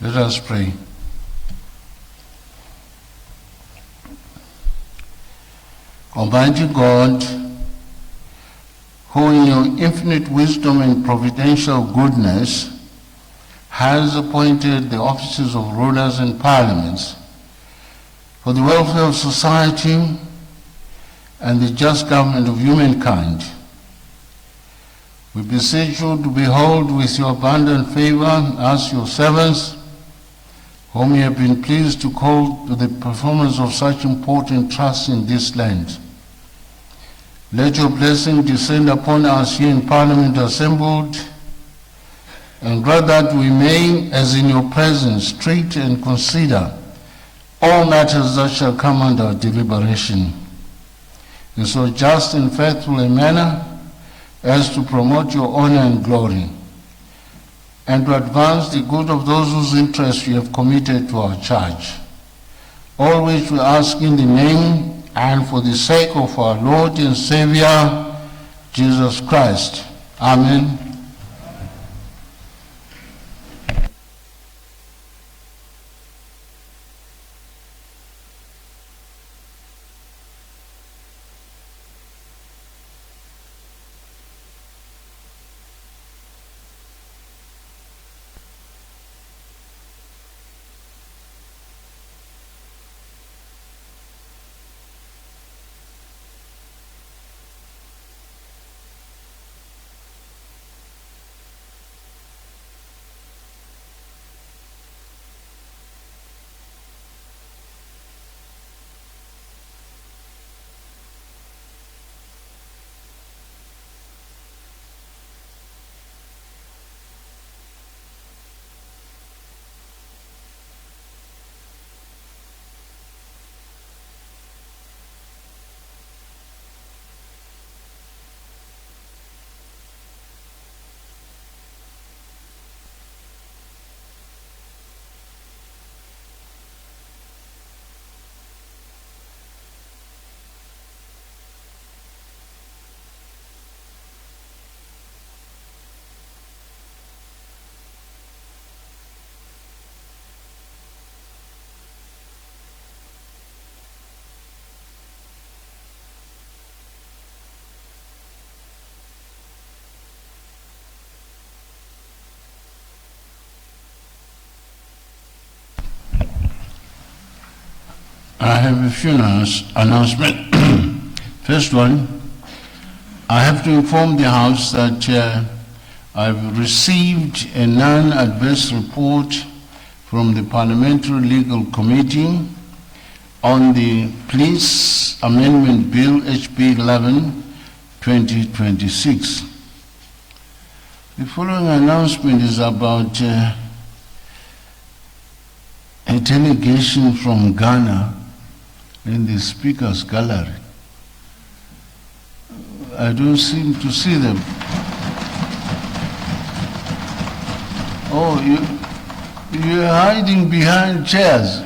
Let us pray. Almighty God, who in your infinite wisdom and providential goodness has appointed the offices of rulers and parliaments for the welfare of society and the just government of humankind, we beseech you to behold with your abundant favor us, your servants, whom you have been pleased to call to the performance of such important trusts in this land. Let your blessing descend upon us here in Parliament assembled, and grant that we may, as in your presence, treat and consider all matters that shall come under our deliberation, in so just and faithful a manner as to promote your honor and glory, and to advance the good of those whose interests you have committed to our charge. All which we ask in the name and for the sake of our Lord and Savior, Jesus Christ. Amen. I have a few announcements. First one, I have to inform the House that I've received a non-adverse report from the Parliamentary Legal Committee on the Police Amendment Bill HB 11, 2026. The following announcement is about a delegation from Ghana in the Speaker's Gallery. I don't seem to see them. Oh, you're hiding behind chairs.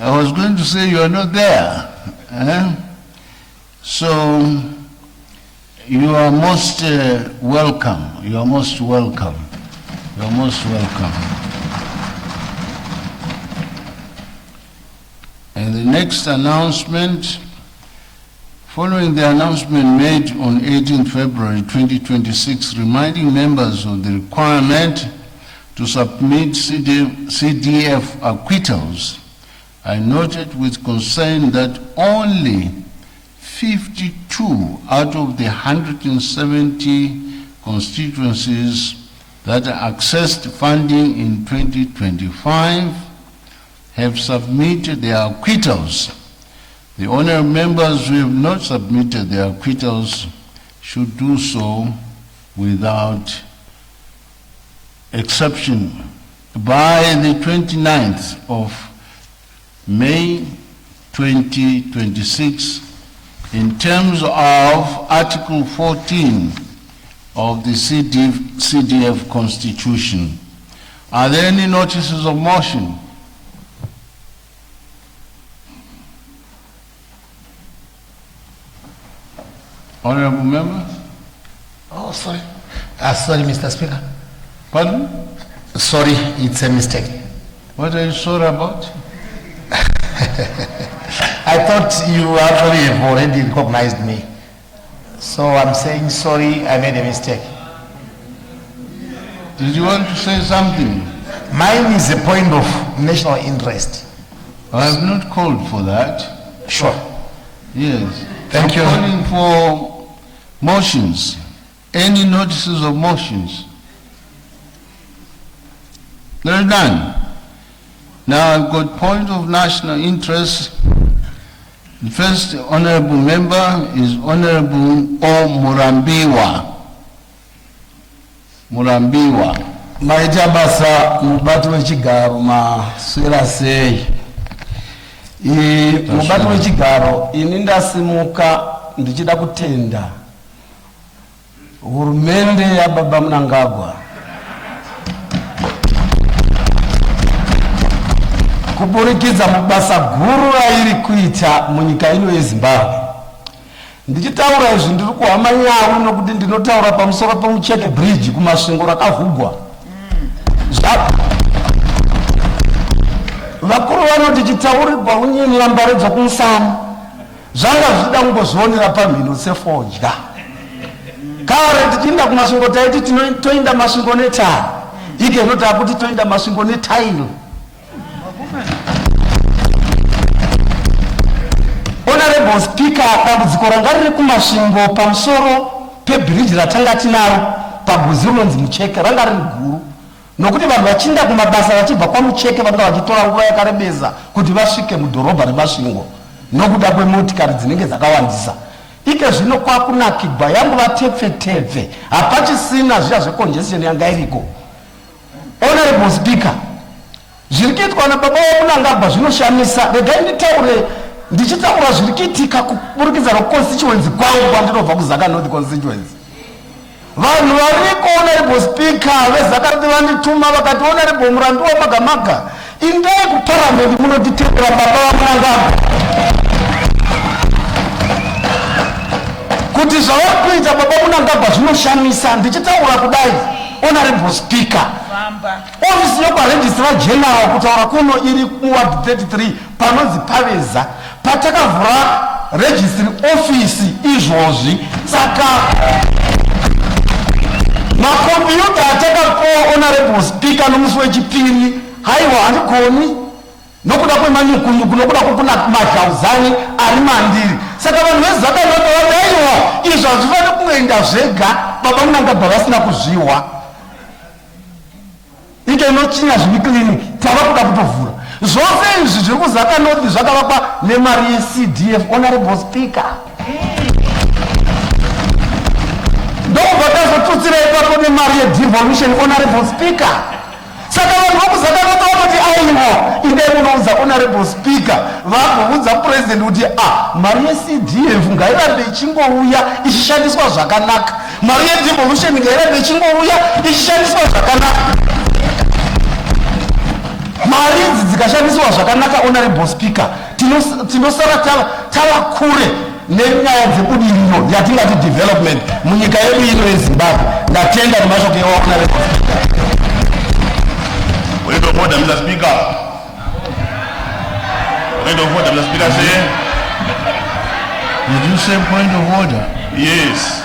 I was going to say you are not there. So, you are most welcome. You are most welcome. You are most welcome. And the next announcement, following the announcement made on 18 February 2026, reminding members of the requirement to submit CDF acquittals, I noted with concern that only 52 out of the 170 constituencies that accessed funding in 2025 have submitted their acquittals. The honorable members who have not submitted their acquittals should do so without exception by the 29th of May 2026 in terms of Article 14 of the CDF Constitution. Are there any notices of motion? Honorable members? Oh, sorry. Sorry, Mr. Speaker. Pardon? Sorry, it's a mistake. What are you sorry about? I thought you actually have already recognized me. So I'm saying sorry, I made a mistake. Did you want to say something? Mine is a point of national interest. I have not called for that. Sure. Yes. Thank you. I'm calling for motions. Any notices of motions? There are none. Now I've got point of national interest. The first honorable member is Honorable O. Murambiwa. Maita basa mubatu wechigaro maswera sei. Mubatu wechigaro ini ndasimuka ndichida kutenda hurumende ya Baba Mnangagwa kuburikidza mubasa guru rairi kuita munyika ino yeZimbabwe. Ndichitaura izvi ndiri kuhama nyawu nokuti ndinotaura pamusoro pemucheke bridge kumasvingo rakavhugwa. Vakuru vanoti chitaurirwa unyini vambare dzokumusana zvanga zvida kungozvionera pamhino sefodya. Kare tichienda kumasvingo taiti toinda masvingo netara, ike inoti akuti toinda masvingo netailo. Honorable Speaker, dambudziko ranga riri kumasvingo pamusoro pebridge ratanga tinaro paguzi rinonzi Mucheke ranga riri guru, nokuti vanhu vachinda kumabasa vachibva kwaMucheke vanga vachitora nguva yakarebesa kuti vasvike mudhorobha remasvingo nokuda kwemotikari dzinenge dzakawandisa. Ike zvino kwakunakigwa yanguva tepfe hapachisina zviya zvecongestion yanga iriko. Honorable Speaker, zviri kuitwa naBaba Mnangagwa zvinoshamisa. Regai nditaure ndichitaura zviri kuitika kuburikidza neconstituency kwangu kwandinobva kuZaka North constituency. Vanhu variko Honorable Speaker veZakarati vandituma vakati Honorable Murambiwa Magamaga, indai kuparliament munotitendera Baba Mnangagwa kuti zvavari kuita Baba Mnangagwa zvinoshamisa. Ndichitaura kudai Honorable Speaker, ofisi yokwaregistrar general kutaura kuno iri kuward 33 panonzi Paveza patakavhura registry office izvozvi. Saka makombiyuta atakapuwa Honorable Speaker nomusi wechipiri haiwa handikoni nokuda kwemanyukunyuku nokuda kwekuna madhauzani ari mandiri. Saka vanhu veZaka North vadaiwa izvo hazvifaniri kungoenda zvega Baba Mnangagwa vasina kuzviwa. Ike inochinya zviri clinic tava kuda kutovhura. Zvose izvi zviri kuZaka North zvakavakwa nemari yeCDF. Honorable Speaker, ndobva tazotutsira ipapo nemari yedevolution. Honorable Speaker, saka vanhu vokuZaka North vanoti aiwa indai munoudza Honorable Speaker vagoudza president kuti mari yeCDF ngairambe ichingouya ichishandiswa zvakanaka, mari yedevolution ngairambe ichingouya ichishandiswa zvakanaka. Mari idzi dzikashandiswa zvakanaka Honorable Speaker, tinosara tava kure nenyaya dzebudiriro yatingati development munyika yedu ino yeZimbabwe. Ndatenda nemashoko eHonorable Speaker. Point of order, Mr. Speaker. Point of order, Mr. Speaker. Say. Did you say point of order? Yes.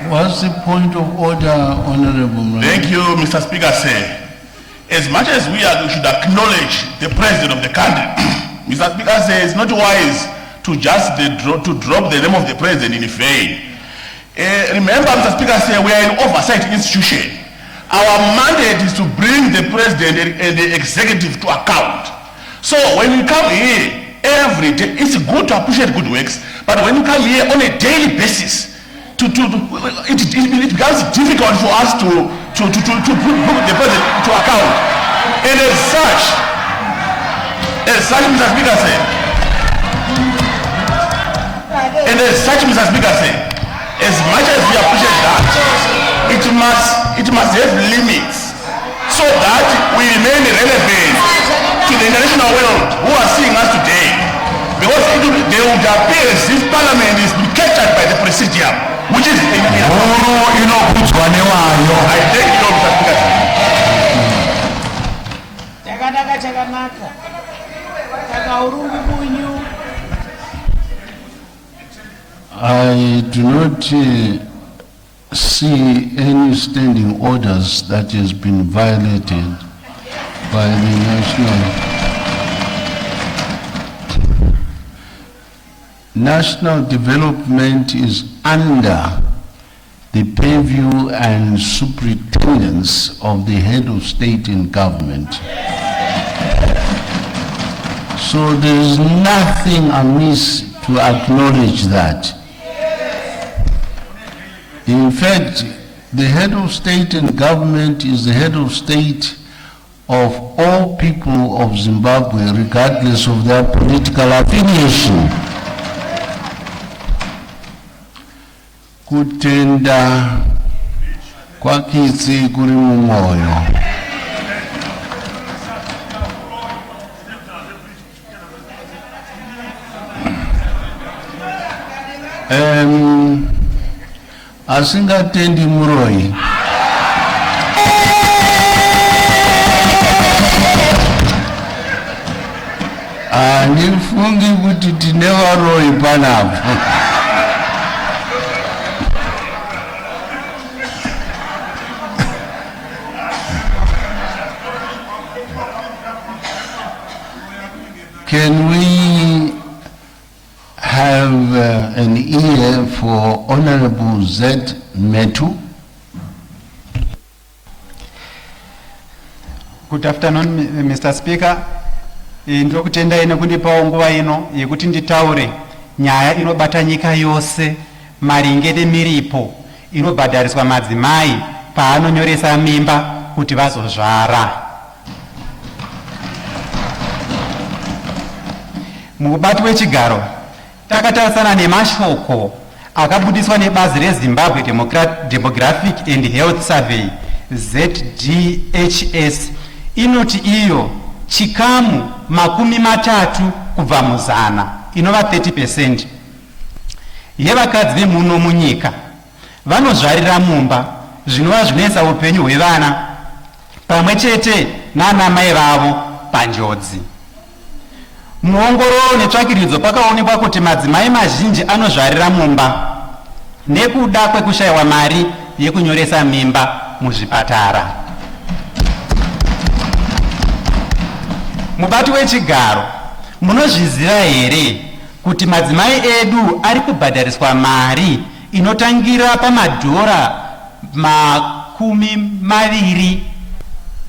What's the point of order, Honorable Member? Thank you, Mr. Speaker. Say, as much as we should acknowledge the president of the country, Mr. Speaker says it's not wise to just drop the name of the president in vain. Remember, Mr. Speaker, say we are an oversight institution. Our mandate is to bring the president and the executive to account. So when you come here every day, it's good to appreciate good works, but when you come here on a daily basis, it becomes difficult for us to put the president to account. And as such, Mr. Speaker said, as much as we appreciate that, it must have limits so that we remain relevant to the international world who are seeing us today. Because they would appear as if Parliament is being captured by the presidium, which is huru inokudzwa newayo. I thank you, Mr. Speaker. Chakanaka chakanaka. Chakaurungu bunyu. I do not see any standing orders that has been violated by the national development is under the purview and superintendence of the head of state and government. So there is nothing amiss to acknowledge that. In fact, the head of state and government is the head of state of all people of Zimbabwe, regardless of their political affiliation. Kutenda kwakitsi kuri mumoyo. Asingatendi muroi. Nifungi kuti tine varoi panapo. Can we have an ear for Honorable Z. Metu? Good afternoon, Mr. Speaker. Ndokutenda ine kundipawo nguva ino yekuti nditaure nyaya inobata nyika yose maringe nemiripo inobhadhariswa madzimai paanonyoresa mimba kuti vazozvara. Mubati wechigaro takatarisana nemashoko akabudiswa nebazi reZimbabwe Demographic and Health Survey ZDHS inoti iyo chikamu 30 kubva muzana inova 30% yevakadzi vemuno munyika vanozvarira mumba zvinova zvinoisa upenyu hwevana pamwe chete nana mai vavo panjodzi. Muongororo netsvakiridzo pakaonekwa kuti madzimai mazhinji anozvarira mumba nekuda kwekushayiwa mari yekunyoresa mimba muzvipatara. Mubati wechigaro, munozviziva here kuti madzimai edu ari kubhadhariswa mari inotangira pamadhora 20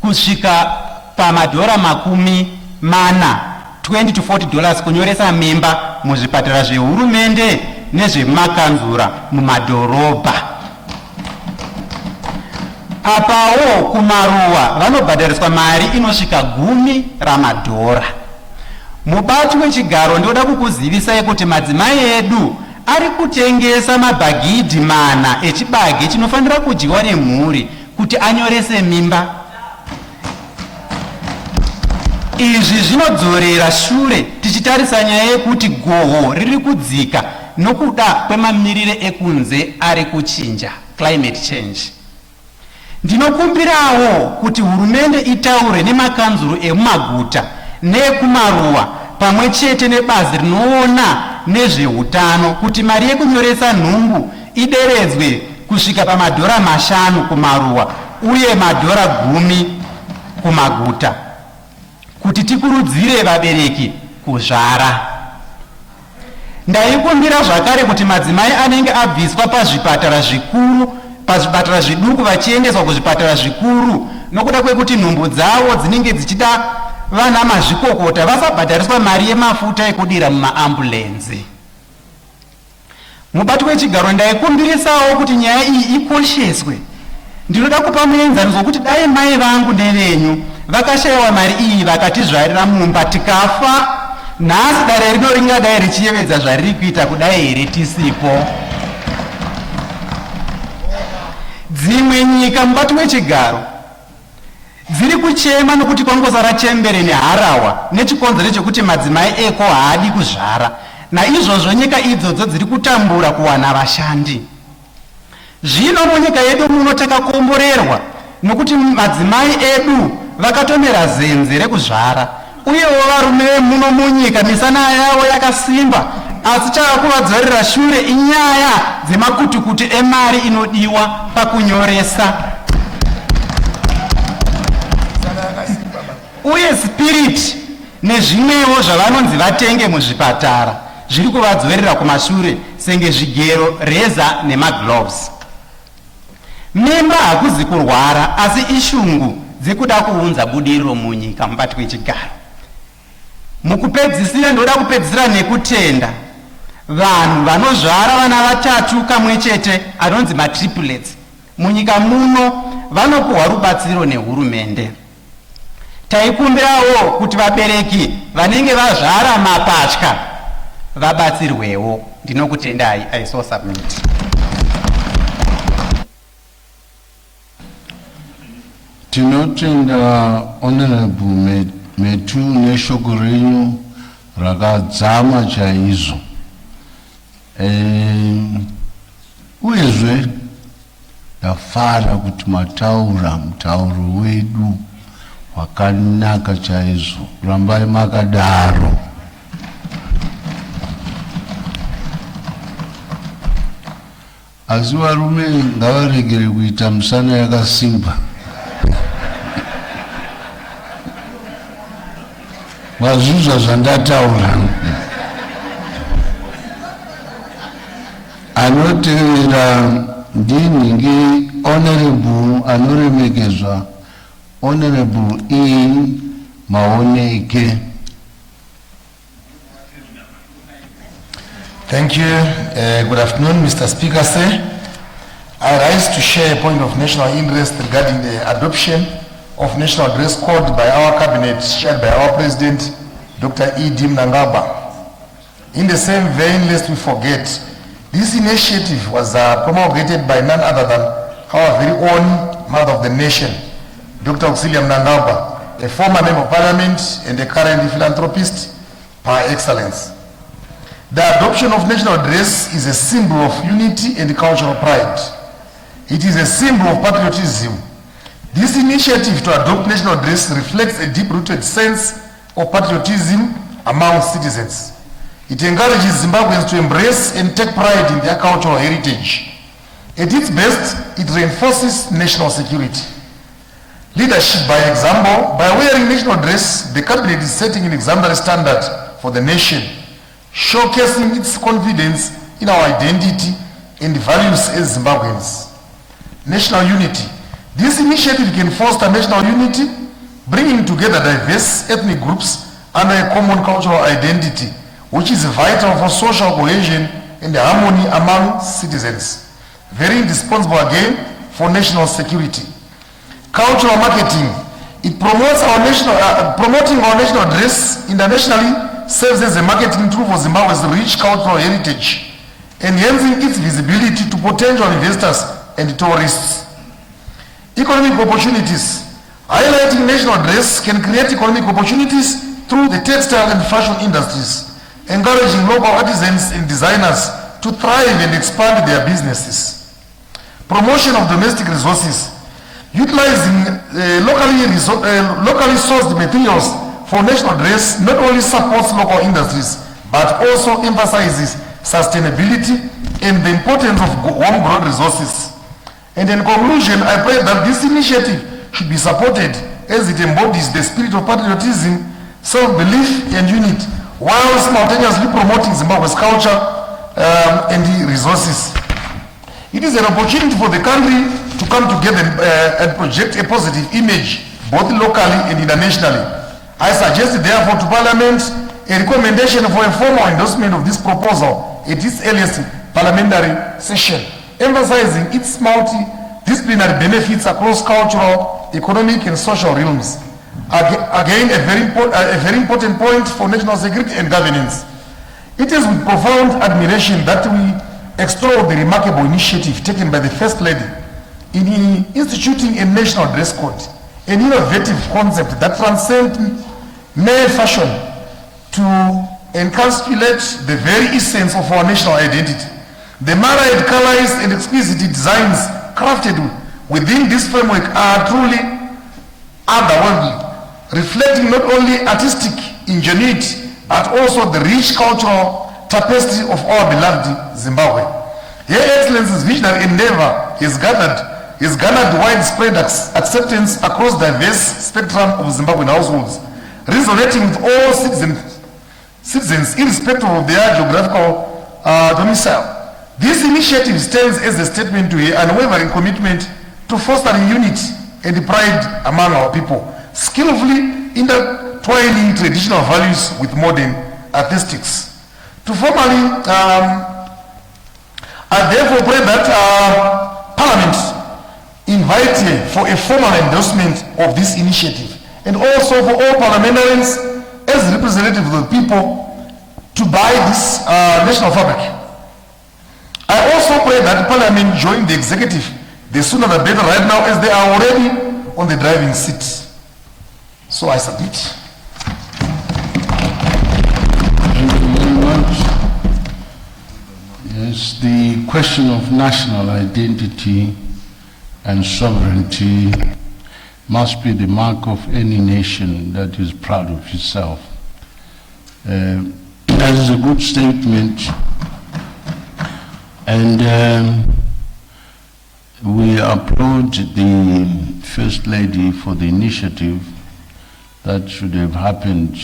kusvika pamadhora 40 $20 to $40 kunyoresa mimba muzvipatara zvehurumende nezvemakanzura mumadhorobha. Apawo kumaruwa vanobhadhariswa mari inosvika $10. Mubati wechigaro ndoda kukuzivisai kuti madzimai edu ari kutengesa mabhagidhi 4 echibage chinofanira kudyiwa nemhuri kuti anyorese mimba. Izvi zvinodzorera shure tichitarisa nyaya yekuti goho riri kudzika nokuda kwemamirire ekunze ari kuchinja, climate change. Ndinokumbirawo kuti hurumende itaure nemakanzuru emumaguta neekumaruwa pamwe chete nebazi rinoona nezveutano kuti mari yekunyoresa nhumbu ideredzwe kusvika pamadhora 5 kumaruwa uye madhora 10 kumaguta kuti tikurudzire vabereki kuzvara. Ndaikumbira zvakare kuti madzimai anenge abviswa pazvipatara zvikuru pazvipatara zviduku vachiendeswa kuzvipatara zvikuru nokuda kwekuti nhumbu dzavo dzinenge dzichida vana mazvikokota vasabhadhariswa mari yemafuta ekudira mumaambulenzi. Mubati wechigaro ndaikumbirisawo kuti nyaya iyi ikosheswe. Ndinoda kupa muenzaniso kuti dai mai vangu nevenyu vakashayiwa mari iyi vakatizvarira mumba tikafa, nhasi dare rino ringadai richiyevedza zvariri kuita kudai here tisipo. Dzimwe nyika mubati wechigaro dziri kuchema nokuti kwangozara chembere neharahwa nechikonzero chekuti madzimai eko haadi kuzvara. Naizvozvo nyika idzodzo dziri kutambura kuwana vashandi. Zvino munyika yedu muno takakomborerwa nokuti madzimai edu vakatomera zenze rekuzvara, uyewo varume vemuno munyika misana yavo yakasimba, asi chakuvadzorera shure inyaya dzemakutukutu emari inodiwa pakunyoresa. Uye spirit nezvimwewo zvavanonzi vatenge muzvipatara zviri kuvadzorera kumashure senge zvigero, reza nemagloves. Memba hakuzi kurwara, asi ishungu dzekuda kuunza budiriro munyika mubatwe chigaro. Mukupedzisira ndoda kupedzisira nekutenda vanhu vanozvara vana vatatu kamwe chete anonzi matriplets munyika muno vanopuhwa rubatsiro nehurumende. Taikumbirawo kuti vabereki vanenge vazvara mapatya vabatsirwewo. Ndinokutendai. I so submit. Tinotenda Honorable Metu neshoko renyu rakadzama chaizvo. Uyezve ndafara kuti mataura mutauro wedu wakanaka chaizvo. Rambai makadaro. Asi varume ngavaregere kuita musana yakasimba. Mazvizva zvandataura. Anotevera ndinhingi Honorable anoremekedzwa Honorable E. Maoneke. Thank you. Good afternoon, Mr. Speaker, sir. I rise to share a point of national interest regarding the adoption of National Dress Code by our cabinet, chaired by our President, Dr. E.D. Mnangagwa. In the same vein, lest we forget, this initiative was promulgated by none other than our very own mother of the nation, Dr. Auxilia Mnangagwa, a former member of parliament and a current philanthropist par excellence. The adoption of national dress is a symbol of unity and cultural pride. It is a symbol of patriotism. This initiative to adopt national dress reflects a deep-rooted sense of patriotism among citizens. It encourages Zimbabweans to embrace and take pride in their cultural heritage. At its best, it reinforces national security. Leadership by example. By wearing national dress, the cabinet is setting an exemplary standard for the nation, showcasing its confidence in our identity and values as Zimbabweans. National unity. This initiative can foster national unity, bringing together diverse ethnic groups under a common cultural identity, which is vital for social cohesion and harmony among citizens. Very indispensable again for national security. Cultural marketing. It promotes our promoting our national dress internationally serves as a marketing tool for Zimbabwe's rich cultural heritage, enhancing its visibility to potential investors and tourists. Economic opportunities. Highlighting national dress can create economic opportunities through the textile and fashion industries, encouraging local artisans and designers to thrive and expand their businesses. Promotion of domestic resources. Utilizing locally sourced materials for national dress not only supports local industries, but also emphasizes sustainability and the importance of homegrown resources. And in conclusion, I pray that this initiative should be supported as it embodies the spirit of patriotism, self-belief and unity, while simultaneously promoting Zimbabwe's culture and resources. It is an opportunity for the country to come together and project a positive image, both locally and internationally. I suggest therefore to Parliament a recommendation for a formal endorsement of this proposal at its earliest parliamentary session, emphasizing its multidisciplinary benefits across cultural, economic and social realms. Again, a very important point for national security and governance. It is with profound admiration that we extol the remarkable initiative taken by the First Lady in instituting a national dress code, an innovative concept that transcends mere fashion to encapsulate the very essence of our national identity. The myriad colors and exquisite designs crafted within this framework are truly otherworldly, reflecting not only artistic ingenuity but also the rich cultural tapestry of our beloved Zimbabwe. Your Excellency's visionary endeavor has garnered widespread acceptance across diverse spectrum of Zimbabwean households, resonating with all citizens irrespective of their geographical domicile. This initiative stands as a statement to an unwavering commitment to fostering unity and pride among our people, skillfully intertwining traditional values with modern aesthetics. To formally, I therefore pray that Parliament invite for a formal endorsement of this initiative, and also for all parliamentarians as representatives of the people to buy this national fabric. I also pray that Parliament join the executive, the sooner the better, right now as they are already on the driving seat. So I submit. Thank you very much. Yes, the question of national identity and sovereignty must be the mark of any nation that is proud of itself. That is a good statement, and we applaud the First Lady for the initiative that should have happened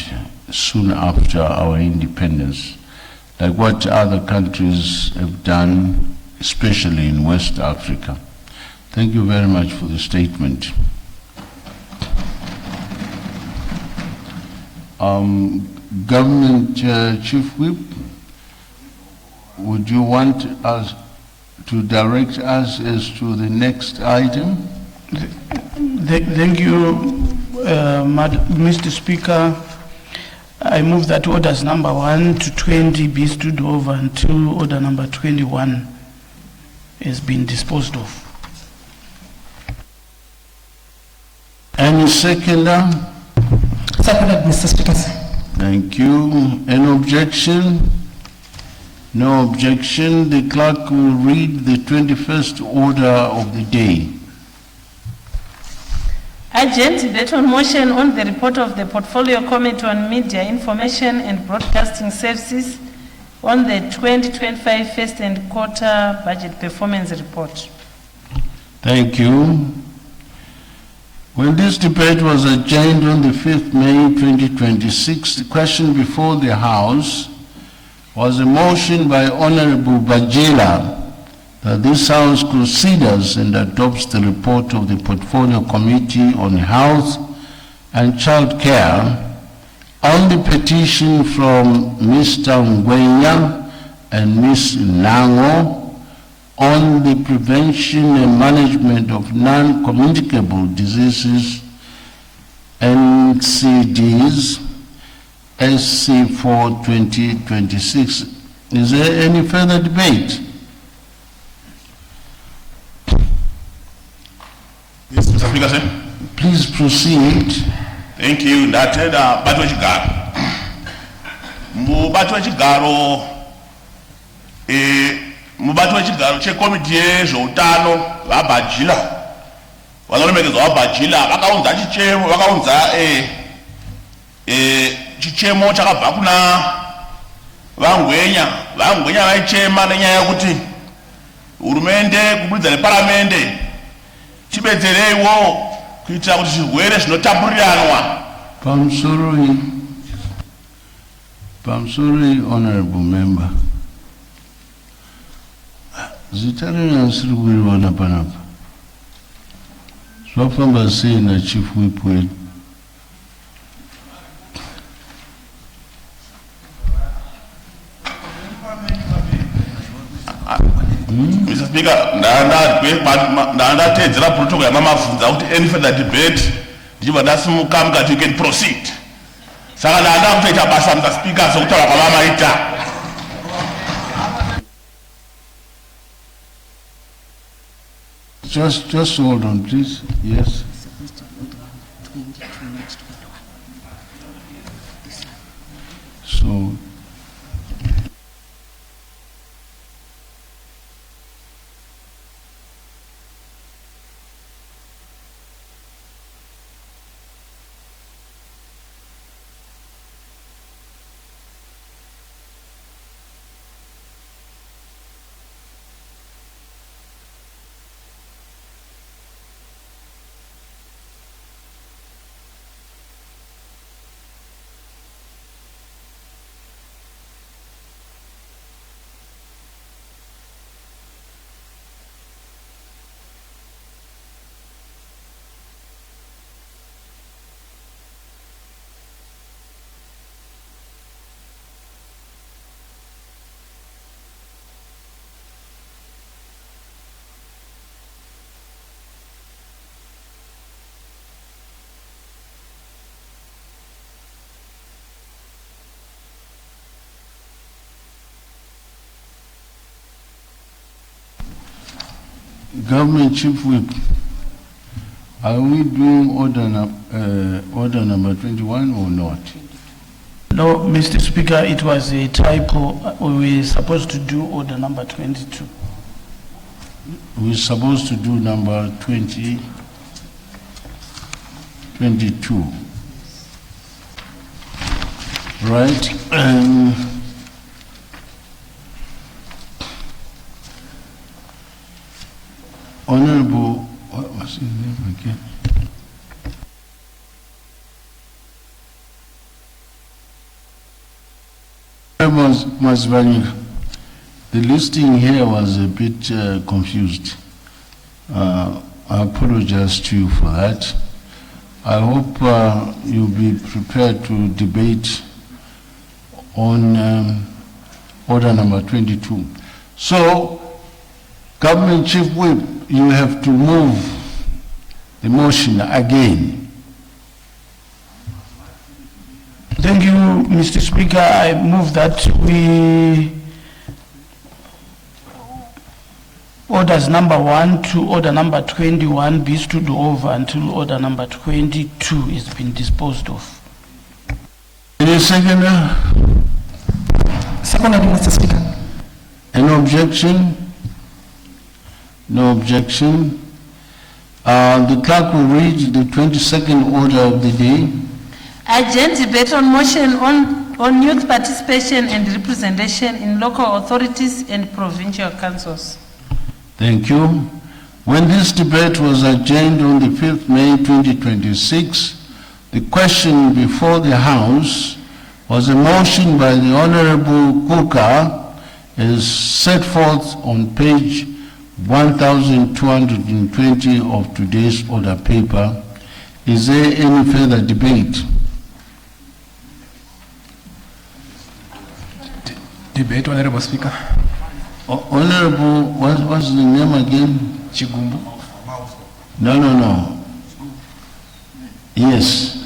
soon after our independence, like what other countries have done, especially in West Africa. Thank you very much for the statement. Government Chief Whip, would you want us to direct us as to the next item? Thank you, Mr. Speaker. I move that orders number 1 to 20 be stood over until order number 21 has been disposed of. Any seconder? Seconded, Mr. Speaker. Thank you. Any objection? No objection. The clerk will read the 21st order of the day. Urgent that on motion on the report of the Portfolio Committee on Media Information and Broadcasting Services on the 2025 first and quarter budget performance report. Thank you. When this debate was adjourned on the 5th May 2026, the question before the House was a motion by Honorable Bajela that this House considers and adopts the report of the Portfolio Committee on Health and Child Care on the petition from Mr. Ngwenya and Ms. Nango on the prevention and management of non-communicable diseases, NCDs, SC4 2026. Is there any further debate? Yes, Mr. Speaker, sir. Please proceed. Thank you. Ndatenda batu wechigaro. Mubatu wechigaro, mubatu wechigaro chekomiti yezveutano vabhajila. Vanoremekedza vabhajila vakaunza chichemo, vakaunza chichemo chakabva kuna Vangwenya. Vangwenya vaichema nenyaya yekuti hurumende kubudikidza neparamende chibetsereiwo kuitira kuti zvirwere zvinotapuriranwa. I'm sorry, honorable member. Zita renyu asiri kuriona panapa. Zvafamba sei na chief whip wedu? Mr. Speaker, ndatedzera protocol yamamabvunza kuti any further debate ndichibva ndasimuka mukati you can proceed. Saka ndanda kutoita basa Mr. Speaker sokutaura kwavamaita. Just hold on, please. Yes. So Government Chief Whip, are we doing order number 21 or not? No, Mr. Speaker, it was a typo. We were supposed to do order number 22. We're supposed to do number 22. Right. Honorable, what was his name again? Masvani, the listing here was a bit confused. I apologize to you for that. I hope you'll be prepared to debate on order number 22. So, Government Chief Whip, you have to move the motion again. Thank you, Mr. Speaker. I move that we orders number 1 to order number 21 be stood over until order number 22 is been disposed of. Any seconder? Second, Mr. Speaker. Any objection? No objection. The clerk will read the 22nd order of the day. Urgent debate on motion on youth participation and representation in local authorities and provincial councils. Thank you. When this debate was adjourned on the 5th May 2026, the question before the House was a motion by the Honorable Kuka as set forth on page 1220 of today's order paper. Is there any further debate? Debate, Honorable Speaker. Honorable, what's the name again? Chigumbu. No. Yes,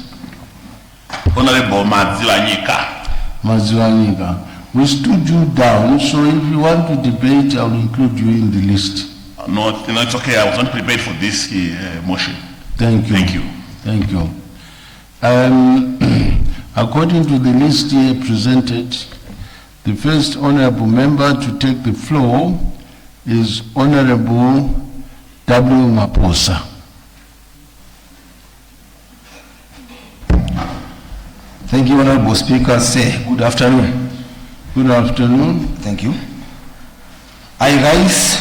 Honorable Madziwanyika. Maziwanika. We stood you down, so if you want to debate, I'll include you in the list. No, it's okay. I was not prepared for this motion. Thank you. Thank you. Thank you. According to the list here presented, the first honorable member to take the floor is Honorable W. Maposa. Thank you, Honorable Speaker. Say, good afternoon. Good afternoon. Thank you. I rise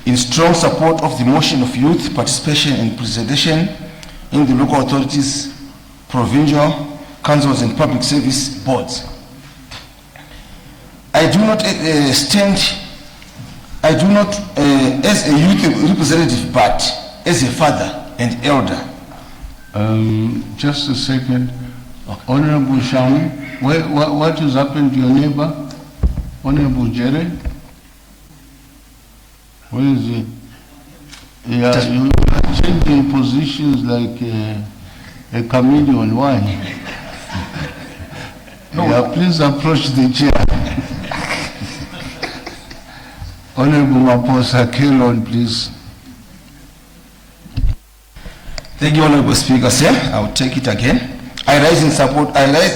in strong support of the motion of youth participation and representation in the local authorities, provincial councils and public service boards. I do not as a youth representative, but as a father and elder. Just a second. Honorable Shaun, what has happened to your neighbor? Honorable Jerry? Where is he? Yeah, you are changing positions like a chameleon. Why? Yeah, please approach the chair. Honorable Maposa, carry on, please. Thank you, Honorable Speaker, sir. I will take it again. I rise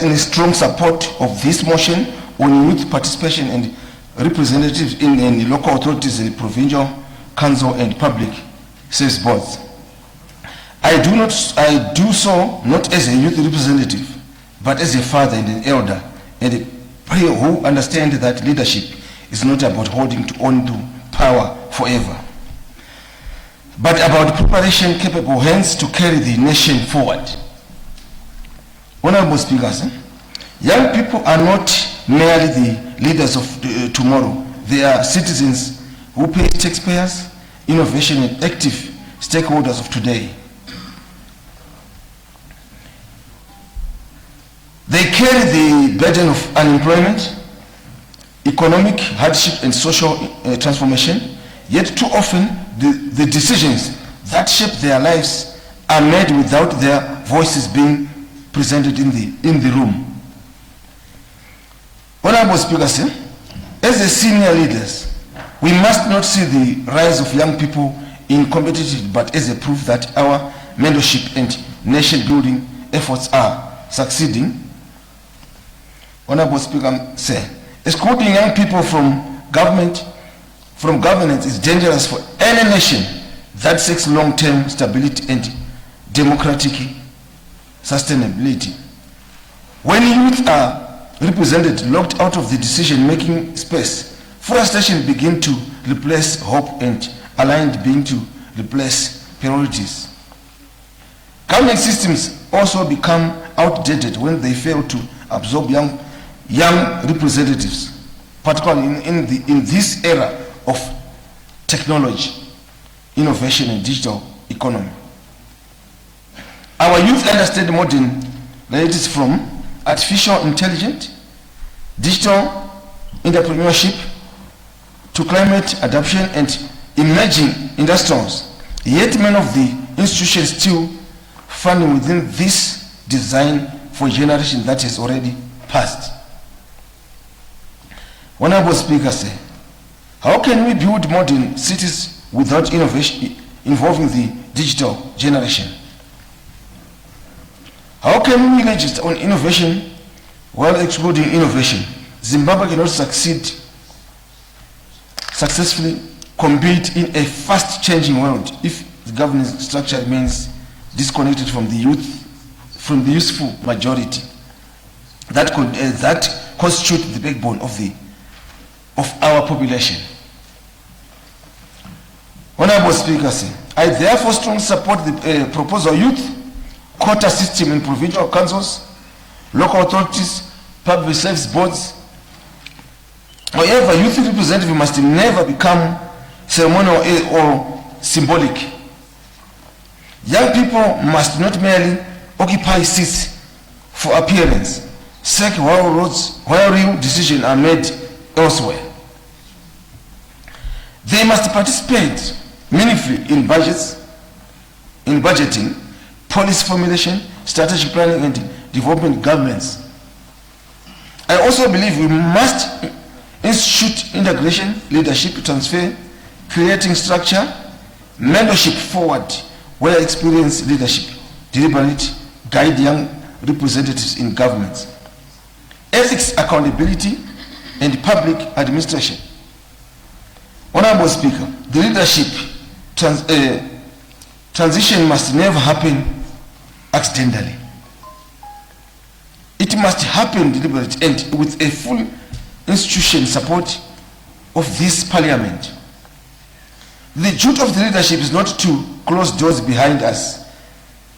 in strong support of this motion on youth participation and representatives in the local authorities and provincial council and public service boards. I do so not as a youth representative, but as a father and an elder, and a player who understands that leadership is not about holding on to power forever, but about preparation capable hands to carry the nation forward. Honorable speakers, young people are not merely the leaders of tomorrow. They are citizens who pay taxpayers, innovation and active stakeholders of today. They carry the burden of unemployment, economic hardship and social transformation, yet too often the decisions that shape their lives are made without their voices being presented in the room. Honorable Speaker, as a senior leaders, we must not see the rise of young people in competitive, but as a proof that our mentorship and nation building efforts are succeeding. Honorable Speaker, sir, excluding young people from governance is dangerous for any nation that seeks long-term stability and democratic sustainability. When youth are represented, locked out of the decision-making space, frustration begins to replace hope and aligned begin to replace priorities. Government systems also become outdated when they fail to absorb young representatives, particularly in this era of technology, innovation and digital economy. Our youth understand modern realities from artificial intelligence, digital entrepreneurship, to climate adaptation and emerging industries. Yet many of the institutions still funding within this design for a generation that has already passed. Honorable Speaker, say, how can we build modern cities without innovation involving the digital generation? How can we legislate on innovation while excluding innovation? Zimbabwe cannot successfully compete in a fast-changing world if the governance structure remains disconnected from the useful majority that constitute the backbone of our population. Honorable Speaker, I therefore strongly support the proposal youth quota system in provincial councils, local authorities, public service boards. However, youth representative must never become ceremonial or symbolic. Young people must not merely occupy seats for appearance, sake while real decisions are made elsewhere. They must participate meaningfully in budgeting, policy formulation, strategic planning and development governance. I also believe we must institute integration, leadership transfer, creating structure, mentorship forward, where experienced leadership deliberate guide young representatives in governments. Ethics, accountability, and public administration. Honorable Speaker, the leadership transition must never happen accidentally. It must happen deliberately and with a full institution support of this parliament. The duty of the leadership is not to close doors behind the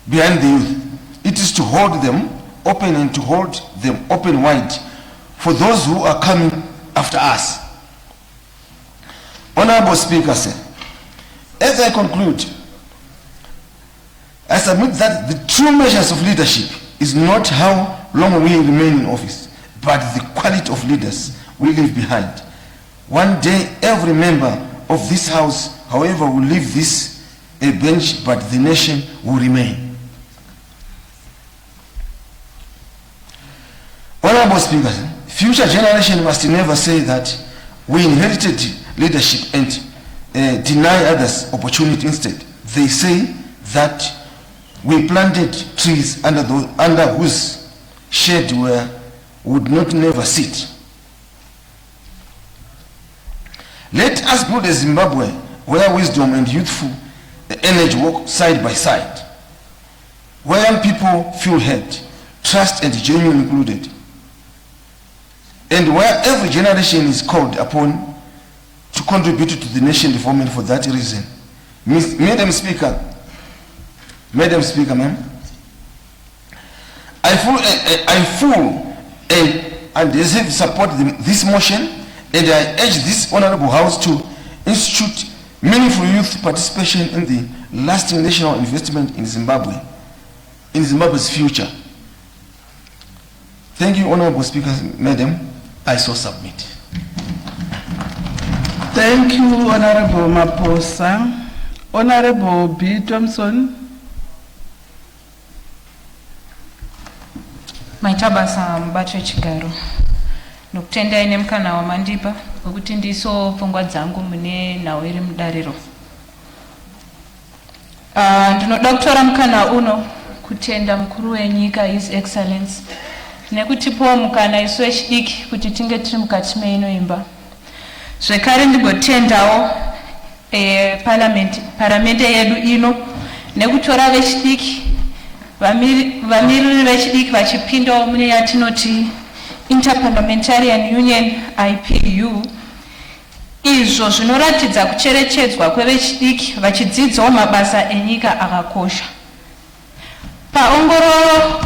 youth. It is to hold them open and to hold them open wide for those who are coming after us. Honorable Speaker, sir, as I conclude, I submit that the true measures of leadership is not how long we remain in office, but the quality of leaders we leave behind. One day, every member of this house, however, will leave this a bench, but the nation will remain. Honorable Speaker, future generations must never say that we inherited leadership and deny others opportunity. Instead, they say that we planted trees under whose shade would not never sit. Let us build a Zimbabwe where wisdom and youthful energy walk side by side, where young people feel heard, trust and genuine included, and where every generation is called upon to contribute to the nation development. For that reason, Madam Speaker, ma'am, I full and deserve support this motion, and I urge this honorable house to institute meaningful youth participation in the lasting national investment in Zimbabwe, in Zimbabwe's future. Thank you, Honorable Speaker, Madam. I so submit. Thank you, Honorable Maposa. Honorable B. Thompson. Maitabasa mbacho chigaro. Nokutenda ine mkana wa mandipa, wekuti ndiso pfungwa dzangu mune nawo iri mudariro. Ndinoda kutora mukana uno kutenda mukuru wenyika His Excellency nekutipawo mukana isu vechidiki kuti tinge tiri mukati meino imba. Zvekare ndigotendawo paramende yedu ino nekutora vechidiki vamiriri vechidiki vachipindawo mune yatinoti Interparliamentary Union IPU. Izvo zvinoratidza kucherechedzwa kwevechidiki vachidzidzawo mabasa enyika akakosha. Paongororo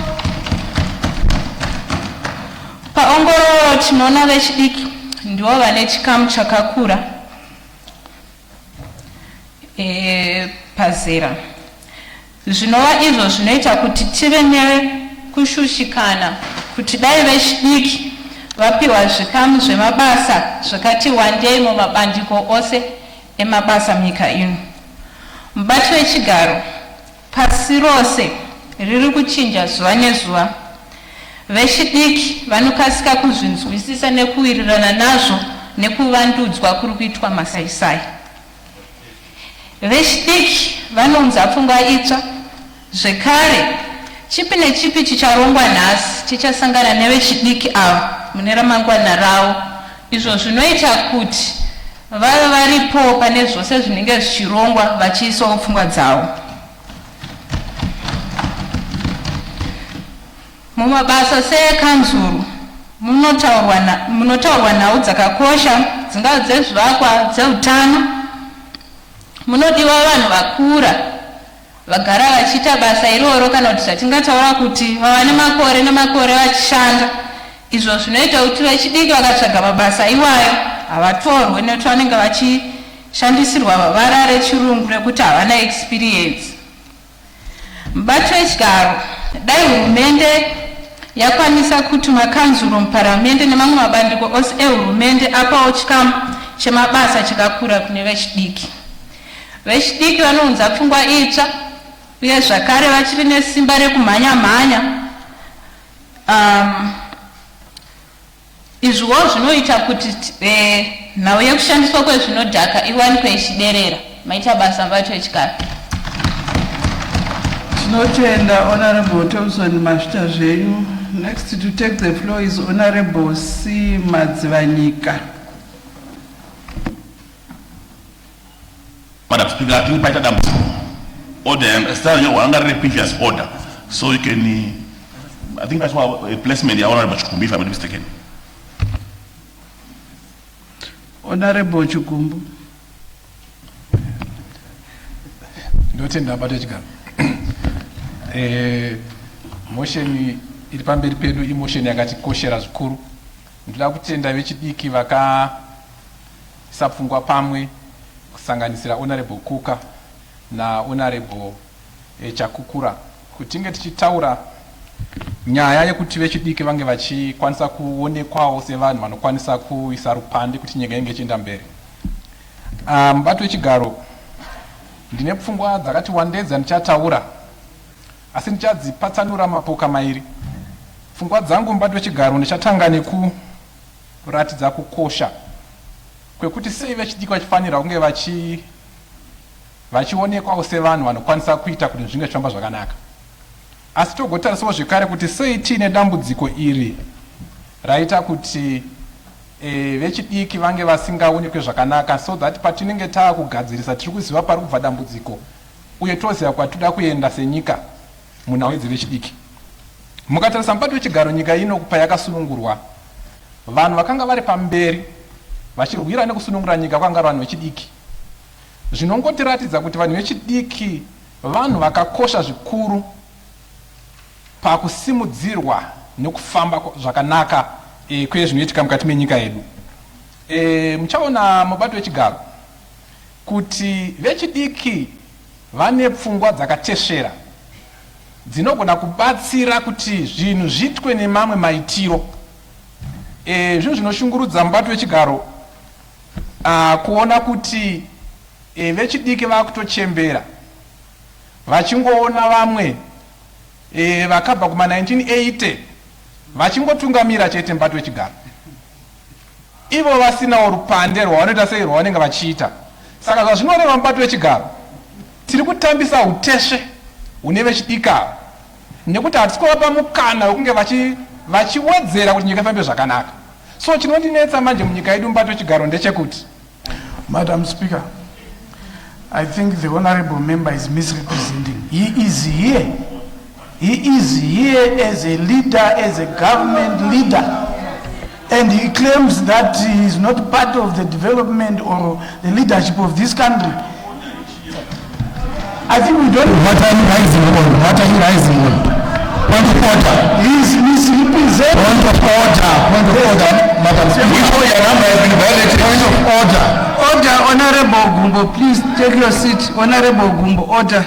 tinoona vechidiki ndivo vane chikamu chakakura pazera. Zvinova izvo zvinoita kuti tive nekushushikana kuti dai vechidiki vapiwa zvikamu zvemabasa zvakati wandei mumabandiko ose emabasa munyika ino. Mubati wechigaro pasi rose riri kuchinja zuva nezuva. Vechidiki vanokasika kuzvinzwisisa nekuwirirana nazvo nekuvandudzwa kuri kuitwa masaisai. Vechidiki vanonza pfungwa itsva. Zvekare chipi nechipi chicharongwa nhasi chichasangana nevechidiki ava mune ramangwana ravo. Izvo zvinoita kuti vave varipo pane zvose zvinenge zvichirongwa vachiisawo pfungwa dzavo. Mumabasa seekanzuru munotaurwa nhau dzakakosha, dzingava dzezvivakwa, dzeutano. Munodiwa vanhu vakura vagara vachiita basa iroro, kana kuti zvatingataura kuti vava nemakore nemakore vachishanda. Izvo zvinoita kuti vechidiki vakatsvaga mabasa iwayo havatorwe nekuti vanenge vachishandisirwa vavara rechirungu rekuti havana experience. Mubati wechigaro dai hurumende yakwanisa kuti makanzuro muparamende nemamwe mabandiko ose ehurumende apawo chikamu chemabasa chakakura kune vechidiki. Vechidiki vanounza pfungwa itsva uye zvakare vachiri nesimba rekumhanya-mhanya. Izvo zvinoita kuti nhau yekushandiswa kwezvinodhaka iwanikwe ichiderera. Maita basa mubati wechigaro. Tinotenda Honorable Thompson Mashita zvenyu. Next to take the floor is Honorable C. Madzivanyika. Madam Speaker, I think Paita Dams order starting one under the previous order. So you can I think that's why a placement Honorable Chukumbi, if I'm not mistaken. Honorable Chukumbu. Ndotenda bado chigaro. Motion iri pamberi pedu imotion yakatikoshera zvikuru. Ndoda kutenda vechidiki vakasapfungwa pamwe kusanganisira Honorable Kuka na Honorable Chakukura kuti tinge tichitaura nyaya yekuti vechidiki vange vachikwanisa kuonekwawo sevanhu vanokwanisa kuisa rupande kuti nyika inge ichienda mberi. Mubati wechigaro ndine pfungwa dzakati wandedza ndichataura, asi ndichadzipatsanura mapoka mairi. Pfungwa dzangu mubati wechigaro ndichatanga nekuratidza kukosha kwekuti sei vechidiki vachifanira kunge vachionekwawo sevanhu vanokwanisa kuita kuti zvinge zvifamba zvakanaka. Asi togotarisawo zvekare kuti sei tiine dambudziko iri raita kuti vechidiki vange vasingaonekwe zvakanaka, so that patinenge taakugadzirisa tiri kuziva pari kubva dambudziko uye toziva kwatinoda kuenda senyika munhau dzevechidiki. Mukatarisa mubati wechigaro nyika ino kupa yakasunungurwa, vanhu vakanga vari pamberi vachirwira nekusunungura nyika kwanga vanhu vechidiki. Zvinongotiratidza kuti vanhu vechidiki vanhu vakakosha zvikuru pakusimudzirwa nekufamba zvakanaka kwezvinoitika mukati menyika yedu. Muchaona mubati wechigaro kuti vechidiki vane pfungwa dzakatesvera dzinogona kubatsira kuti zvinhu zviitwe nemamwe maitiro. Zvinhu zvinoshungurudza mubati wechigaro kuona kuti vechidiki vakutochembera vachingoona vamwe vakabva kuma1980 vachingotungamira chete mubati wechigaro, ivo vasinawo rupande rwavanoita sei rwavanenge vachiita. Saka zvazvinoreva mubati wechigaro tiri kutambisa uteshe une vechidiki ava nekuti hatisi kuvapa mukana wekunge vachiwedzera kuti nyika ifambe zvakanaka. So chinondinetsa manje munyika yedu mubato wechigaro ndechekuti, Madam Speaker, I think the honorable member is misrepresenting. He is here as a leader, as a government leader, and he claims that he is not part of the development or the leadership of this country. I think we don't. What are you rising on? What are you rising on? Point of order. He is misrepresenting. Point of order. Point of order. Madam Speaker. Before your number has been violated. Point of order. Order, Honorable Gumbo, please take your seat. Honorable Gumbo, order.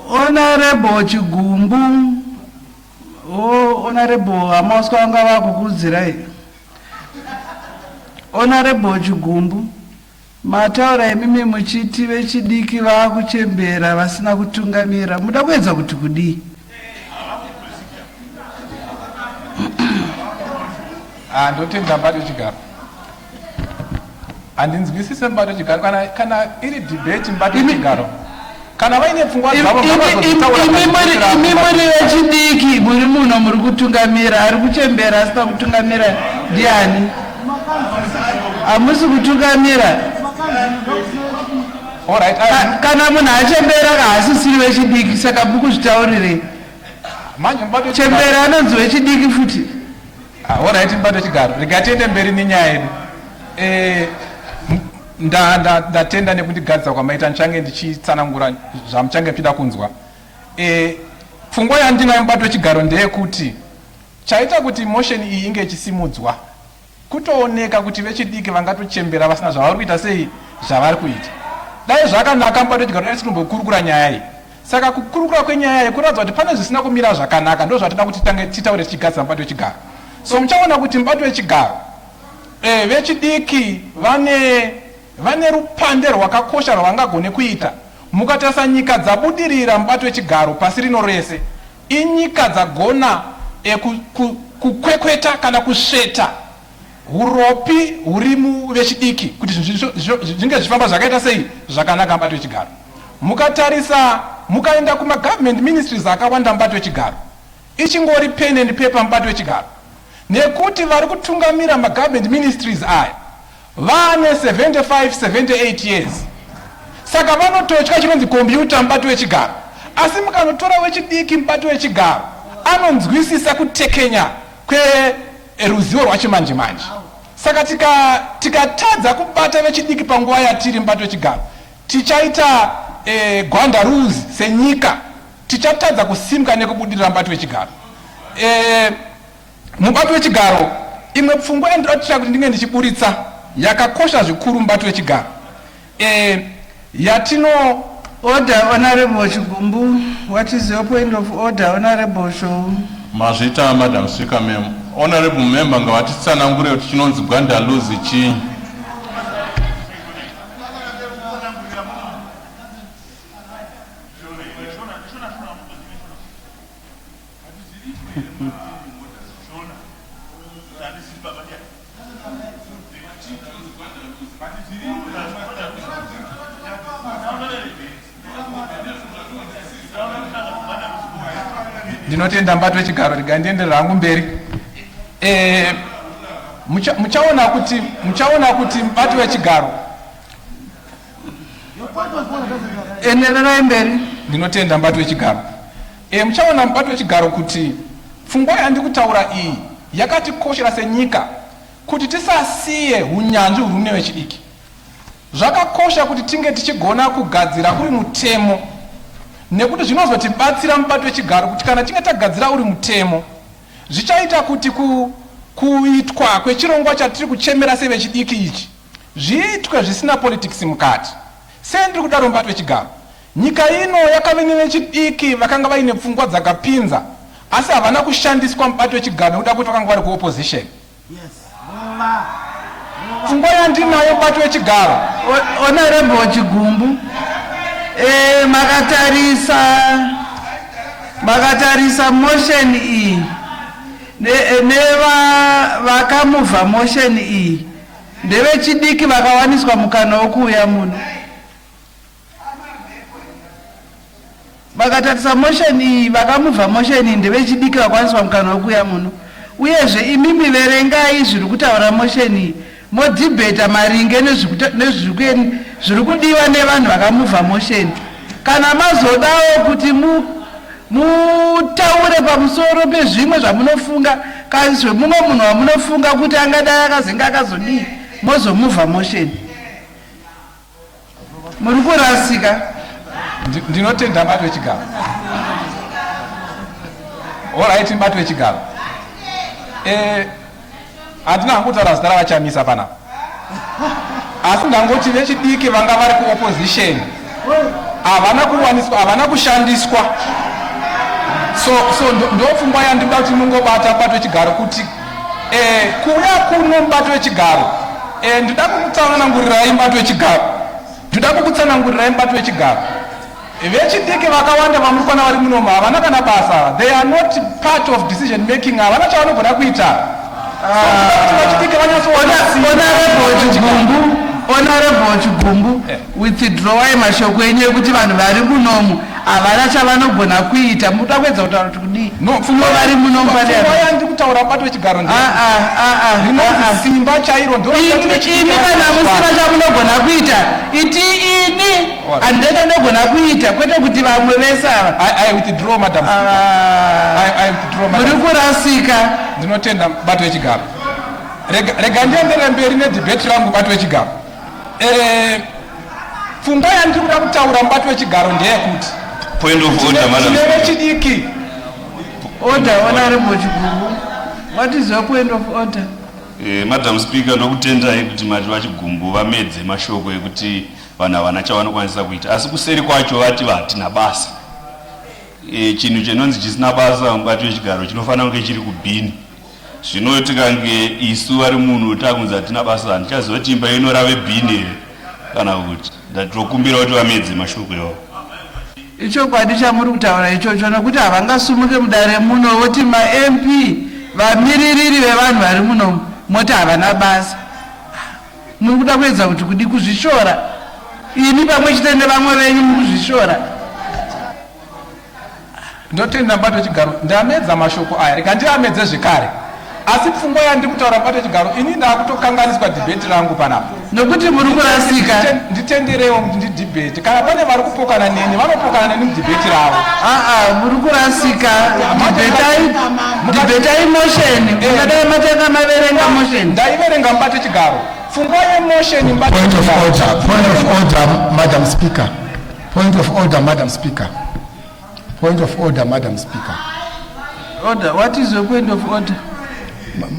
Honorable Chigumbu. Oh, Honorable Amoskanga wakukudzirai. Honorable Chigumbu. Mataura emimi muchiti vechidiki vakuchembera vasina kutungamira. Muda kuedza kuti kudii? ndotenda mubato wechigaro. Handinzwisise mubato wechigaro kana iri debate mubato wechigaro. Kana vaine pfungwa dzavo imi muri vechidiki muri muno muri kutungamira, ari kuchembera asina kutungamira ndiani? Hamusi kutungamira. Alright, kana munhu achembera haasisiri vechidiki, saka mukuzvitaurirei? manje mubato Chembera anonzi vechidiki futi. Alright, mubato wechigaro. Rigatiende mberi nenyaya yedu. Ndatenda nekundigadza kwamaita nchange ndichitsanangura zvamuchange muchida kunzwa. Pfungwa yandinayo mubato wechigaro ndeyekuti chaita kuti motion iyi inge ichisimudzwa kutooneka kuti vechidiki vangatochembera vasina zvavari kuita sei zvavari kuita. Dai zvakanaka mubato wechigaro dai tinombokurukura nyaya iyi. Saka kukurukura kwenyaya iyi kuratidza kuti pane zvisina kumira zvakanaka, ndo zvatoda kuti titaure tichigadza mubato wechigaro. So muchaona kuti mubato wechigaro vechidiki vane rupande rwakakosha rwavangagone kuita. Mukatarisa nyika dzabudirira mubato wechigaro pasi rino rese inyika dzagona kukwekweta kana kusveta uropi huri muvechidiki kuti zvinge zvichifamba zvakaita sei zvakanaka mubato wechigaro. Mukatarisa mukaenda kuma-government ministries akawanda mubato wechigaro ichingori pen and paper mubato wechigaro, nekuti vari kutungamira ma-government ministries aya vane 75-78 years. Saka vanototya chinonzi kompyuta mubato wechigaro, asi mukanotora wechidiki mubato wechigaro anonzwisisa kutekenya kweruzivo rwachimanje manje. Saka tikatadza kubata vechidiki panguva yatiri mubato wechigaro tichaita gwanda rules senyika, tichatadza kusimuka nekubudirira mubato wechigaro. Mubato wechigaro imwe pfungwa yandodatira kuti ndinge ndichiburitsa yakakosha zvikuru mubato wechigaro yatino. Order, Honorable Chigumbu. What is your point of order, Honorable Show? Mazvita, Madam Speaker, ma'am. Honorable member ngavatitsanangure kuti chinonzi gwanda luzi chi. Ndinotenda mubato wechigaro rigandiendera hangu mberi. Muchaona kuti mubato wechigaro endererai mberi. Ndinotenda mubato wechigaro. Muchaona mubato wechigaro kuti pfungwa yandikutaura iyi yakatikoshera senyika kuti tisasiye hunyanzvi huri mune vechidiki. Zvakakosha kuti tinge tichigona kugadzira uri mutemo, nekuti zvinozotibatsira mubato wechigaro kuti kana tinge tagadzira uri mutemo zvichaita kuti kuitwa kwechirongwa chatiri kuchemera sevechidiki ichi zviitwe zvisina politics mukati. Sendiri kudaro mubato wechigaro nyika ino yakave nevechidiki vakanga vaine pfungwa dzakapinza asi havana kushandiswa mubato wechigaro nekuda kuti vakanga vari kuopposition. Pfungwa yandinayo mubato wechigaro. Honorable Chigumbu, makatarisa motion iyi vakamuva motion iyi ndevechidiki vakawaniswa mukana wokuuya muno. vakatarisa motion iyi vakamuvha motion iyi ndevechidiki vakwaniswa mukana wekuuya muno uyezve imimi verengai zviri kutaura motion iyi modhibheta maringe nezviri kudiwa nevanhu vakamuvha motion kana mazodawo kuti mutaure pamusoro pezvimwe zvamunofunga kana zvemumwe munhu wamunofunga kuti angadai akazenga akazodii mozomuvha motion. Muri kurasika. Ndinotenda mbato wechigaro. Alright, mbato wechigaro. Handina kutaura zita ravachamisa pana. Asi ndangoti vechidiki vanga vari kuopposition havana kushandiswa. So ndopfungwa yandinoda kuti mungobata mbato wechigaro kuti kuuya kuno mbato wechigaro ndida kukutsanangurirai mbato wechigaro. Ndida kukutsanangurirai mbato wechigaro. Vechidiki vakawanda vamurikwana vari munomu havana kana basa. They are not part of decision making. Havana chavanogona kuita. Honorable Chigumbu, withdrawai mashoko enyu ekuti vanhu vari munomu havana chavanogona kuita. Mutakwedza kutaura kuti kudii? Pfungwa vari munomu padera. Ndikutaura bato wechigaro simba chairo ndo. Imi kana musina chamunogona kuita. Iti ini handina ndogona kuita kwete kuti vamwe vese ava. I withdraw, Madam Speaker. I withdraw, Madam. Muri kurasika. Ndinotenda bato wechigaro. Rega ndiendere mberi nedebate rangu bato wechigaro. Pfungwa yandikuda kutaura mubato wechigaro ndeyekuti point of order, Madam Speaker. Order, Honorable Chigumbu. What is your point of order? Madam Speaker, ndokutendai kuti mati vachigumbu vamedze mashoko ekuti vanhu havana chavanokwanisa kuita, asi kuseri kwacho vati hatina basa. Chinhu chinonzi chisina basa mubati wechigaro chinofanira kunge chiri kubhini. Zvino tikange isu vari munhu takunzi hatina basa ndichazoti imba ino rave bhini kana kuti ndatokumbira kuti vamedze mashoko iwawo. Ichokwadi chamuri kutaura ichocho nokuti havangasumuke mudare muno voti ma-MP vamiririri vevanhu vari muno moti havana basa. Muri kuda kuedza kuti kudi kuzvishora ini pamwe chete nevamwe venyu muri kuzvishora. Ndotenda mbato wechigaro ndamedza mashoko aya rega ndiamedze zvekare. Asi pfungwa yandikutaura mbato wechigaro ini ndakutokanganiswa debate rangu panapa. Nokuti muri kurasika. Nditenderewo kuti ndidebate. Kana pane vari kupokana neni vanopokana neni mudebate ravo. Muri kurasika. Debatai motion. Ungadai matanga maverenga motion. Ndaiverenga mbato wechigaro. Pfungwa yemotion mbato wechigaro. Point of order, Madam Speaker. Point of order, Madam Speaker. Point of order, Madam Speaker. Order. What is your point of order?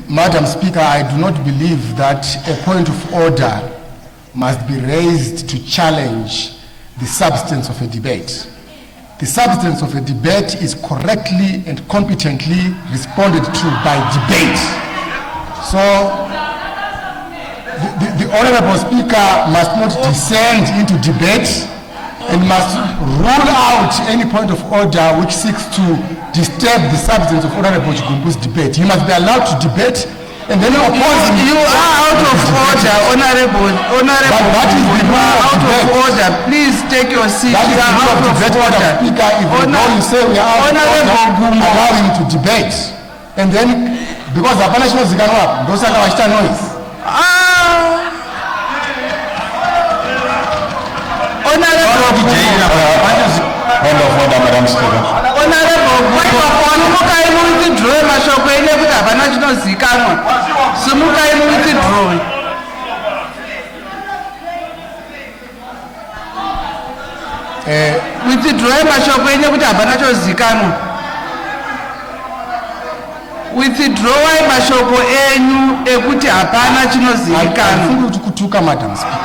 Madam Speaker, I do not believe that a point of order must be raised to challenge the substance of a debate. The substance of a debate is correctly and competently responded to by debate. So, the Honorable Speaker must not descend into debate and must rule out any point of order which seeks to disturb the substance of Honorable Chigumbu's debate. He must be allowed to debate and then oppose him. You are out of order, Honorable. But what is the rule of out debate? of order. Please take your seat. That is You the are rule out of of debate, Madam order. Speaker. If we know you say we are out of order, allow him to debate. And then, because the punishment is going up, those are our noise. Simukai muwithdraw mashoko ene kuti hapana chinozikanwa. Simukai muwithdraw. Withdraw mashoko ene kuti hapana chozikanwa. Withdraw mashoko enyu ekuti hapana chinozikanwa. I feel kutuka, Madam Speaker.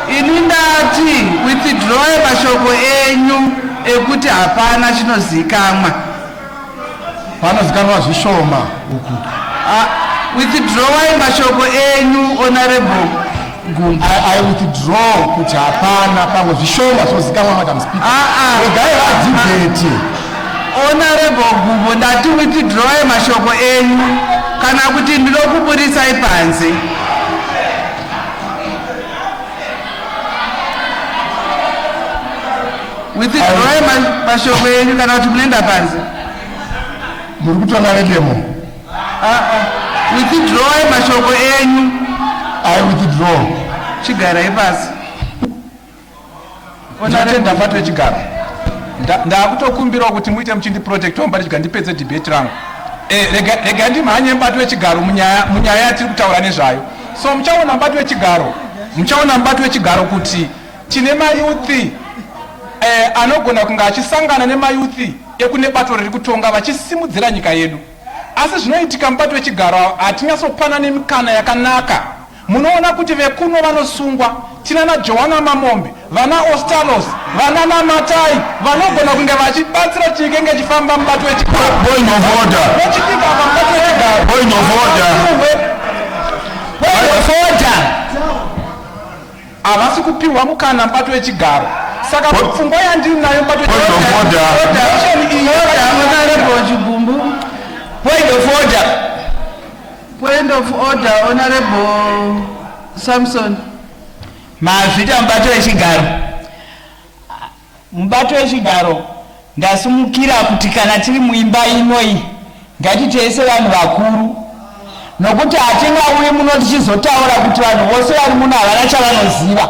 Ini ndati withdraw mashoko enyu ekuti hapana chinozikanwa. Panozikanwa zvishoma uku. Withdraw mashoko enyu, Honorable Gumbu. I withdraw kuti hapana pamwe zvishoma zvozikanwa, Madam Speaker. Regai vadzibhete. Honorable Gumbu, ndati withdraw mashoko enyu kana kuti ndinokuburisai panze. withdraw mashoko enyu kana kuti munoenda panze. Muri kutonga nedemo. Withdraw mashoko enyu. I withdraw. Chigarai pasi. Ndinotenda mbato yechigaro. Ndakutokumbirawo kuti muite muchindiprotect wambari chigandipedze debate rangu. Rega ndimhanye mbato yechigaro munyaya yatiri kutaura nezvayo. So muchaona mbato yechigaro kuti tine mayuthi anogona kunge achisangana nemayuthi ekune bato riri kutonga vachisimudzira nyika yedu. Asi zvinoitika mubato wechigaro hatinyatsopana nemikana yakanaka. Munoona kuti vekuno vanosungwa, tina na Joanna Mamombe, vana Ostalos, vana Namatai, vanogona kunge vachibatsira chikenge chifamba mubato wechigaro. Point of order. Vochitika mubato wechigaro. Point of order. Havasi kupiwa mukana mubato wechigaro. Saka pfungwa yandinayo mubato wechigaro. Point of order, Honorable Samson. Mazvita mubato wechigaro. Mubato wechigaro ndasimukira kuti kana tiri muimba inoi ngatiteese vanhu vakuru, nokuti hatingauyi muno tichizotaura kuti vanhu vose vari muno havana chavanoziva.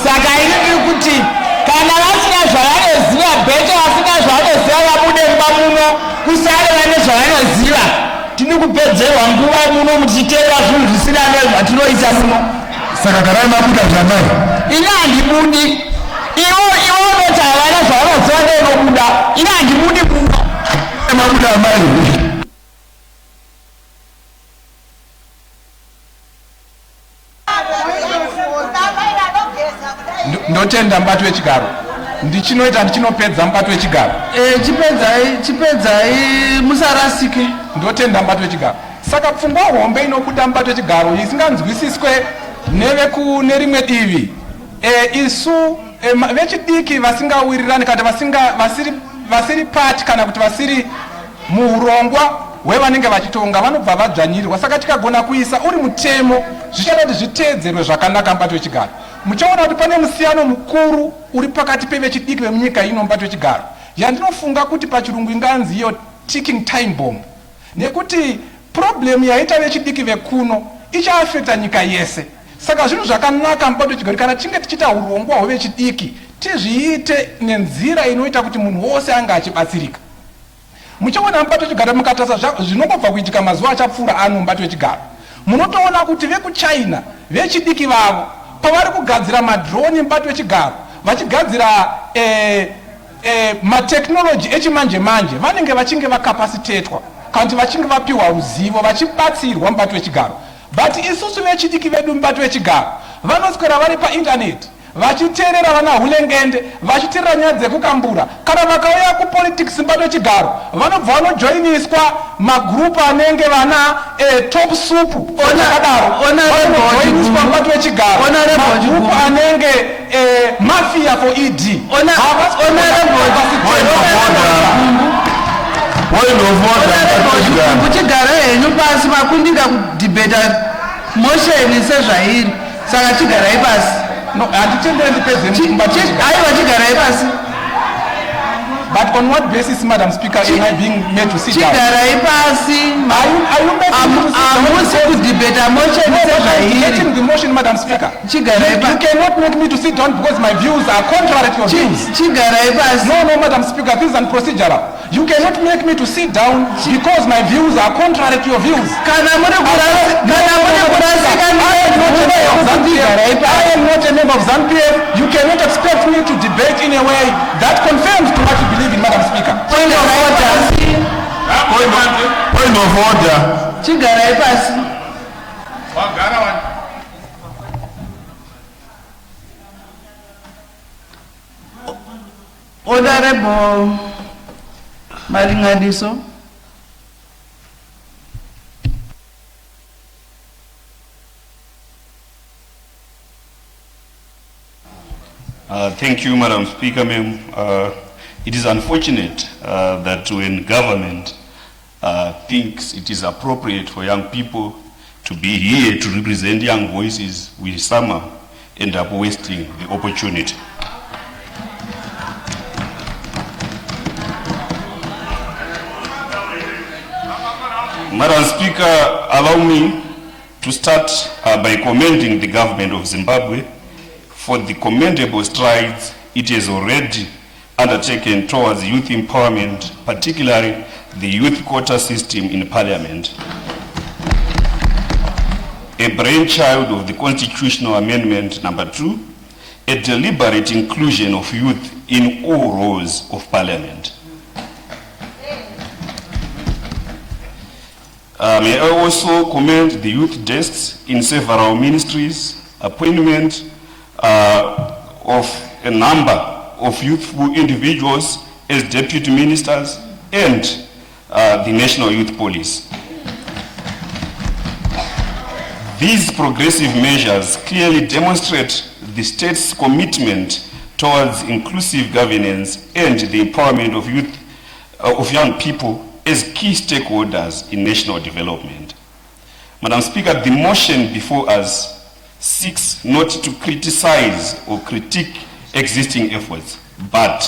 Saka ini kuti kana vasina zvavanoziva bhete, vasina zvavanoziva vabude mumba muno, kusare vane zvavanoziva. Tini kupedzerwa nguva muno muchitera zvinhu zvisina nezvatinoita muno. Saka garai mabuda zvanai. Ini handibudi. Ivo unoti havana zvavanoziva neinobuda. Ini handibudi muno. Mabuda amai. Ndotenda mubato wechigaro. Ndichinopedza mubato wechigaro. Chipedzai musarasike. Ndotenda mubato wechigaro. Saka pfungwa hombe inobuda mubato wechigaro isinganzwisiswe nerimwe divi. Isu vechidiki vasingawirirani kana vasiri pati kana kuti vasiri muurongwa hwevanenge vachitonga vanobva vadzvanyirirwa. Saka tikagona kuisa uri mutemo zvichada kuti zviteedzerwe zvakanaka mubato wechigaro. Muchaona kuti pane musiyano mukuru uri pakati pevechidiki vemunyika ino mubato wechigaro. Yandinofunga kuti pachirungu inganzi iyo ticking time bomb. Nekuti problem yaita vechidiki vekuno ichaafekta nyika yese. Saka zvinhu zvakanaka mubato wechigaro kana tinge tichita urongwa hwevechidiki tizviite nenzira inoita kuti munhu wose anga achibatsirika. Muchaona mubato wechigaro mukatasa zvinongobva kuitika mazuva achapfuura ano mubato wechigaro. Munotoona kuti vekuchina vechidiki vavo pavari kugadzira madroni mubato wechigaro, vachigadzira matechnology echimanje manje, vanenge vachinge vakapacitetwa kana kuti vachinge vapiwa ruzivo vachibatsirwa mubato wechigaro. But isusu vechidiki vedu mubato wechigaro vanoswera vari paindaneti vachiteerera vana hulengende, vachiteerera nyaya dzekukambura. Kana vakauya kupolitics mubato wechigaro vanobva vanojoiniswa magrupu anenge vana top soup onakadaro vanojoiniswa mubato wechigaro, magrupu anenge mafia for ED. Kuchigara henyu pasi makundika kudhibheta motion sezvairi. Saka chigarai pasi. No, handitendere ndipedze mubato wechigaro. Aiwa chigarai pasi. But on what basis, Madam Speaker, am I being made to sit down? Chigarai pasi. Are you making me to sit down? Amusi kudhibheta motion sezvairi. Getting the motion, Madam Speaker. Chigarai pasi. You cannot make me to sit down because my views are contrary to your views. Chigarai pasi. No, Madam Speaker, this is unprocedural. You cannot make me to sit down because my views are contrary to your views. I am not a member of ZANU-PF. You cannot expect me to debate in a way that conforms to what you believe in, Madam Speaker. Point of order. Point of order. Chigarai pasi. Honorable Maringadiso. Thank you, Madam Speaker, ma'am. It is unfortunate that when government thinks it is appropriate for young people to be here to represent young voices, we somehow end up wasting the opportunity. Madam Speaker, allow me to start by commending the government of Zimbabwe for the commendable strides it has already undertaken towards youth empowerment, particularly the youth quota system in Parliament. A brainchild of the Constitutional Amendment number 2, a deliberate inclusion of youth in all roles of Parliament. May I also commend the youth desks in several ministries, appointment of a number of youthful individuals as deputy ministers, and the National Youth Police. These progressive measures clearly demonstrate the state's commitment towards inclusive governance and the empowerment of youth, of young people as key stakeholders in national development. Madam Speaker, the motion before us seeks not to criticize or critique existing efforts, but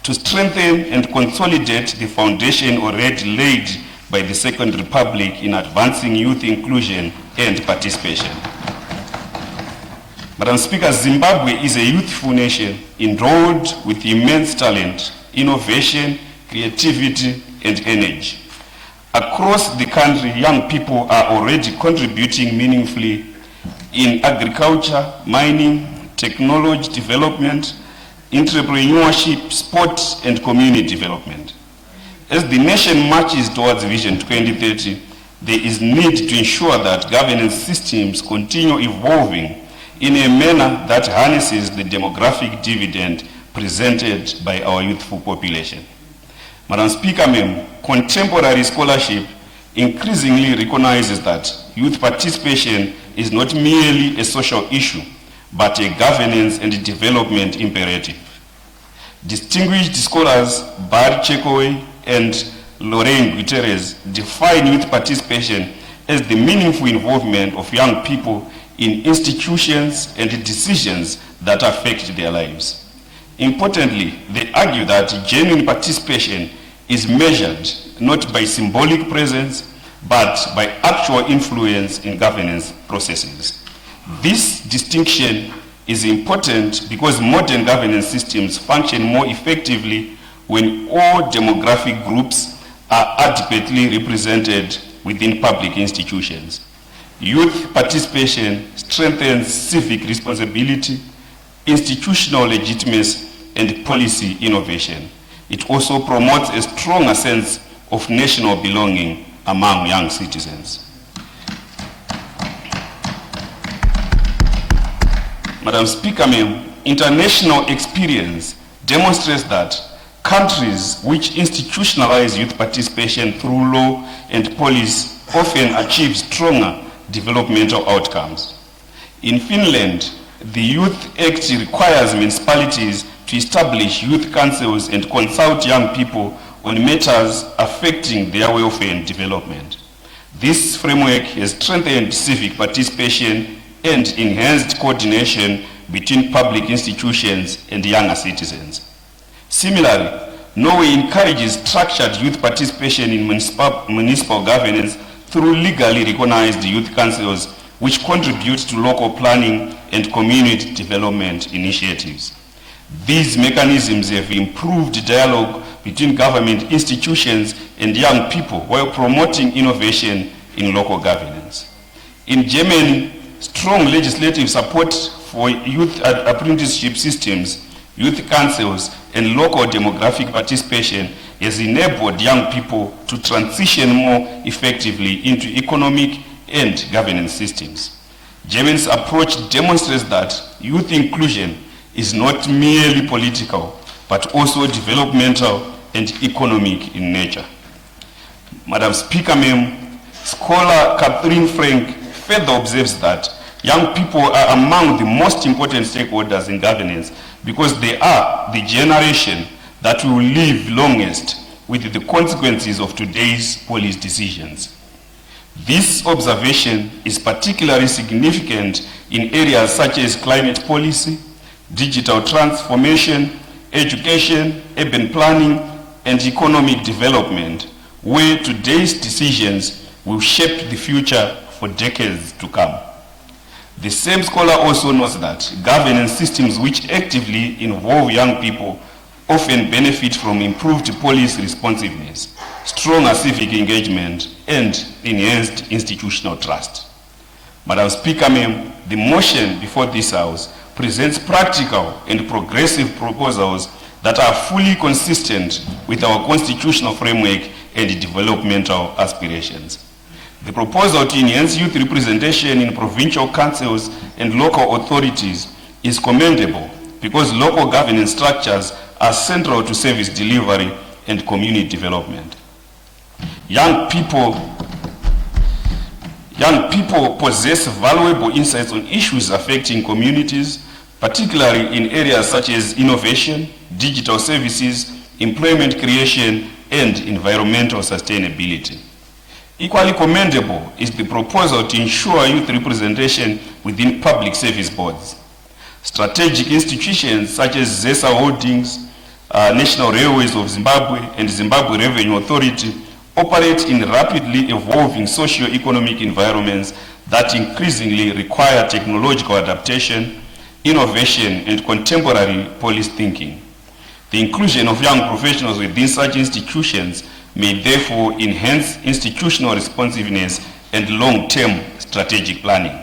to strengthen and consolidate the foundation already laid by the Second Republic in advancing youth inclusion and participation. Madam Speaker, Zimbabwe is a youthful nation endowed with immense talent, innovation, creativity, and energy. Across the country, young people are already contributing meaningfully in agriculture, mining, technology development, entrepreneurship, sport, and community development. As the nation marches towards Vision 2030, there is need to ensure that governance systems continue evolving in a manner that harnesses the demographic dividend presented by our youthful population. Madam Speaker, contemporary scholarship increasingly recognizes that youth participation is not merely a social issue, but a governance and development imperative. Distinguished scholars Barry Chekoway and Lorraine Guterres define youth participation as the meaningful involvement of young people in institutions and decisions that affect their lives. Importantly, they argue that genuine participation is measured not by symbolic presence, but by actual influence in governance processes. This distinction is important because modern governance systems function more effectively when all demographic groups are adequately represented within public institutions. Youth participation strengthens civic responsibility, institutional legitimacy, and policy innovation. It also promotes a stronger sense of national belonging among young citizens. Madam Speaker, international experience demonstrates that countries which institutionalize youth participation through law and policy often achieve stronger developmental outcomes. In Finland, the Youth Act requires municipalities to establish youth councils and consult young people on matters affecting their welfare and development. This framework has strengthened civic participation and enhanced coordination between public institutions and younger citizens. Similarly, Norway encourages structured youth participation in municipal governance through legally recognized youth councils, which contribute to local planning and community development initiatives. These mechanisms have improved dialogue between government institutions and young people while promoting innovation in local governance. In Germany, strong legislative support for youth apprenticeship systems, youth councils, and local demographic participation has enabled young people to transition more effectively into economic and governance systems. Germany's approach demonstrates that youth inclusion is not merely political, but also developmental and economic in nature. Madam Speaker, scholar Catherine Frank further observes that young people are among the most important stakeholders in governance because they are the generation that will live longest with the consequences of today's policy decisions. This observation is particularly significant in areas such as climate policy, digital transformation, education, urban planning, and economic development, where today's decisions will shape the future for decades to come. The same scholar also notes that governance systems which actively involve young people often benefit from improved police responsiveness, stronger civic engagement, and enhanced institutional trust. Madam Speaker, ma'am, the motion before this House presents practical and progressive proposals that are fully consistent with our constitutional framework and developmental aspirations. The proposal to enhance youth representation in provincial councils and local authorities is commendable because local governance structures are central to service delivery and community development. Young people possess valuable insights on issues affecting communities, particularly in areas such as innovation, digital services, employment creation, and environmental sustainability. Equally commendable is the proposal to ensure youth representation within public service boards. Strategic institutions such as ZESA Holdings, National Railways of Zimbabwe, and Zimbabwe Revenue Authority operate in rapidly evolving socio-economic environments that increasingly require technological adaptation, innovation, and contemporary policy thinking. The inclusion of young professionals within such institutions may therefore enhance institutional responsiveness and long-term strategic planning.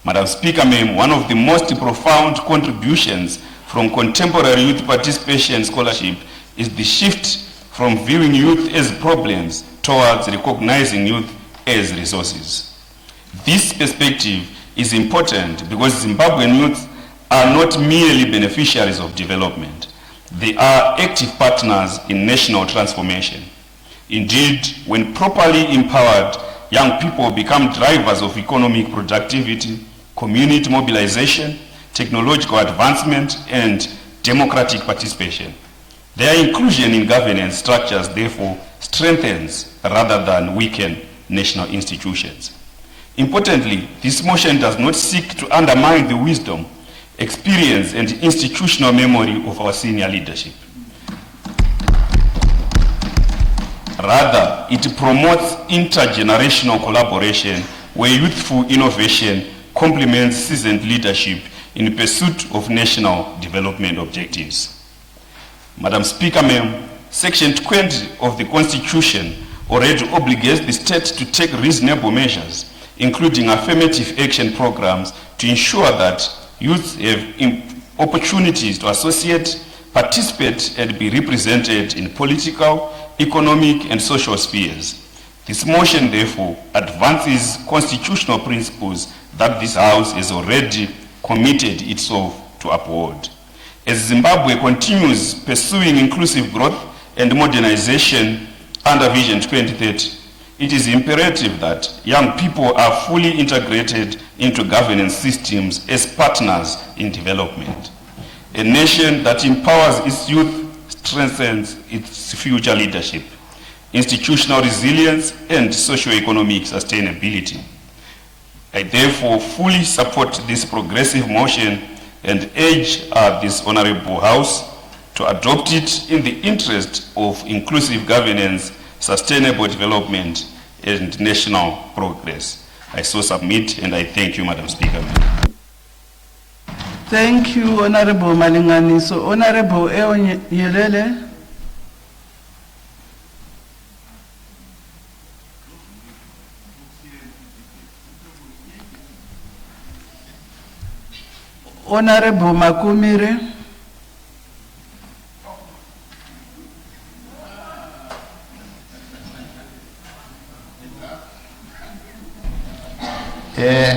Madam Speaker, ma'am, one of the most profound contributions from contemporary youth participation scholarship is the shift from viewing youth as problems towards recognizing youth as resources. This perspective is important because Zimbabwean youth are not merely beneficiaries of development. They are active partners in national transformation. Indeed, when properly empowered, young people become drivers of economic productivity, community mobilization, technological advancement, and democratic participation. Their inclusion in governance structures, therefore, strengthens rather than weaken national institutions. Importantly, this motion does not seek to undermine the wisdom, experience, and institutional memory of our senior leadership. Rather, it promotes intergenerational collaboration where youthful innovation complements seasoned leadership in pursuit of national development objectives. Madam Speaker, ma'am, Section 20 of the Constitution already obligates the state to take reasonable measures, including affirmative action programs, to ensure that youth have opportunities to associate, participate, and be represented in political, economic, and social spheres. This motion, therefore, advances constitutional principles that this House has already committed itself to uphold. As Zimbabwe continues pursuing inclusive growth and modernization under Vision 2030, it is imperative that young people are fully integrated into governance systems as partners in development. A nation that empowers its youth strengthens its future leadership, institutional resilience, and socio-economic sustainability. I therefore fully support this progressive motion and urge this Honorable House to adopt it in the interest of inclusive governance, sustainable development, and national progress. I so submit, and I thank you, Madam Speaker. Thank you, Honorable Malinganiso. Honorable Eo Nyelele. Honorable Makumire.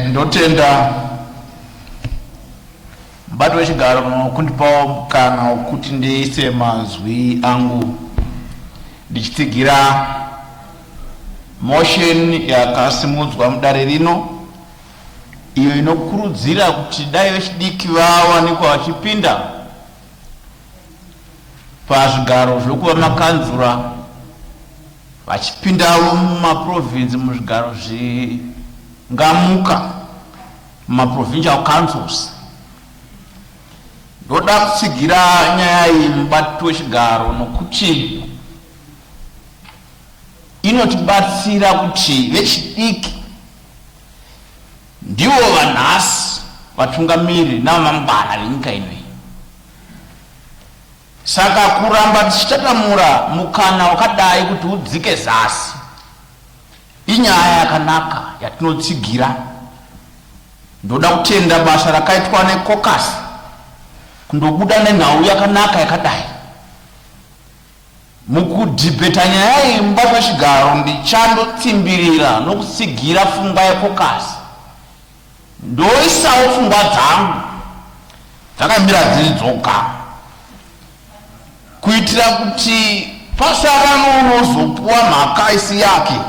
Ndotenda mubato wechigaro kundipawo mukana wekuti ndiise mazwi angu ndichitsigira motion yakasimudzwa mudare rino iyo inokurudzira kuti dai vechidiki vawanikwa vachipinda pazvigaro zvokuva makanzura vachipindawo mumaprovinsi muzvigaro zvingamuka mumaprovincial councils. Ndoda kutsigira nyaya iyi mubati wechigaro nokuti inotibatsira kuti vechidiki ndivo vanhasi vatungamiri navamangwana venyika inoyi. Saka kuramba tichitatamura mukana wakadai kuti udzike zasi inyaya yakanaka yatinotsigira. Ndoda kutenda basa rakaitwa nekokasi kundobuda nenhau yakanaka yakadai. Mukudhibheta nyaya iyi mubata wechigaro ndichandotsimbirira nokutsigira pfungwa yekokasi, ndoisawo pfungwa dzangu dzakamira dziri dzoga, kuitira kuti pasara nounozopuwa mhaka isi yake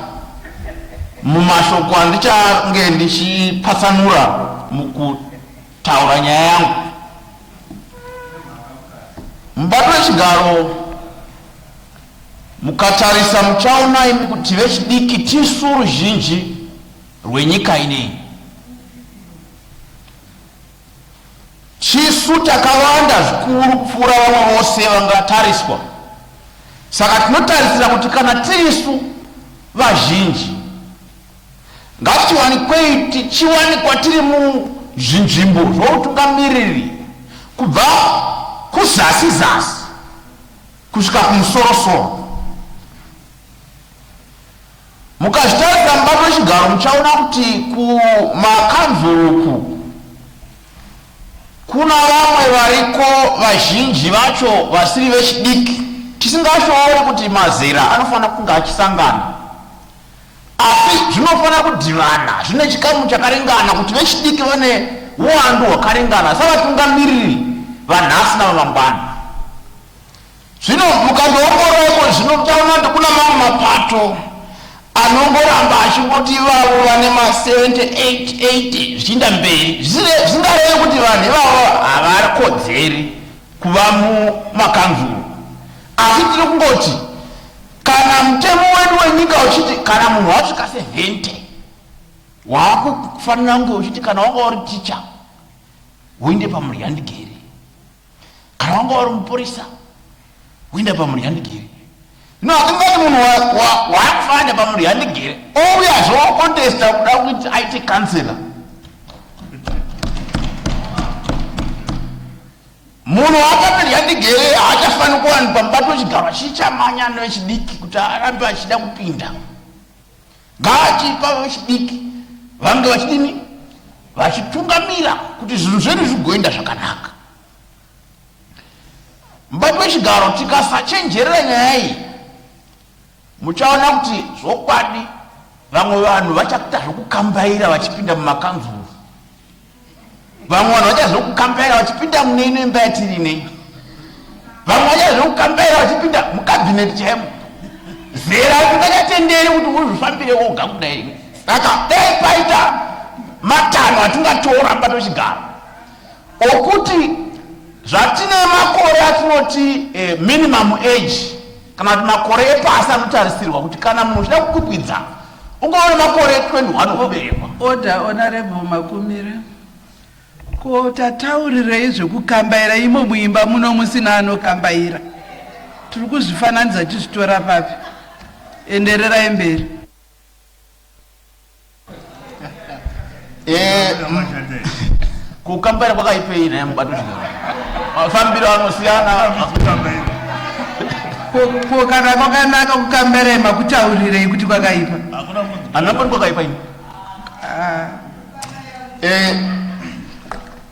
mumashoko andichange ndichipatsanura mukutaura nyaya yangu. Mubato wechigaro mukatarisa muchaona imi kuti vechidiki tisu ruzhinji rwenyika ineyi, chisu takawanda zvikuru kupfuura vamwe vose vangatariswa. Saka tinotarisira kuti kana tirisu vazhinji ngatiwanikwe tichiwanikwa tiri muzvinzvimbo zvoutungamiriri kubva kuzasi zasi kusvika kumusorosoro. Mukazvitarisa mubato wechigaro muchaona kuti kumakanzuru kuna vamwe variko vazhinji vacho vasiri vechidiki, tisingashoori kuti mazera anofanira kunge achisangana, asi zvinofanira kudhivana, zvine chikamu chakaringana kuti vechidiki vane uwandu hwakaringana savatungamiriri vanhasi navamangwana. Zvino mukandoongororeko zvino muchaona kuti kuna mamwe mapato anongoramba achingoti ivavo vane ma78 zvichienda mberi, zvisingarevi kuti vanhu ivavo havarakodzeri kuva mumakanzuru. Asi tiri kungoti kana mutemo wedu wenyika uchiti kana munhu wasvika 70 waakufanira kunge uchiti kana wanga uri ticha uinde pamuryandigeri, kana wanga uri mupurisa uinde pamuryandigeri. No, akangati munhu waakufanira pamuryandigeri ouyazve wakontesta kuda kuti aite kansela. Munhu wakamuryandigeri haachafanira kuwanikwa mubato wechigaro achichamanya nevechidiki kuti arambe achida kupinda. Ngaachipa vechidiki vange vachidini, vachitungamira kuti zvinhu zvedu zvigoenda zvakanaka. Mubato wechigaro tikasachenjerera nyaya iyi muchaona kuti zvokwadi vamwe vanhu vachakuita zvokukambaira vachipinda mumakanzuru, vamwe vanhu vachaita zvokukambaira vachipinda mune ine imba yatiri inei, vamwe vachaita zvokukambaira vachipinda mukabhineti chaimo. Zera tingachatenderi kuti uzvifambire woga kudai. Saka dai paita matanho atingatora mubato wechigaro okuti zvatine makore atinoti minimum age, kana kuti makore epasi anotarisirwa kuti kana munhu uchida kukwikwidza ungaona makore 21 okuberekwa. Order, Honorable Makumire. Ko tataurirei zvekukambaira imo muimba muno musina anokambaira. Tiri kuzvifananidza tizvitora papi? Endererai mberi. Kukambaira kwakaipei naye mubato wechigaro? Mafambiro anosiyana. Ko kana kwakanaka kukambaira makutaurirei kuti kwakaipa? Anapani kwakaipa ini?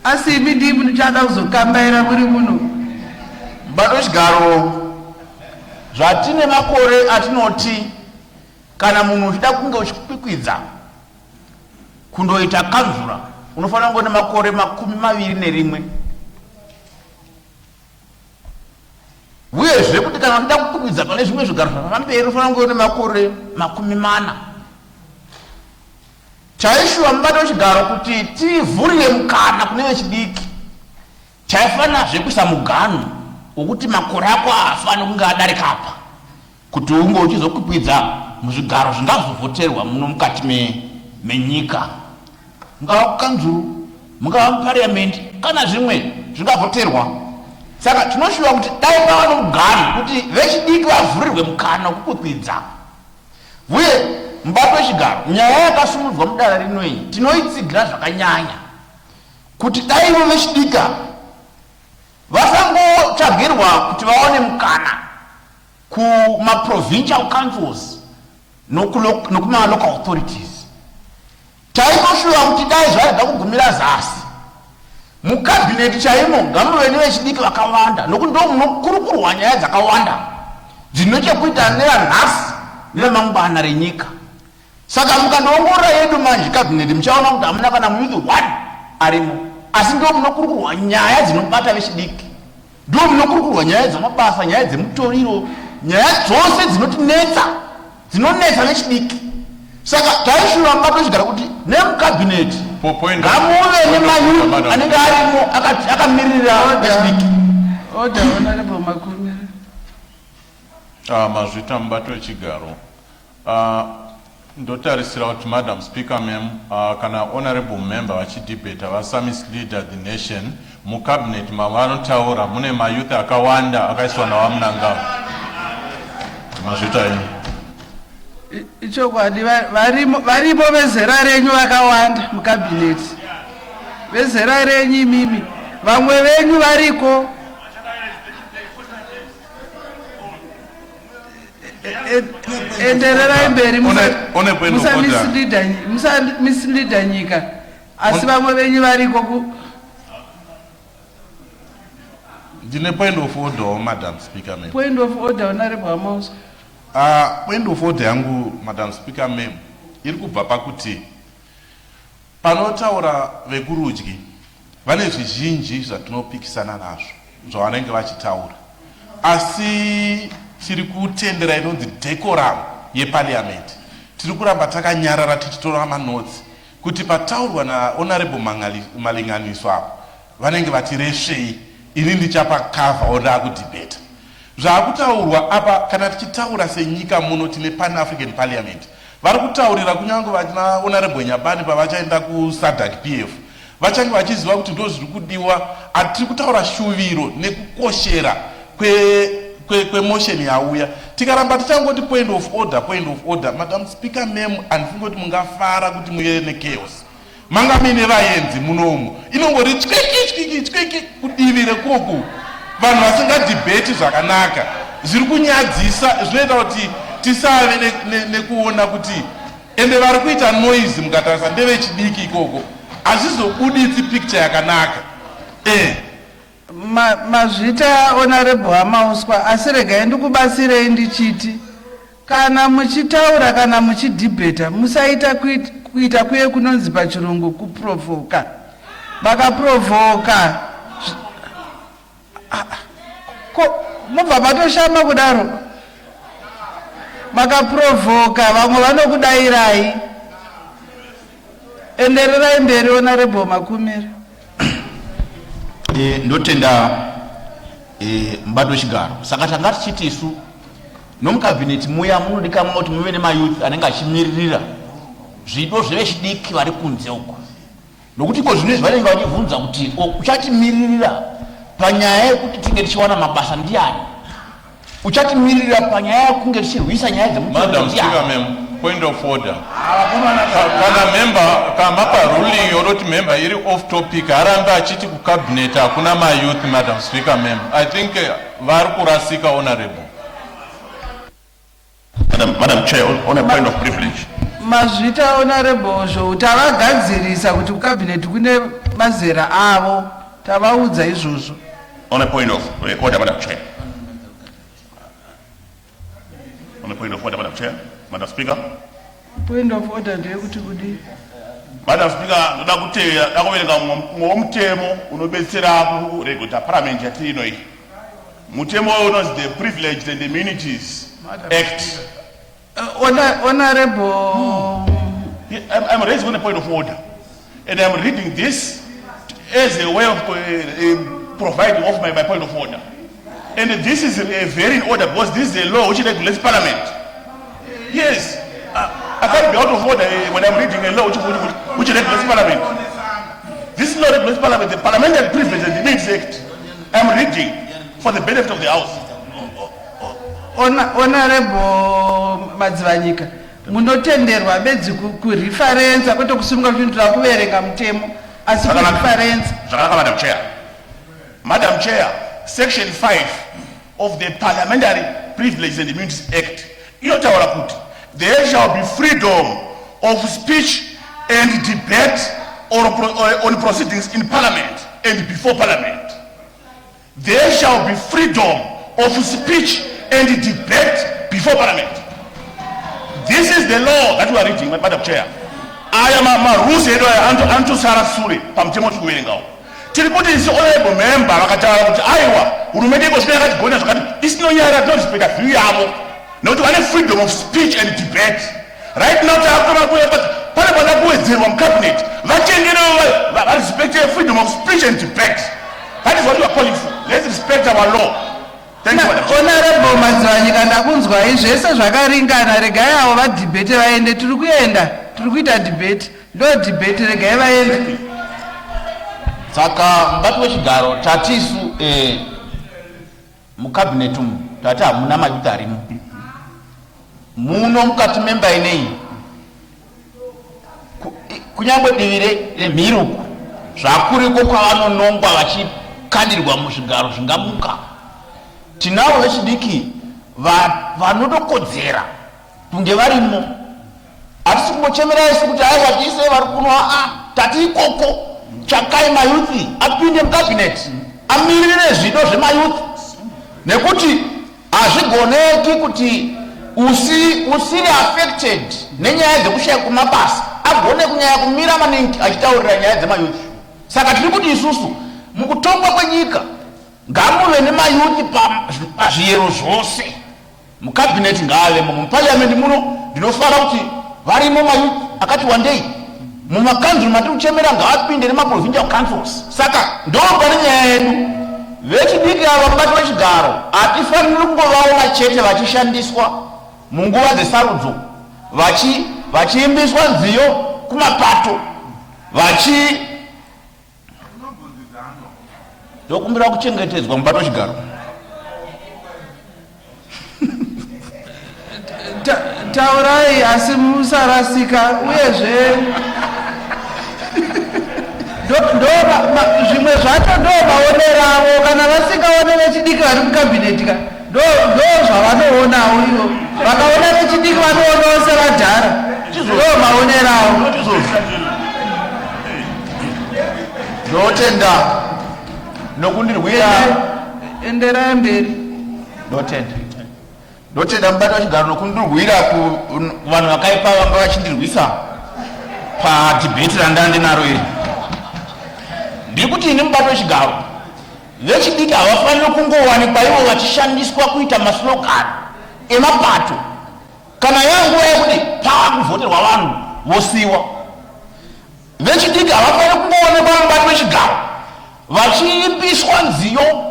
Asi imi ndii munochada kuzokambaira muri muno. Mubato wechigaro zvatine makore atinoti kana munhu uchida kunge uchikwikwidza kundoita kanzura unofanira kunge une makore 21. Uyezve kuti kana uchida kukwikwidza pane zvimwe zvigaro zvakamberi unofanira kunge une makore 40. Chaishuwa mubato wechigaro kuti tivhurire mukana kune vechidiki, chaifanazve kuisa muganhu wokuti makore ako haafaniri kunge adarika apa kuti unge uchizokwikwidza muzvigaro zvingazovhoterwa muno mukati menyika, mungava kukanzuru, mungava muparliamendi, kana zvimwe zvingavhoterwa. Saka tinoshuva kuti dai pava nomuganhu kuti vechidiki vavhurirwe mukana wokukwikwidza, Vuye mbato wechigaro nyaya yakasumudzwa mudare rino iyi tinoitsigira zvakanyanya kuti dai ivo vechidika vasangotsvagirwa kuti vaone mukana kuma-provincial councils nokuma-local authorities. Taitoshuva kuti dai zvarida kugumira zasi mukabhineti chaimo ngamuve nevechidiki vakawanda nokuti ndo munokurukurwa nyaya dzakawanda dzinechekuita neranhasi neramangwana renyika. Saka mukandoongorora yedu manje kabhineti muchaona kuti hamuna kana muyuthi 1 arimo, asi ndo munokurukurwa nyaya dzinobata vechidiki, ndo munokurukurwa nyaya dzamabasa, nyaya dzemutoriro, nyaya dzose dzinotinetsa dzinonetsa vechidiki. Saka taishuva mubato wechigaro kuti nemukabhineti ngamuve nemayuthi anenge arimo akamirira vechidiki. Order, Honorable Makumira. Mazvita mubato wechigaro. Ndotarisira kuti Madam Speaker ma'am, kana honorable member vachidebate vasamislead the nation mucabinet mavanotaura mune mayouth akawanda akaiswa navamunangava. Mazvita ini. Ichokwadi varimo vezera renyu vakawanda mukabineti. Vezera renyu imimi. Vamwe venyu variko. Endererai mberi musamisleader nyika, asi vamwe venyu variko ku. Ndine point of order, Madam Speaker ma'am. Point of order, Honorable Amos. Point of order yangu, Madam Speaker ma'am, iri kubva pakuti panotaura vekurudyi vane zvizhinji zvatinopikisana nazvo zvavanenge vachitaura, asi tiri kutendera inonzi decorum yeparliament. Tiri kuramba takanyarara tichitora manotsi kuti pataurwa nahonorable malinganiso apo vanenge vatireshei, ini ndichapa cover oda kudebata. Zvakutaurwa apa kana tichitaura senyika muno tine pan-African parliament, vari kutaurira kunyange vachina honorable Nyabani pavachaenda kuSADC PF vachange vachiziva kuti ndo zviri kudiwa. Atiri kutaura shuviro nekukoshera kwemotion yauya. Tikaramba tichangoti point of order, Madam Speaker ma'am, handifungi kuti mungafara kuti muye nechaos. Manga mine vaenzi munomu inongori chwiki kudivi rekuku vanhu vasingadebate zvakanaka, zviri kunyadzisa, zvinoita kuti tisave nekuona kuti ende vari kuita noise mukatarisa ndevechidiki ikoko hazvizobuditsi picture yakanaka. Mazvita Honorable Hamauswa, asi regai ndikubatsirei ndichiti kana muchitaura kana muchidebata musaita kuita kuye kunonzi pachirungu kuprovoka. Vakaprovoka mubva matoshama kudaro, makaprovoka vamwe vanokudairai. Endererai mberi, Honorable Makumira. Ndotenda mubato wechigaro. Saka tanga tichiti isu nomukabhineti muya munodikanwa kuti muve nemayouth anenge achimiririra zvido zvevechidiki vari kunze uko, nokuti ko zvinezvi vanenge vachibvunza kuti uchatimiririra panyaya yekuti tinge tichiwana mabasa ndiani, uchatimiririra panyaya yekunge tichirwisa nyaya dzemutoriro ndiani. Point of order. Kana member kamapa ruling yoroti member iri off topic haramba achiti kucabinet hakuna mayouth, Madam Speaker ma'am, I think vari kurasika honorable. Madam Chair, on a point of privilege. Mazvita Honorable zvo tavagadzirisa kuti kucabinet kune mazera avo, tavaudza izvozvo. On a point of order, Madam Chair. On a point of order, Madam Chair. Madam Speaker. Point of order ndeyekuti kudi. Madam Speaker, ndoda kuti akuverenga ngomutemo unobetsera kuregulata parliament yatiri ino iyi. Mutemo unonzi the Privileges and Immunities Act. Honorable. I'm raising on a point of order, and I'm reading this as a way of providing off my point of order. And this is a very in order because this is a law which regulates parliament. Yes, I can't be out of order when I'm reading a law which regulates parliament. This law regulates parliament, the Parliamentary Privileges and Immunities Act. I'm reading for the benefit of the House. Honorable Madzivanyika, munotenderwa bedzi kureferensa kwete kusimuka kuchindira kuverenga mutemo asi kureferensa. Zvakanaka, Madam Chair. Madam Chair, Section 5 of the Parliamentary Privileges and Immunities Act inotaura kuti there shall be freedom of speech and debate on proceedings in Parliament and before Parliament. There shall be freedom of speech and debate before Parliament. This is the law that we are reading, Madam Chair. I am a rules anto Sarah Suri, Pamtemo to Willingo. Tilikuti is honorable member, Rakata, Iowa, who made it was never going to it's no yara, don't speak a 3 hours. Not only freedom of speech and debate. Right now, but Parliament is the cabinet. That respect freedom of speech and debate. That is what we are calling for. Let's respect our law. Thank you, Madam Chair. Honorable Mazanyi kana kunzwa izvese zvakaringana regai avo vadhibhete vaende tiri kuita debate ndo debate regai vaende. Saka mbati wechigaro tatisu mukabinetu tati hamuna mayuthi arimo muno mukati memba inei kunyangwe divi remhiruku zvakuriko kwavanonongwa vachikandirwa muzvigaro zvingamuka. Tinavo vechidiki vanotokodzera kunge varimo. Hatisi kungochemerai sekuti aiwa tise vari kunwa tati ikoko chakai mayuthi apinde mukabineti amirire zvido zvemayuthi nekuti hazvigoneki kuti usiri affected nenyaya dzekushaya kumabasa agone kunyanya kumira maningi achitaurira nyaya dzemayuthi. Saka tiri kuti isusu mukutongwa kwenyika ngamuve nemayuthi pazviyero zvose. Mukabineti ngaavemo, muparliament muno ndinofara kuti varimo mayuthi akati wandei. Mumakanzuru matiri kuchemera ngaapinde nemaprovincial councils. Saka ndopane nyaya yedu. Vechidiki ava mubati wechigaro hatifaniri kungovaona chete vachishandiswa munguva dzesarudzo vachiimbiswa nziyo kumapato ndokumbira kuchengetedzwa mubati wechigaro. Taurai asi musarasika uyezve zvimwe zvacho ndo maoneravo kana vasingaone vechidiki vari mukabineti ndo zvavanoonawo ivo vakaona vechidiki vanoonawo sevadhara ndo maoneravo. Ndotenda nokundirwira enderai mberi. Ndotenda mubati wechigaro nokundirwira kuvanhu vakaipa vanga vachindirwisa padhibheti randandi naro iri. Ndiri kuti ini mubati wechigaro vechidiki havafaniri kungowanikwa ivo vachishandiswa kuita maslogani emapato kana yanguva yekuti paakuvhoterwa vanhu vosiwa. Vechidiki havafaniri kungoonekwa mubati wechigaro vachiimbiswa nziyo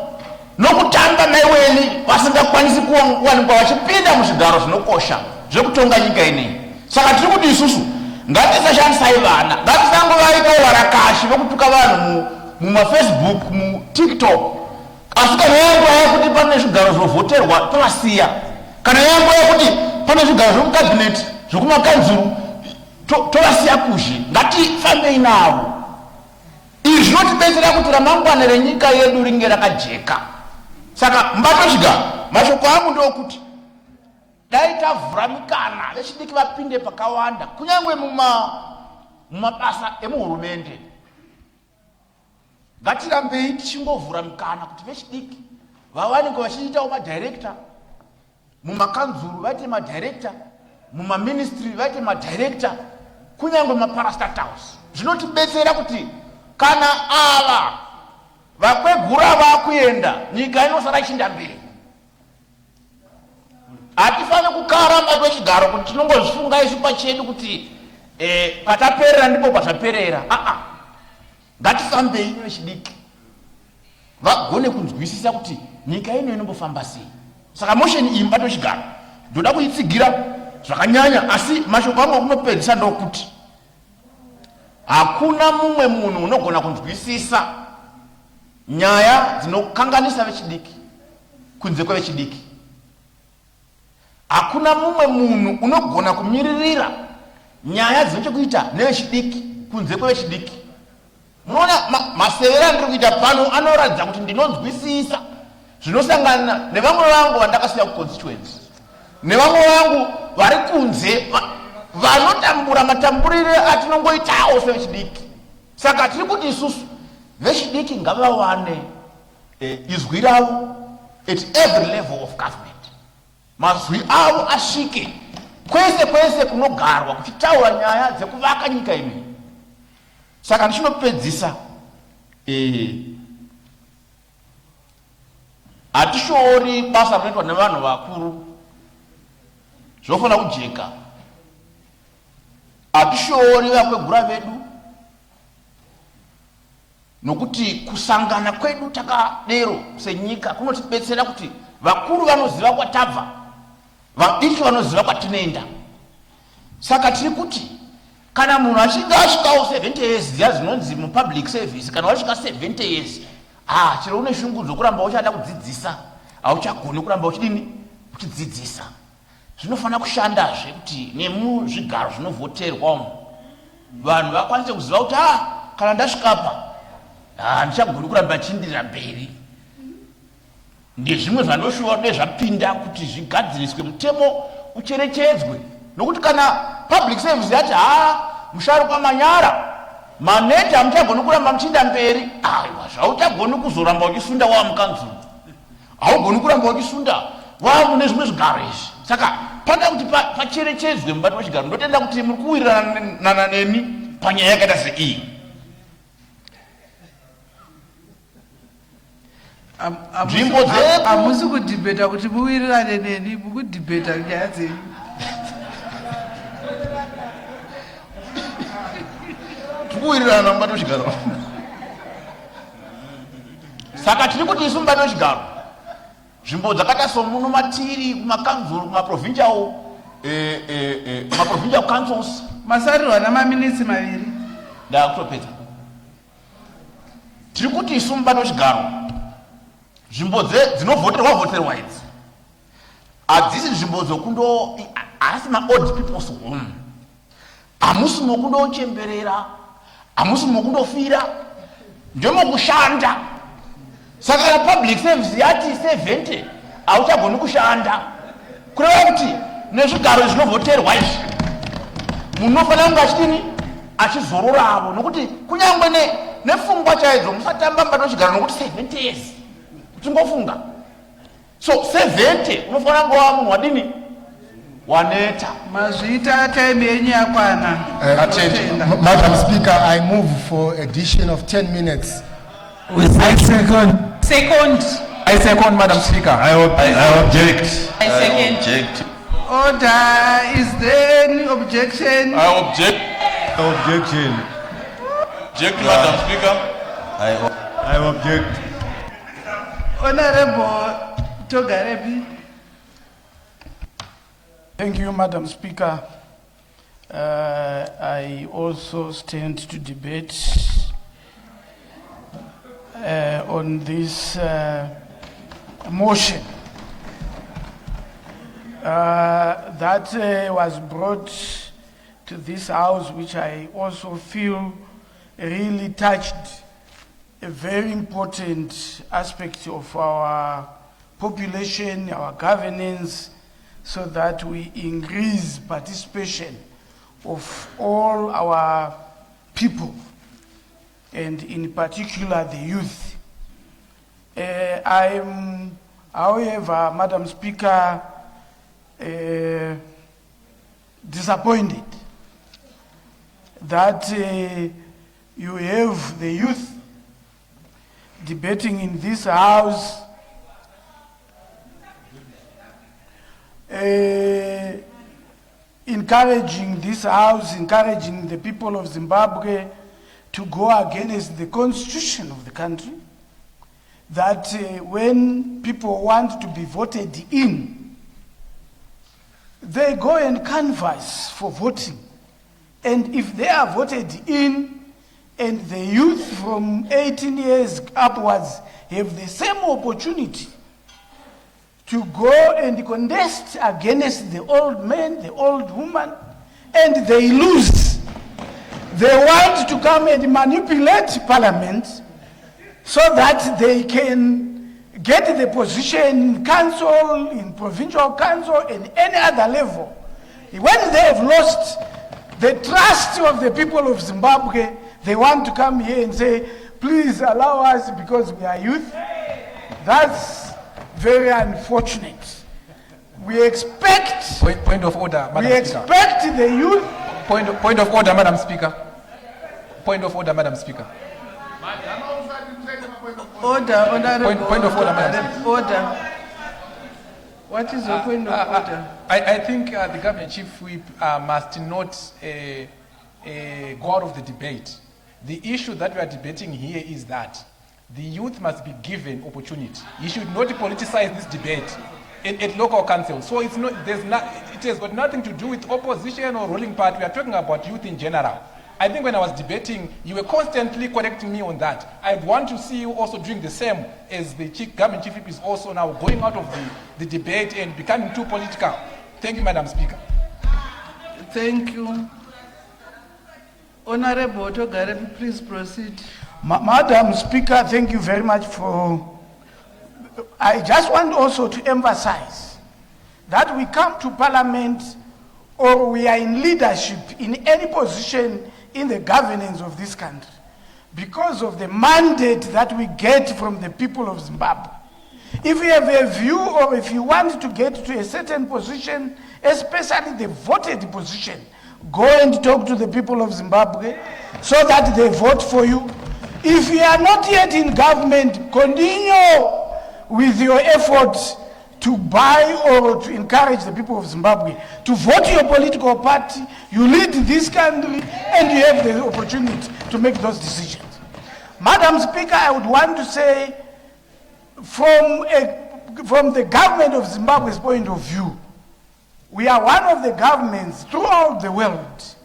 nokutamba maiweni vasingakwanisi kuwanikwa vachipinda muzvigaro zvinokosha zvekutonga nyika ineyi. Saka tiri kuti isusu ngatisashandisai vana, ngatisangovaitawo varakashi vokutuka vanhu mumafacebook, mutiktok. Asi kana yanguva yekuti pane zvigaro zvinovhoterwa tovasiya. Kana yanguva yekuti pane zvigaro zvomukabineti zvokumakanzuru tovasiya kuzhe. Ngatifambei navo. Izvi zvinotibetsera kuti ramangwana renyika yedu ringe rakajeka. Saka mubati wechigaro mashoko angu ndokuti dai tavhura mikana vechidiki vapinde pakawanda kunyangwe mumabasa emuhurumende. Ngatirambei tichingovhura mikana kuti vechidiki vawanikwe vachiitawo madirekta mumakanzuru vaite madirekta mumaministry vaite madirekta kunyangwe maparastatals. Zvinotibetsera kuti kana ava vakwegura vakuenda nyika inosara ichinda mberi. Hatifaniri kukara mubati wechigaro kuti tinongozvifunga isu pachedu kuti pataperera ndipo pataperera. Ngatifambei vechidiki vagone kunzwisisa kuti nyika ino inombofamba sei. Saka motion iyi mubati wechigaro ndoda kuitsigira zvakanyanya, asi mashoko angu kunopedzisa ndokuti hakuna mumwe munhu unogona kunzwisisa nyaya dzinokanganisa vechidiki kunze kwevechidiki. hakuna mumwe munhu unogona kumiririra nyaya dzinochekuita nevechidiki kunze kwevechidiki. Munoona masevero andiri kuita pano anoratidza kuti ndinonzwisisa zvinosangana nevamwe vangu vandakasiya kuconstituency, nevamwe vangu vari kunze vanotambura matamburire atinongoitawo sevechidiki. Saka tiri kuti isusu vechidiki ngavawane izwi ravo at every level of government. Mazwi avo asvike kwese kwese kunogarwa kuchitaura nyaya dzekuvaka nyika ino. Saka ndichinopedzisa, hatishoori basa rinoitwa nevanhu vakuru zvofanira kujeka. Hatishoori vakwegura vedu, nokuti kusangana kwedu takadero senyika kunotibetsera kuti vakuru vanoziva kwatabva, vadiki vanoziva kwatinoenda. Saka tiri kuti kana munhu achinge asvikawo 70 years dziya dzinonzi mupublic service, kana wasvika 70 years, chero une shungu dzokuramba uchada kudzidzisa, hauchagoni kuramba uchidini kuchidzidzisa. Zvinofanira kushandazve kuti nemuzvigaro zvinovhoterwa umu vanhu vakwanise kuziva kuti kana ndasvikapa ndichagoni kuramba chindirira mberi. Ndezvimwe zvanoshuva nezvapinda kuti zvigadziriswe, mutemo ucherechedzwe, nokuti kana public service yati musharukwa Manyara maneti hamuchagoni kuramba muchinda mberi, aiwa zvauchagoni kuzoramba uchisunda wava mukanzuru, haugoni kuramba uchisunda wava mune zvimwe zvigaro izvi. Saka panda kuti pacherechedzwe mubato wechigaro. Ndotenda kuti muri kuwirirana neni panyaya yakaita seiyi. Nzvimbo dzeku hamusi kudhibheta kuti muwirirane neni, mukudhibheta nyaya dzenyu. tikuwirirana mubato wechigaro. Saka tiri kuti isu mubato wechigaro, nzvimbo dzakaita somuno matiri kumakanzuru, kumaprovincial councils, masarirwa namaminitsi maviri. ndakutopedza. Tiri kuti isu mubato wechigaro, nzvimbo dzinovhoterwa idzi hadzisi nzvimbo dzokundo, hasi ma-old people's home. Hamusi mokundochemberera, hamusi mokundofira, ndemokushanda. Saka kana public service yati 70 hauchagoni kushanda, kureva kuti nezvigaro zvinovhoterwa izvi munofanira kunge achidini achizororavo, nokuti kunyangwe nepfungwa chaidzo musatamba mubato wechigaro, nokuti 70 years tingofunga. So 70 unofanira kunge wava munhu wadini waneta. Mazviita time yenyu yakwana. Madam Speaker, I move for addition of 10 minutes. I second. I second, Madam Speaker. I object. I second. Object. Order. Is there any objection? I object. Objection. Object, Madam Speaker. I object. Honorable Togarebi. Thank you, Madam Speaker. I also stand to debate on this motion that was brought to this House, which I also feel really touched a very important aspect of our population, our governance, so that we increase participation of all our people, and in particular the youth. I'm, however, Madam Speaker, disappointed that you have the youth debating in this House encouraging this House, encouraging the people of Zimbabwe to go against the constitution of the country, that when people want to be voted in, they go and canvass for voting. And if they are voted in, and the youth from 18 years upwards have the same opportunity to go and contest against the old man, the old woman, and they lose. They want to come and manipulate Parliament so that they can get the position in council, in provincial council, and any other level. When they have lost the trust of the people of Zimbabwe, they want to come here and say, please allow us because we are youth. That's very unfortunate. We expect... Point of order, Madam we Speaker. expect the youth... Point of order, Madam Speaker. Point of order, Madam Speaker. Order, honorable. Point of order, Madam Speaker. Order. What is your point of order? I think the government chief whip must not go out of the debate. The issue that we are debating here is that the youth must be given opportunity. You should not politicize this debate at local council. So it's not, it has got nothing to do with opposition or ruling party. We are talking about youth in general. I think when I was debating, you were constantly correcting me on that. I want to see you also doing the same as the government chief whip is also now going out of the debate and becoming too political. Thank you, Madam Speaker. Thank you. Honorable Otogarevi, please proceed. Madam Speaker, thank you very much for... I just want also to emphasize that we come to Parliament or we are in leadership in any position in the governance of this country because of the mandate that we get from the people of Zimbabwe. If you have a view or if you want to get to a certain position, especially the voted position, go and talk to the people of Zimbabwe so that they vote for you. If you are not yet in government, continue with your efforts to buy or to encourage the people of Zimbabwe to vote your political party. You lead this country and you have the opportunity to make those decisions. Madam Speaker, I would want to say from the government of Zimbabwe's point of view, we are one of the governments throughout the world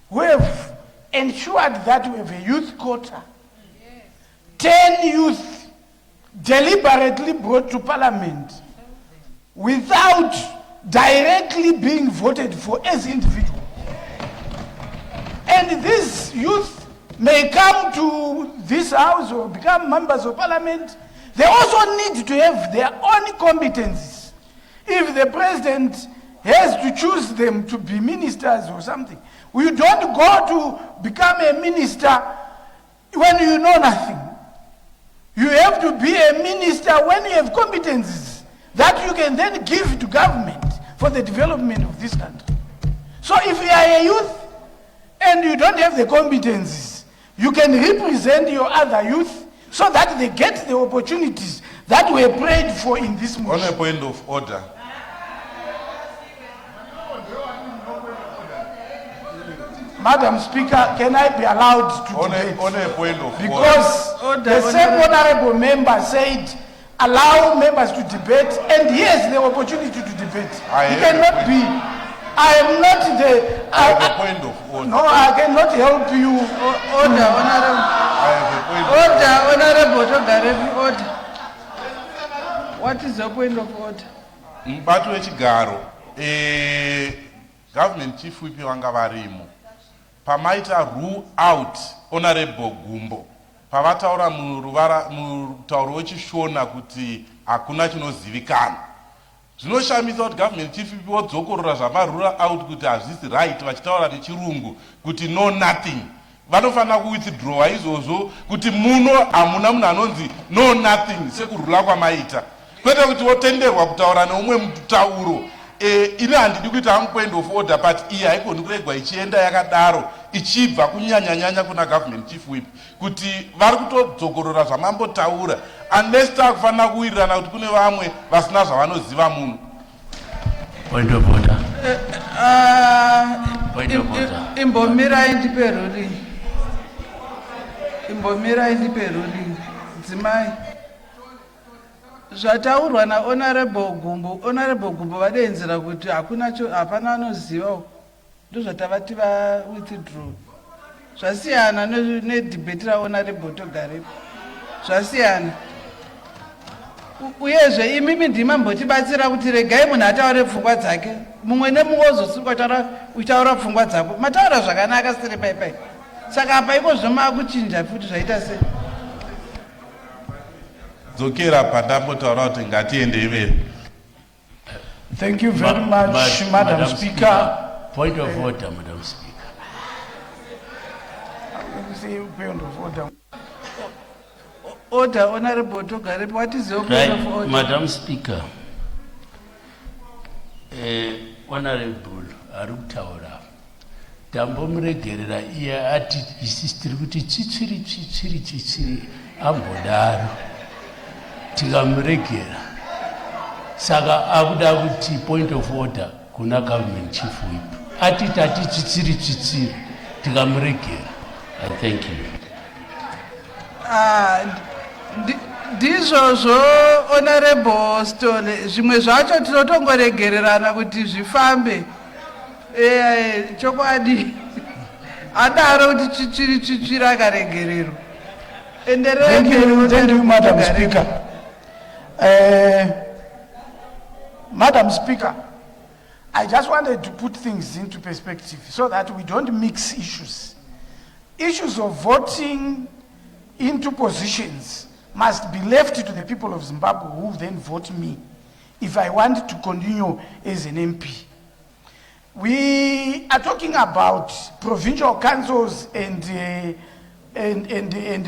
who have ensured that we have a youth quota. 10 youth deliberately brought to Parliament without directly being voted for as individuals. And these youth may come to this house or become members of Parliament. They also need to have their own competencies. If the president has to choose them to be ministers or something, you don't go to become a minister when you know nothing. You have to be a minister when you have competencies that you can then give to government for the development of this country. So if you are a youth and you don't have the competencies, you can represent your other youth so that they get the opportunities that were prayed for in this motion. On a point of order. Madam Speaker, can I be allowed to debate? On a point of because order. The same honorable member said, allow members to debate, and he has the opportunity to debate. He cannot be. I am not the... I have a point of order. No, I cannot help you. Order, honorable. I have a point of order. Honorable Otogarevi, order. What is your point of order? Mbato wechigaro, government chief whip wanga varimo. Pamaita rule out honorable Gumbo. Pavataura mutauro wechishona kuti hakuna chinozivikana. Zvinoshamisa kuti government chief whip vodzokorora zvamarule out kuti hazvisi right vachitaura nechirungu kuti no nothing. Vanofanira kuwithdrawa izvozvo kuti muno hamuna munhu anonzi no nothing sekurula kwamaita. Kwete kuti wotenderwa kutaura neumwe mutauro. Ine handidi kuita hangu point of order, but iyi haigoni kuregwa ichienda yakadaro ichibva kunyanya kuna government chief whip kuti vari kutodzokorora zvamambotaura unless takufanira kuwirirana kuti kune vamwe vasina zvavanoziva munhu. Point of order. Point of order. Imbomirai ndipe ruling. Imbomirai ndipe ruling. Dzimai. Zvataurwa na honorable Gumbo vadenzera kuti hapana anoziva ndozvatavati va withdraw. Zvasiyana nedebate ra honorable Otogarevi. Zvasiyana. uyezve imimi ndima mbotibatsira kuti regai munhu ataure pfungwa dzake mumwe nemumwe ozosuka utaura pfungwa dzako mataura zvakanaka siri paipai saka apa ikozvo maakuchinja futi zvaita sei dzokera pandambotaura kuti ngatiende mberi. Thank you very much, Madam Speaker. Point of order, Madam Speaker. Point of order. Order, Honorable Togarepo, what is your point of order? Madam Speaker, Honorable Arutaura, Dambo muregerera iye ati isistiri kuti chitsiri ambodaro tikamuregera saka akuda kuti point of order kuna government chief whip ati tati chitsiri tikamuregera. I thank you. Ndizvozvo Honorable Stole, zvimwe zvacho tinotongoregererana kuti zvifambe. Chokwadi adaro kuti chitsiri akaregererwa. Thank you, Madam Speaker. Madam Speaker, I just wanted to put things into perspective so that we don't mix issues. Issues of voting into positions must be left to the people of Zimbabwe who then vote me if I want to continue as an MP. We are talking about provincial councils and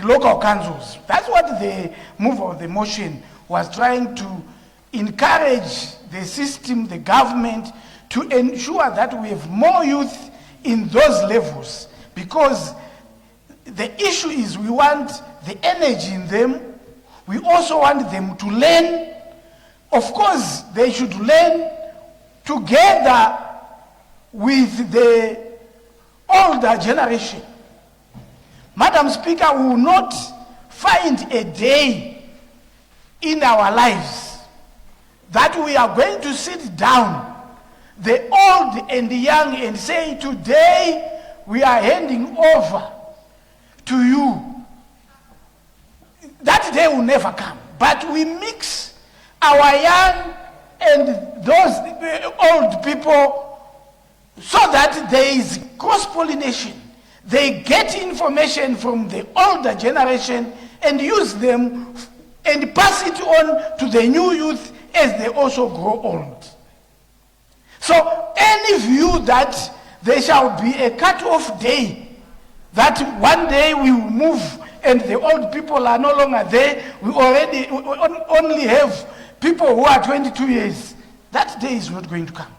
local councils. That's what the move of the motion was trying to encourage the system, the government, to ensure that we have more youth in those levels, because the issue is we want the energy in them. We also want them to learn. Of course, they should learn together with the older generation. Madam Speaker, we will not find a day in our lives that we are going to sit down, the old and the young, and say, today we are handing over to you. That day will never come. But we mix our young and those old people so that there is cross-pollination. They get information from the older generation and use them and pass it on to the new youth as they also grow old. So any view that there shall be a cut-off day, that one day we will move and the old people are no longer there, we only have people who are 22 years, that day is not going to come.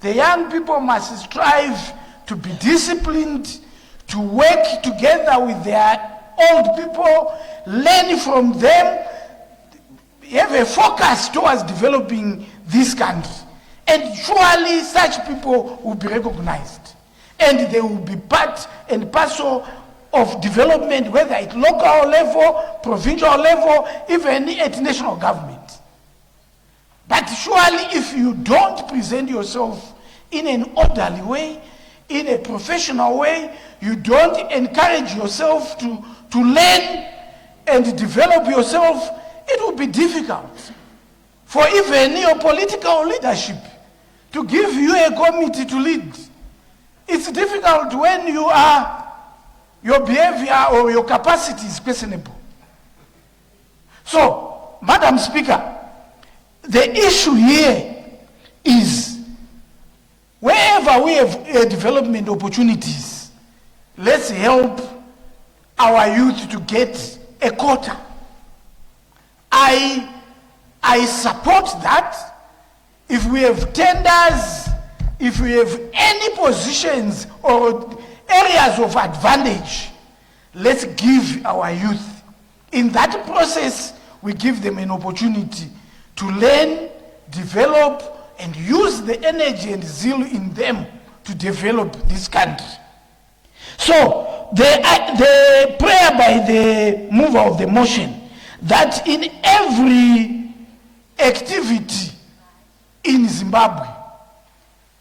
The young people must strive to be disciplined, to work together with their old people, learn from them, have a focus towards developing this country. And surely such people will be recognized. And they will be part and parcel of development, whether at local level, provincial level, even at national government. But surely if you don't present yourself in an orderly way, in a professional way, you don't encourage yourself to learn and develop yourself, it will be difficult for even your political leadership to give you a committee to lead. It's difficult when your behavior or your capacity is questionable. So, Madam Speaker, the issue here is wherever we have development opportunities, let's help our youth to get a quota. I support that. If we have tenders, if we have any positions or areas of advantage, let's give our youth. In that process, we give them an opportunity to learn, develop, and use the energy and zeal in them to develop this country. So, the prayer by the mover of the motion that in every activity in Zimbabwe,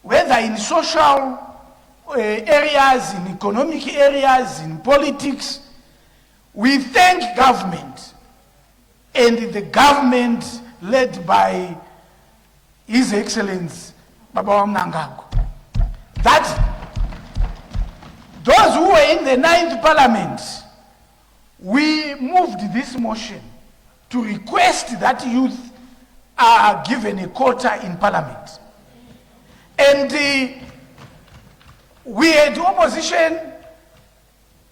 whether in social areas, in economic areas, in politics, we thank government, and the government led by His Excellency Baba Mnangagwa, that those who were in the 9th Parliament, we moved this motion to request that youth are given a quota in Parliament. And we had opposition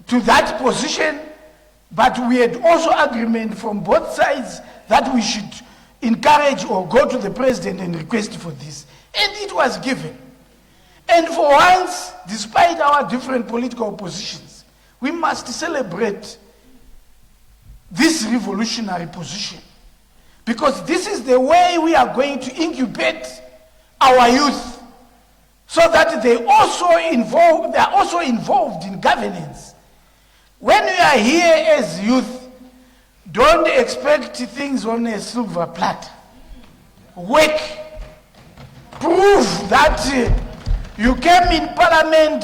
to that position, but we had also agreement from both sides that we should encourage or go to the president and request for this. And it was given. And for once, despite our different political positions, we must celebrate this revolutionary position, because this is the way we are going to incubate our youth, so that they are also involved in governance. When we are here as youth, don't expect things on a silver platter. Work. Prove that you came in Parliament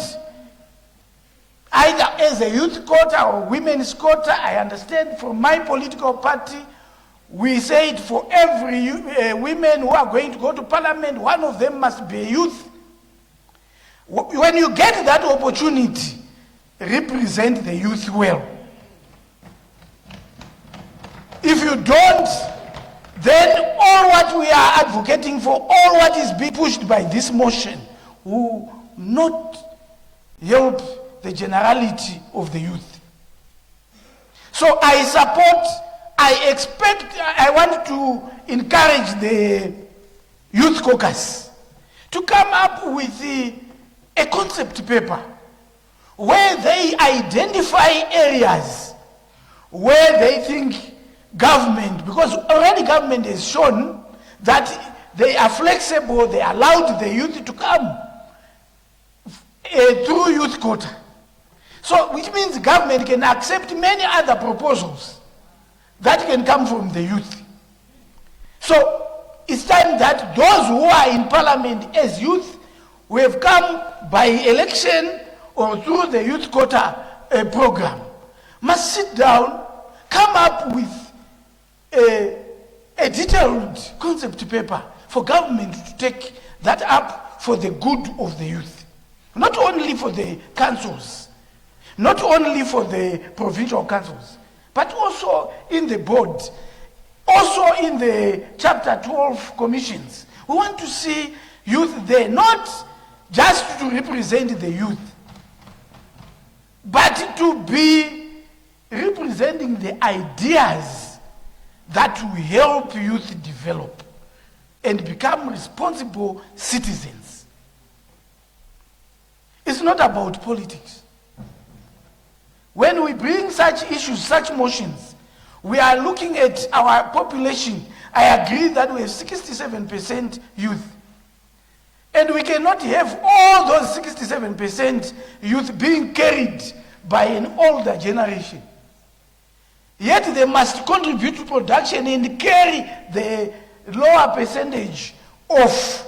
either as a youth quota or women's quota. I understand from my political party, we said for every women who are going to go to Parliament, one of them must be a youth. When you get that opportunity, represent the youth well. If you don't, then all what we are advocating for, all what is being pushed by this motion, will not help the generality of the youth. So I support, I want to encourage the Youth Caucus to come up with a concept paper where they identify areas where they think government, because already government has shown that they are flexible, they allowed the youth to come through youth quota. So, which means government can accept many other proposals that can come from the youth. So, it's time that those who are in Parliament as youth, who have come by election or through the youth quota program, must sit down, come up with a detailed concept paper for government to take that up for the good of the youth. Not only for the councils, not only for the provincial councils, but also in the board, also in the Chapter 12 commissions. We want to see youth there, not just to represent the youth, but to be representing the ideas that will help youth develop and become responsible citizens. It's not about politics. When we bring such issues, such motions, we are looking at our population. I agree that we have 67% youth. And we cannot have all those 67% youth being carried by an older generation. Yet they must contribute to production and carry the lower percentage of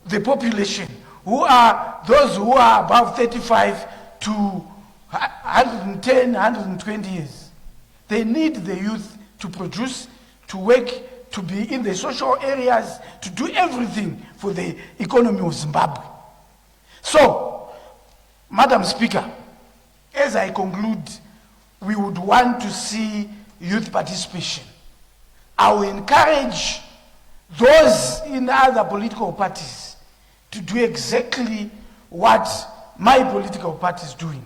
the population, who are those who are above 35 to 110, 120 years. They need the youth to produce, to work, to be in the social areas, to do everything for the economy of Zimbabwe. So, Madam Speaker, as I conclude, we would want to see youth participation. I will encourage those in other political parties to do exactly what my political party is doing.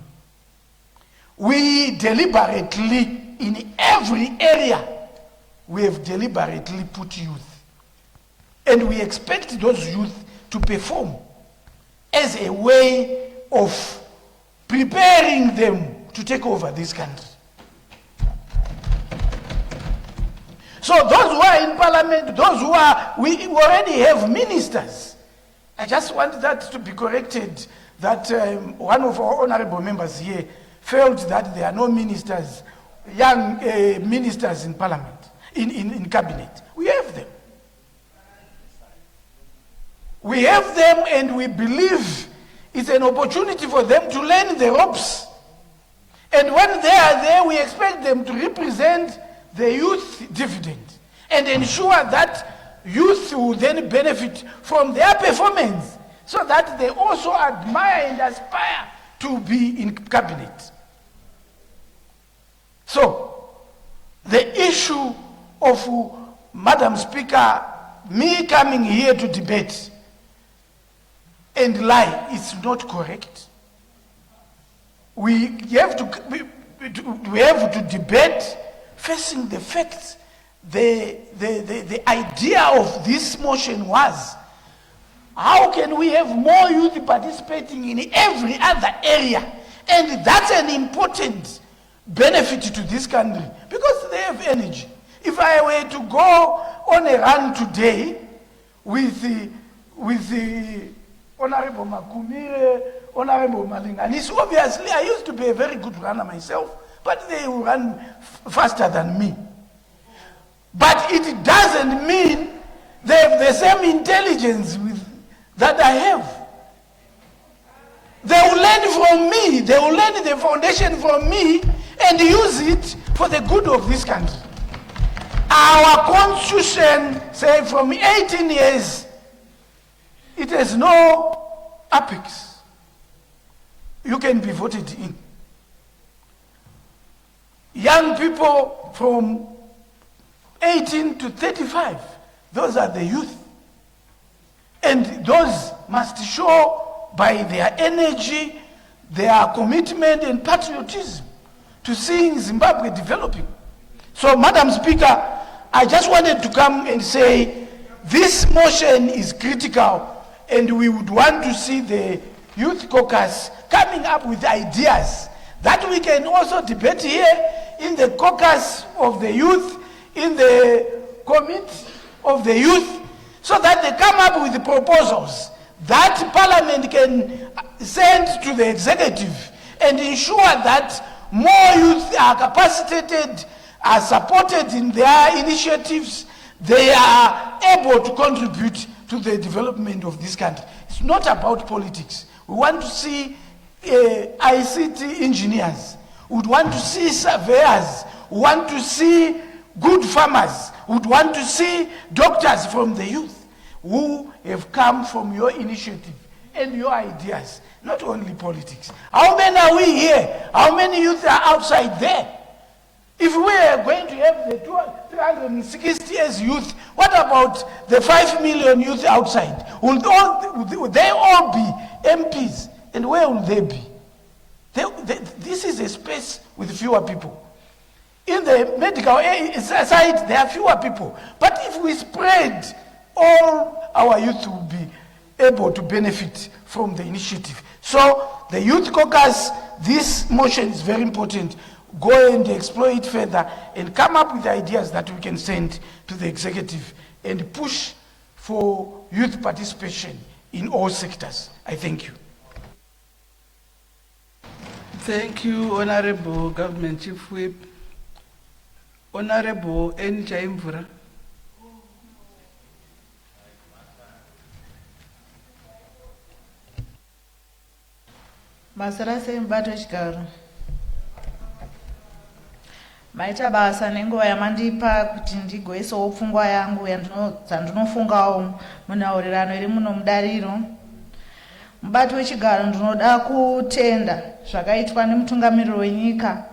We deliberately, in every area, we have deliberately put youth. And we expect those youth to perform as a way of preparing them to take over this country. So those who are in Parliament, those who are, we already have ministers. I just want that to be corrected, that one of our honorable members here felt that there are no ministers, young ministers in Parliament, in cabinet. We have them. We have them, and we believe it's an opportunity for them to learn the ropes. And when they are there, we expect them to represent the youth dividend. and ensure that youth will then benefit from their performance so that they also admire and aspire to be in cabinet. So, the issue of, Madam Speaker, me coming here to debate and lie is not correct. We have to debate facing the facts. The idea of this motion was, how can we have more youth participating in every other area? And that's an important benefit to this country because they have energy. If I were to go on a run today with the Honorable Makumire, Honorable Malinganis, obviously I used to be a very good runner myself, but they will run faster than me. But it doesn't mean they have the same intelligence that I have. They will learn from me, they will learn the foundation from me and use it for the good of this country. Our constitution, say from 18 years, it has no apex. You can be voted in. Young people from 18 to 35, those are the youth. And those must show by their energy, their commitment and patriotism to seeing Zimbabwe developing. So, Madam Speaker, I just wanted to come and say this motion is critical and we would want to see the Youth Caucus coming up with ideas that we can also debate here in the caucus of the youth, in the committee of the youth, so that they come up with proposals that Parliament can send to the executive and ensure that more youth are capacitated, are supported in their initiatives, they are able to contribute to the development of this country. It's not about politics. We want to see ICT engineers, we would want to see surveyors, we want to see good farmers, we would want to see doctors from the youth who have come from your initiative and your ideas, not only politics. How many are we here? How many youth are outside there? If we are going to have the 360 years youth, what about the 5 million youth outside? Will they all be MPs? And where will they be? This is a space with fewer people. In the medical side, there are fewer people. But if we spread, all our youth will be able to benefit from the initiative. So the Youth Caucus, this motion is very important. Go and explore it further and come up with ideas that we can send to the executive and push for youth participation in all sectors. I thank you. Thank you, Honorable Government Chief Whip. Honorable N. Chaimvura. Masarase mbato chigaro. Maita basa nenguva yamandipa kuti ndigoisawo pfungwa yangu dzandinofungawo munhaurirano iri muno mudariro. Mubati wechigaro ndinoda kutenda zvakaitwa nemutungamiriri wenyika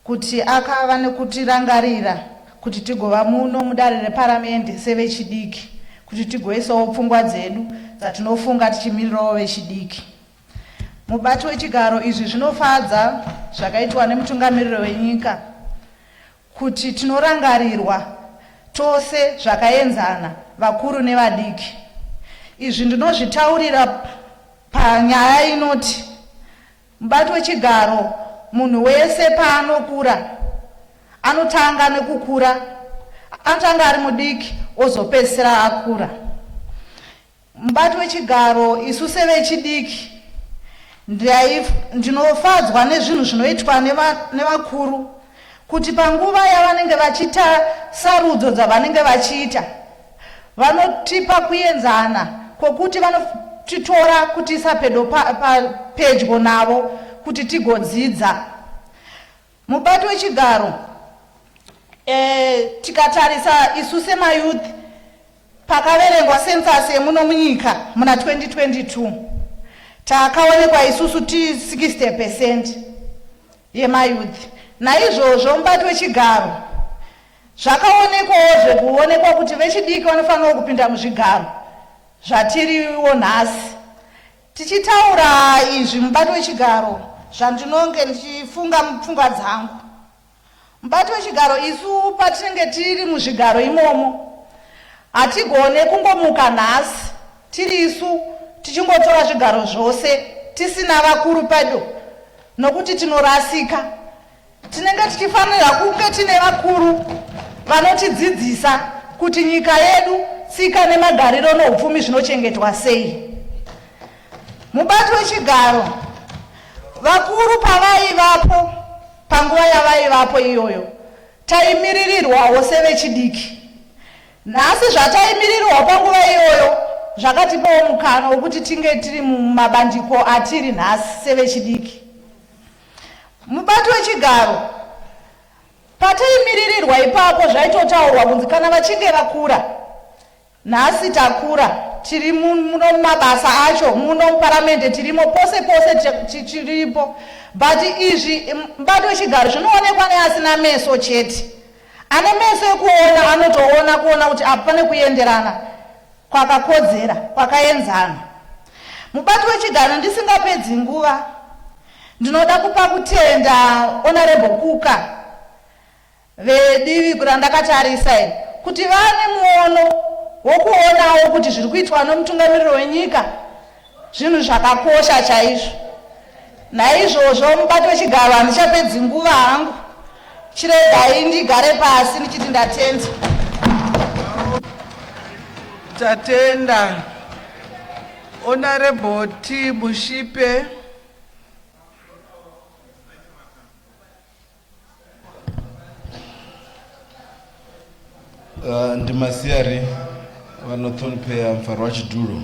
kuti akava nekutirangarira kuti tigova muno mudare reparamende sevechidiki, kuti tigoisawo pfungwa dzedu dzatinofunga tichimirirawo vechidiki. Mubati wechigaro izvi zvinofadza zvakaitwa nemutungamiriri wenyika kuti tinorangarirwa tose zvakaenzana, vakuru nevadiki. Izvi ndinozvitaurira panyaya inoti mubati wechigaro munhu wese paanokura anotanga nekukura, anotanga ari mudiki ozopedzisira akura. Mubati wechigaro isu sevechidiki ndinofadzwa nezvinhu zvinoitwa nevakuru kuti panguva yavanenge vachiita sarudzo dzavanenge vachiita vanotipa kuenzana kwokuti vanotitora kutiisa pedyo navo kuti tigodzidza. Mubati wechigaro tikatarisa isu semayouth pakaverengwa census yemuno munyika muna 2022 takaonekwa isusu ti 60% yemayouth. Naizvozvo mubati wechigaro zvakaonekwawo zvekuonekwa kuti vechidiki vanofanira kupinda muzvigaro zvatiriwo nhasi. Tichitaura izvi mubati wechigaro zvandinonge ndichifunga mupfungwa dzangu, mubati wechigaro isu patinenge tiri muzvigaro imomo hatigone kungomuka nhasi tiri isu tichingotora zvigaro zvose tisina vakuru pedo nokuti tinorasika. Tinenge tichifanira kunge tine vakuru vanotidzidzisa kuti nyika yedu tsika nemagariro noupfumi zvinochengetwa sei. Mubati wechigaro vakuru pavaivapo panguva yavaivapo iyoyo taimiririrwawo sevechidiki. Nhasi zvataimirirwa panguva iyoyo zvakatipawo mukana wekuti tinge tiri mumabandiko atiri nhasi sevechidiki. Mubati wechigaro pataimiririrwa ipapo zvaitotaurwa kunzi kana vachinge vakura, nhasi takura tiri muno mumabasa acho muno muparamendi tirimo pose pose tiripo, but izvi mubati wechigaro zvinoonekwa neasina meso chete. Ane meso ekuona anotoona kuona kuti apa pane kuenderana kwakakodzera kwakaenzana. Mubati wechigaro ndisingapedzi nguva ndinoda kupa kutenda Honorable Kuka vedivi randakatarisa kuti vane muono wokuonawo kuti zviri kuitwa nomutungamiriri wenyika zvinhu zvakakosha chaizvo. Naizvozvo mubati wechigaro handichapedzi nguva hangu, chiregai ndigare pasi ndichiti ndatenda. Tatenda Honorable T Mushipe. Ndimasiyari vanotonipea mfaro wachidhuru.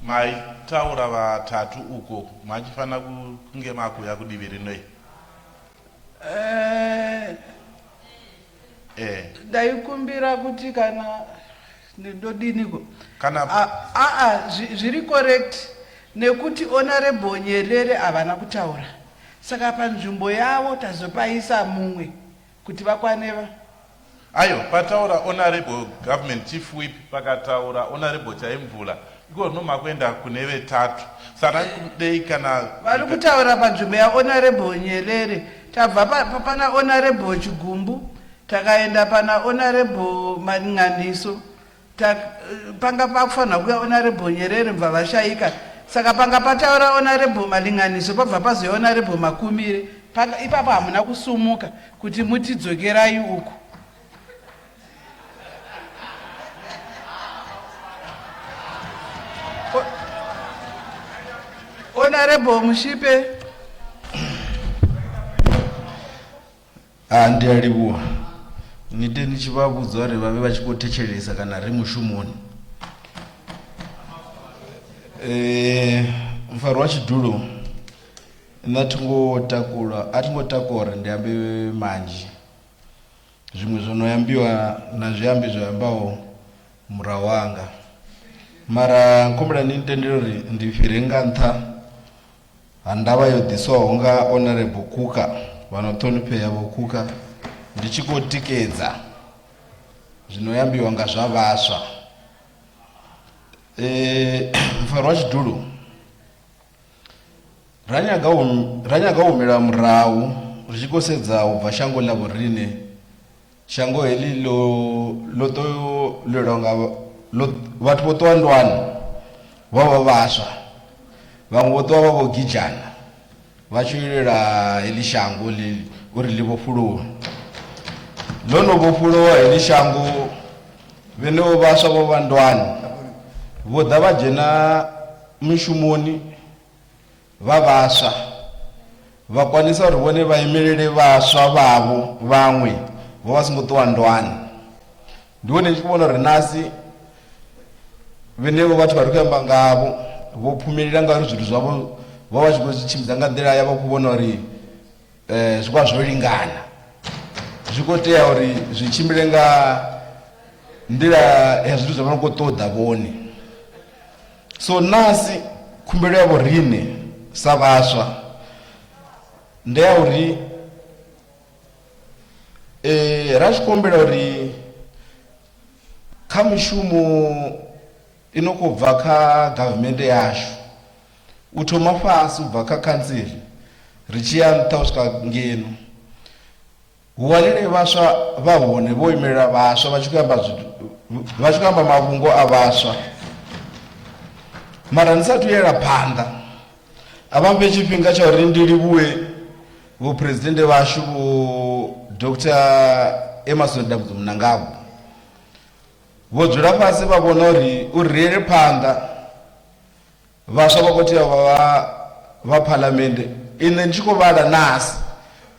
Maitaura vatatu uko machifana kunge makuya kudivi rinoi. Ndaikumbira kuti kana ndodiniko kana zviri correct nekuti Honorable Nyerere havana kutaura, saka panzvimbo yavo tazopaisa mumwe kuti vakwaneva. Ayo pataura Honorable Government Chief Whip pakataura Honorable Chaimvula iko nomakwenda kune vetatu. Saka kudei kana vari kutaura panzvimbo yaHonorable Nyerere, tabva pana Honorable Chigumbu takaenda pana Honorable Malinganiso, panga pakufanira kuya Honorable Nyerere mva vashaika, saka panga pataura Honorable Malinganiso pabva pazoya Honorable Makumire, ipapo hamuna kusumuka kuti mutidzokerai uku. Honorable Mushipe. Ndiariwa nite nichivabudza vari vave vachikotecheresa kana ri mushumoni. Mfaro wachidhuru atingotakura ndiyambe manji zvimwe zvinoyambiwa nazviyambi zvoyambawo murau wanga mara nkombera nintendero ndifirenga ntha handava yodhiswawo nga Honorable Kuka vanotonipea vokuka ndichikotikedza zvinoyambiwa nga zvavasva. Mfaro wachidhuru ranyagaumira murau richikosedza ubva shango lavo rine shango heli lotoleronga vatu votowa ndwani vava vasva vamwe votowa vavogijana vachiyorera heli shango uri livofulowa lonovofulowa heli shango venevo vasva vova ndwani vodha vajena mushumoni vavasva vakwanisa kuti vone vaimirire vasva vavo vamwe vovasingotowa ndwani. Ndiwo ndichikuona kuti nhasi venevo vati vari kuyamba ngavo vopfumirira ngauri zvinhu zvavo vava vachikochichimbidza nga nzira yavo kuvona uri zvikwa zvolingana zvikoteya uri zvichimbire nga nzira yazvinhu zvavanokotodza vone. So nasi khumbelo yavo rine savaswa ndeya uri rachikombera uri kha mishumo inokubva kha gavhimende yashu utoma fasi ubva kha kansili richiya kusvika ngeno huwanire vasva vahone voimerera vasva vachikuyamba mavungo avasva mara ndisati uyera panda avambe chipinga chauri ndiri buwe vopresidende vashu vo Dr. Emerson Dambudzo Mnangagwa vodzvira pasi vavona uri rere panda vasva vakoteya vaparliamende ine ndichikovada nasi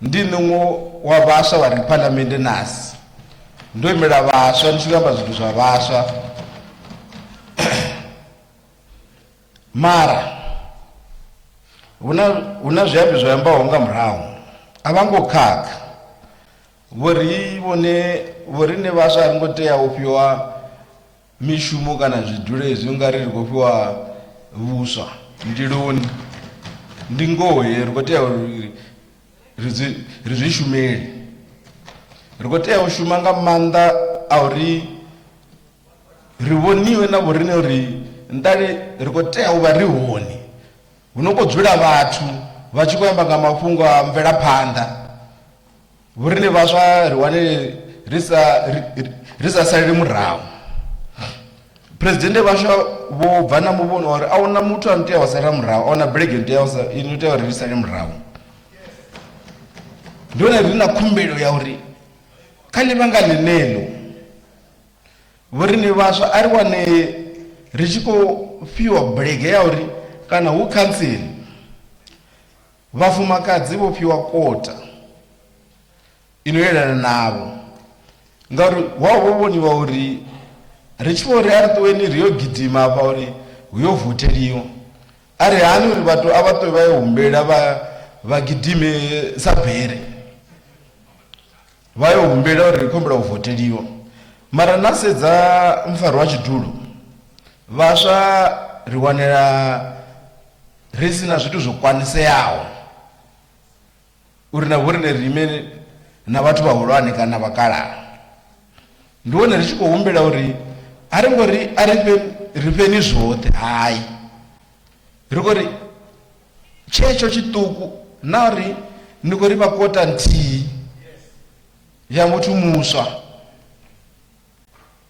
ndinemwe wavasva vari parliamende nasi ndoimera vasva ndichikamba zvinhu zvavasva mara una zviyambi zvayambahonga murahu avangokaka vori nevasva aringoteya upiwa mishumo kana zvidhure izvi unga riri kupiwa vuswa ndiloni ndingohe rikoteya rizvishumeri rikoteya ushuma nga manda auri rivoniwe navo rine uri ndare rikoteya uva rihoni unokodzvira vatu vachikoyamba nga mafungo amvelapanda vorine vasva riwane risasarire murahu. Presidente vasva vobva namuvono vari auna mutu anoteya wasarira murahu auna brege inoteya uri risarire murahu ndona rina khumbelo yauri khali vanga linelo vorine vasva ari wane richikopiwa brege yauri kana hukansili vafumakadzi vopiwa kota inoyerana navo ngauri wavovoniwa uri richivori ari toweni riyogidhima apa uri huyovhoteriwa ari hani uri vato avatoi vaihumbera vagidhime sabhere vaihumbera uri rikombera kuvhoteriwa mara nasedza mufaro wachidhulu vasva riwanira risina zvitu zvokwaniseyawo uri navorine rime navatu vahulwane kana vakarara ndione richikohumbera uri aringori ripeni zvote hai rikori checho chituku nauri ndikoripa kota ntii yamuti muswa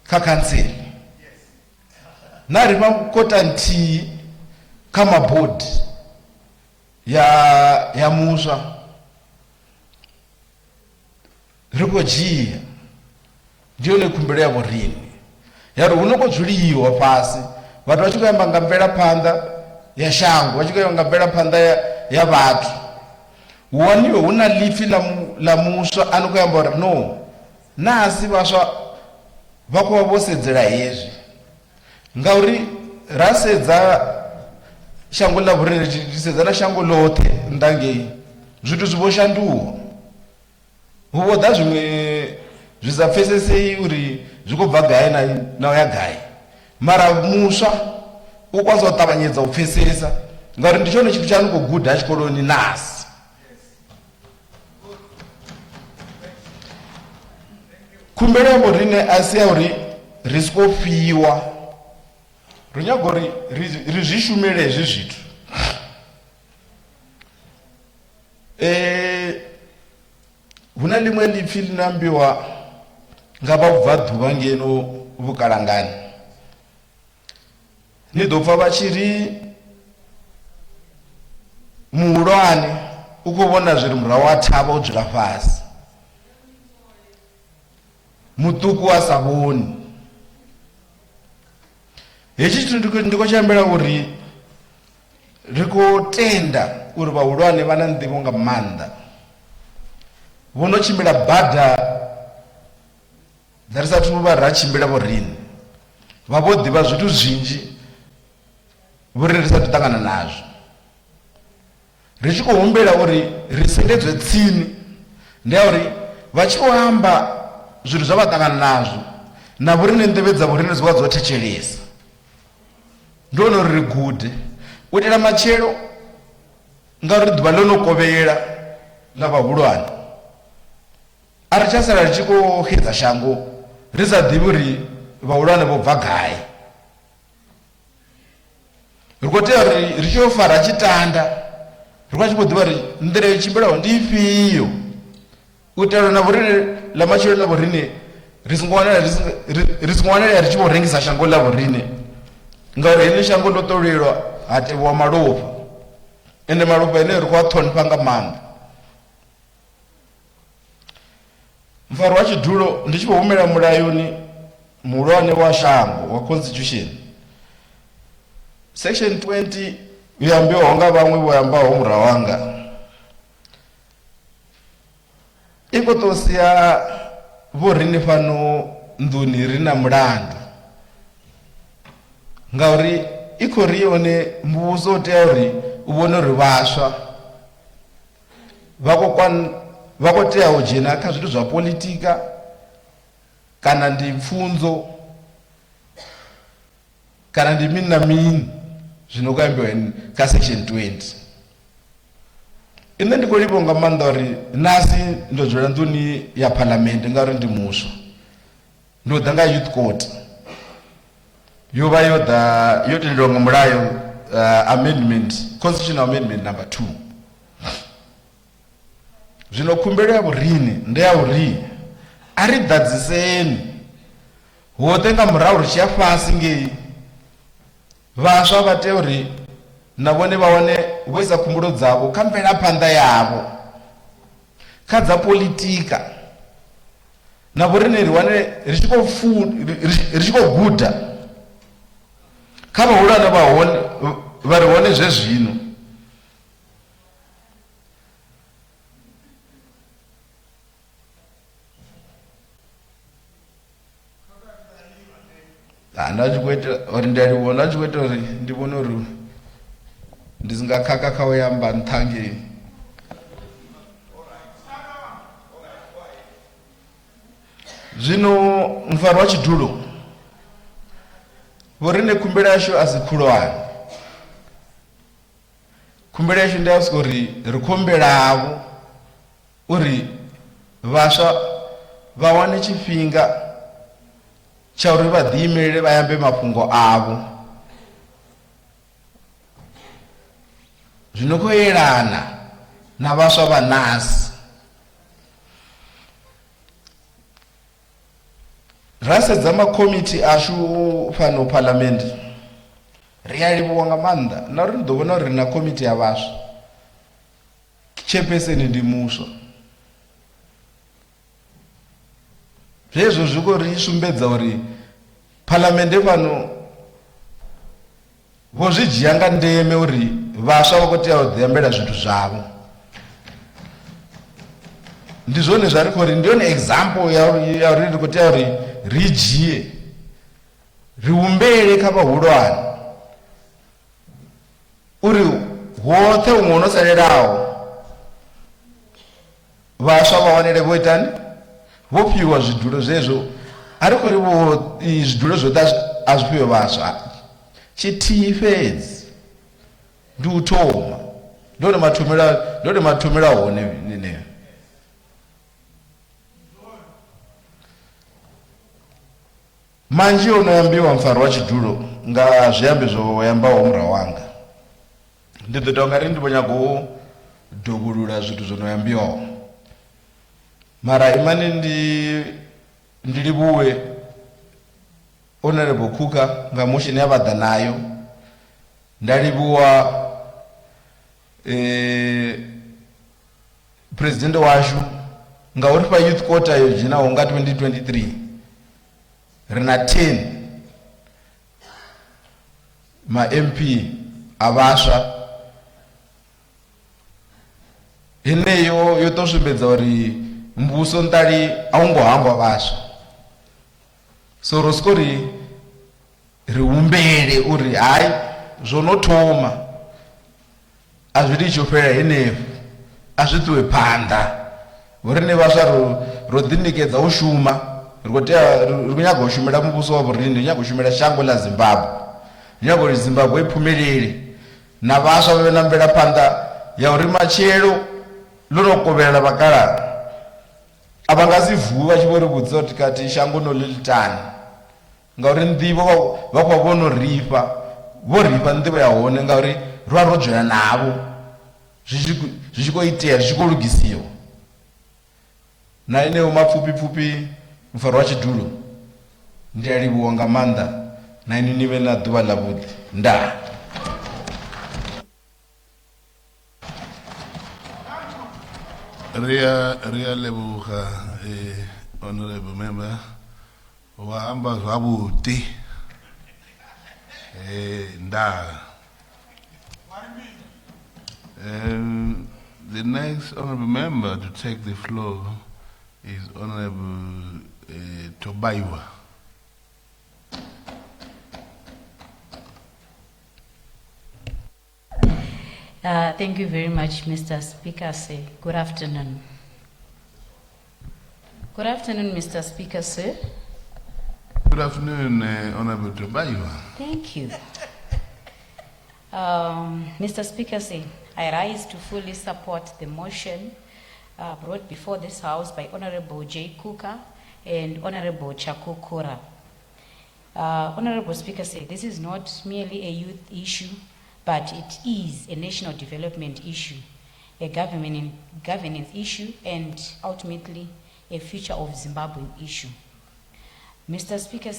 kakanseri naripa kota ntii kamabhodhi yamuswa rikojiya ndiyo nekhumbelo yavo rini yari unokodzvuriyiwa pasi vatu vachikoyamba nga mvelapanda yashango vachikoyamba nga mvelapanda yavatu uwaniwe huna lifi la muswa anokoyamba uri no nasi vasva vakuva vosedzera hezvi ngauri rasedza shango lavo rini richisedza na shango lote ndangei zvitu zvivoshanduwa huvodha zvimwe zvisapfesesei uri zvikobva gai nawo yagai mara muswa ukwanisa kutavanyedza kupfesesa ngauri ndichone chipi chanokogudha chikoloni nasi khumbelo yavo rine asi yauri risikofiwa rinyagori rizvishumire hezvi zvitu huna limwe lipfi linambiwa ngava kubva dhuva ngeno vukalangani nidopfa vachiri muhulwane ukuvona zviri murahu atava udzvira pasi mutuku asavoni hechi chinhu ndikochambira uri rikotenda uri vahulwane vana nzivo nga manda vonochimbira bhadha dzarisati vuva rachimbira vorini vha vho ḓivha zwithu zwinzhi vho ri sa ṱangana nazwo ri tshi khou humbela uri ri sendedzwe tsini ndi ya uri vha tshi khou amba zwithu zwa vha ṱangana nazwo na vhorine nḓevhe dza vhorine zwi vha dzo thetshelesa ndi hone uri ri gude u itela matshelo ngauri ḓuvha ḽo no kovhela ḽa vhahulwane a ri tsha sala ri tshi khou xedza shango ri sa ḓivhi uri vhahulwane vho bva gai ri khou tea uri ri tshi yo fara tshitanda ri khou tshi khou ḓivha uri nḓila yo tshimbilaho ndi ifhio u itela na vhorine ḽa matshelo ḽa vhorine ri songo wanala ri tshi vho rengisa shango ḽa vhorine ngauri heḽi shango ḽo ṱolelwa ha tevhiwa malofha ende malofha ene ri khou a ṱhonifha nga maanḓa mfaro wa tshidulo ndi tshi khou humela mulayoni muhulwane wa shango wa constitution section 20 yo ambiwaho nga vhaṅwe vho ambaho murahu wanga i khou tou sia vho rine fhano nḓuni ri na mulandu ngauri i khou ri yone muvhuso u tea uri u vhone uri vhaswa vha khou tea u dzhena kha zwithu zwa politika kana ndi pfunzo kana ndi mini na mini zwino khou ambiwa kha section 20 ine ndi khou livha nga maanḓa uri nasi ndo dzula nḓuni ya phalamennde ngauri ndi muswa ndo ḓa nga youth court yo vha yo tendeliwa nga mulayo amendment constitutional amendment number 2 zwino khumbelo ya vhorine ndi ya uri a ri ḓadziseni hoṱhe nga murahu ri tshi ya fhasi ngei vhaswa vha tea uri na vhone vha wane vho isa khumbulo dzavho kha mvelaphanḓa yavho kha dza politika na vhorine ri wane ri tshi khou guda kha vhahulwane vha ri hone zwezwino nda tshi khou ita uri ndi a livhona a tshi khou ita uri ndi vhone uri ndi si nga khakha kha u yamba nṱhangeni zwino mfaro wa tshidulo vhorine khumbelo yashu a si khulwane khumbelo yashu ndi ya siko uri ri khombelavho uri vhaswa vha wane tshifhinga tsha uri vha ḓiimelele vha yambe mafhungo avho zwino khou yelana na vhaswa vha nasi ra sedza makomiti ashu fhano phalamennde ri a livhuwa nga maanḓa na uri ri ḓo vhona uri ri na komiti ya vhaswa chairperson ndi muswa zwezwo zwi khou ri sumbedza uri phalamennde fhano vho zwi dzhia nga ndeme uri vhaswa vha khou tea u ḓiambela zwithu zwavho ndi zwone zwa ri khou ri ndi yone example ya uri ri khou tea uri ri dzhie ri humbele kha vhahulwane uri hoṱhe huṅwe ho no salelaho vhaswa vha wanele vho itani vho fhiwa zwidulo zwezwo a ri khou ri zwidulo zwoṱhe a zwi fhiwe vhaswa tshithihi fhedzi ndi u thoma ndone mathomela hone nene manzhi ono yambiwa mfaro wa tshidulo nga zwiambi zwo yambaho murahu wanga ndi ḓo tonga ri ndi vho nyaga u dovhulula zwithu zwo no yambiwaho mara imani ndi livhuwe honorable Khuka nga motion ya vha ḓa nayo nda livhuwa president washu nga uri fha youth quota yo dzhenaho nga 2023 ri na 10 ma MP a vhaswa heneyo yo tou sumbedza uri muvhuso nṱali a u ngo hangwa vhaswa so ro siko ri riumbele uri hai zvonotoma azvidi chopera henefo azvitiwe panda vurine vasva rodinikedza ushuma rikunyaga kushumira mubuso wavurindi rinyaga kushumira shango la Zimbabwe rinyaga kuti Zimbabwe ipfumirire navasva vave nambera panda yauri machero lunokoverera vakara avangazivhuva chivorivudza kuti kati shango nolilitani ngauri ndivo vakwa vonoripa voripa ndivo yahone ngauri ruva rodzvera navo zvichikoiteya zvichikolugisiwa nainewo mapfupi mufaro wachidhulo ndiyalivuwa ngamanda naini nive na dhuva lavudi nda Ria lebuga honorable member waamba zvabuti nda. The next honorable member to take the floor is Honorable Tobaiwa. Thank you very much, Mr. Speaker. Good afternoon. Good afternoon, Mr. Speaker, sir. Good afternoon, Honorable Tobaiwa. Thank you. Mr. Speaker, I rise to fully support the motion brought before this House by Honorable J. Kuka and Honorable Chakukura. Honorable Speaker, this is not merely a youth issue, but it is a national development issue, a governance issue, and ultimately a future of Zimbabwe issue. Mr. Speaker,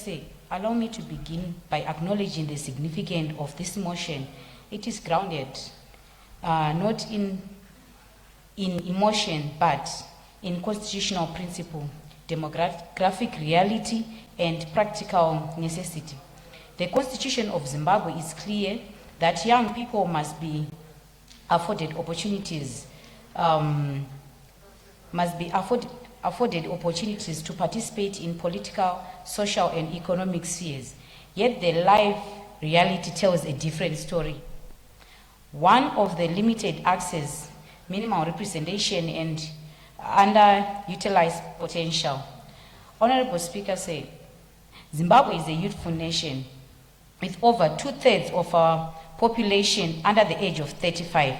allow me to begin by acknowledging the significance of this motion. It is grounded not in emotion, but in constitutional principle, demographic reality, and practical necessity. The Constitution of Zimbabwe is clear that young people must be afforded opportunities, to participate in political, social, and economic spheres. Yet the life reality tells a different story. One of the limited access, minimal representation, and underutilized potential. Honorable Speaker, Zimbabwe is a youthful nation with over 2/3 of our population under the age of 35.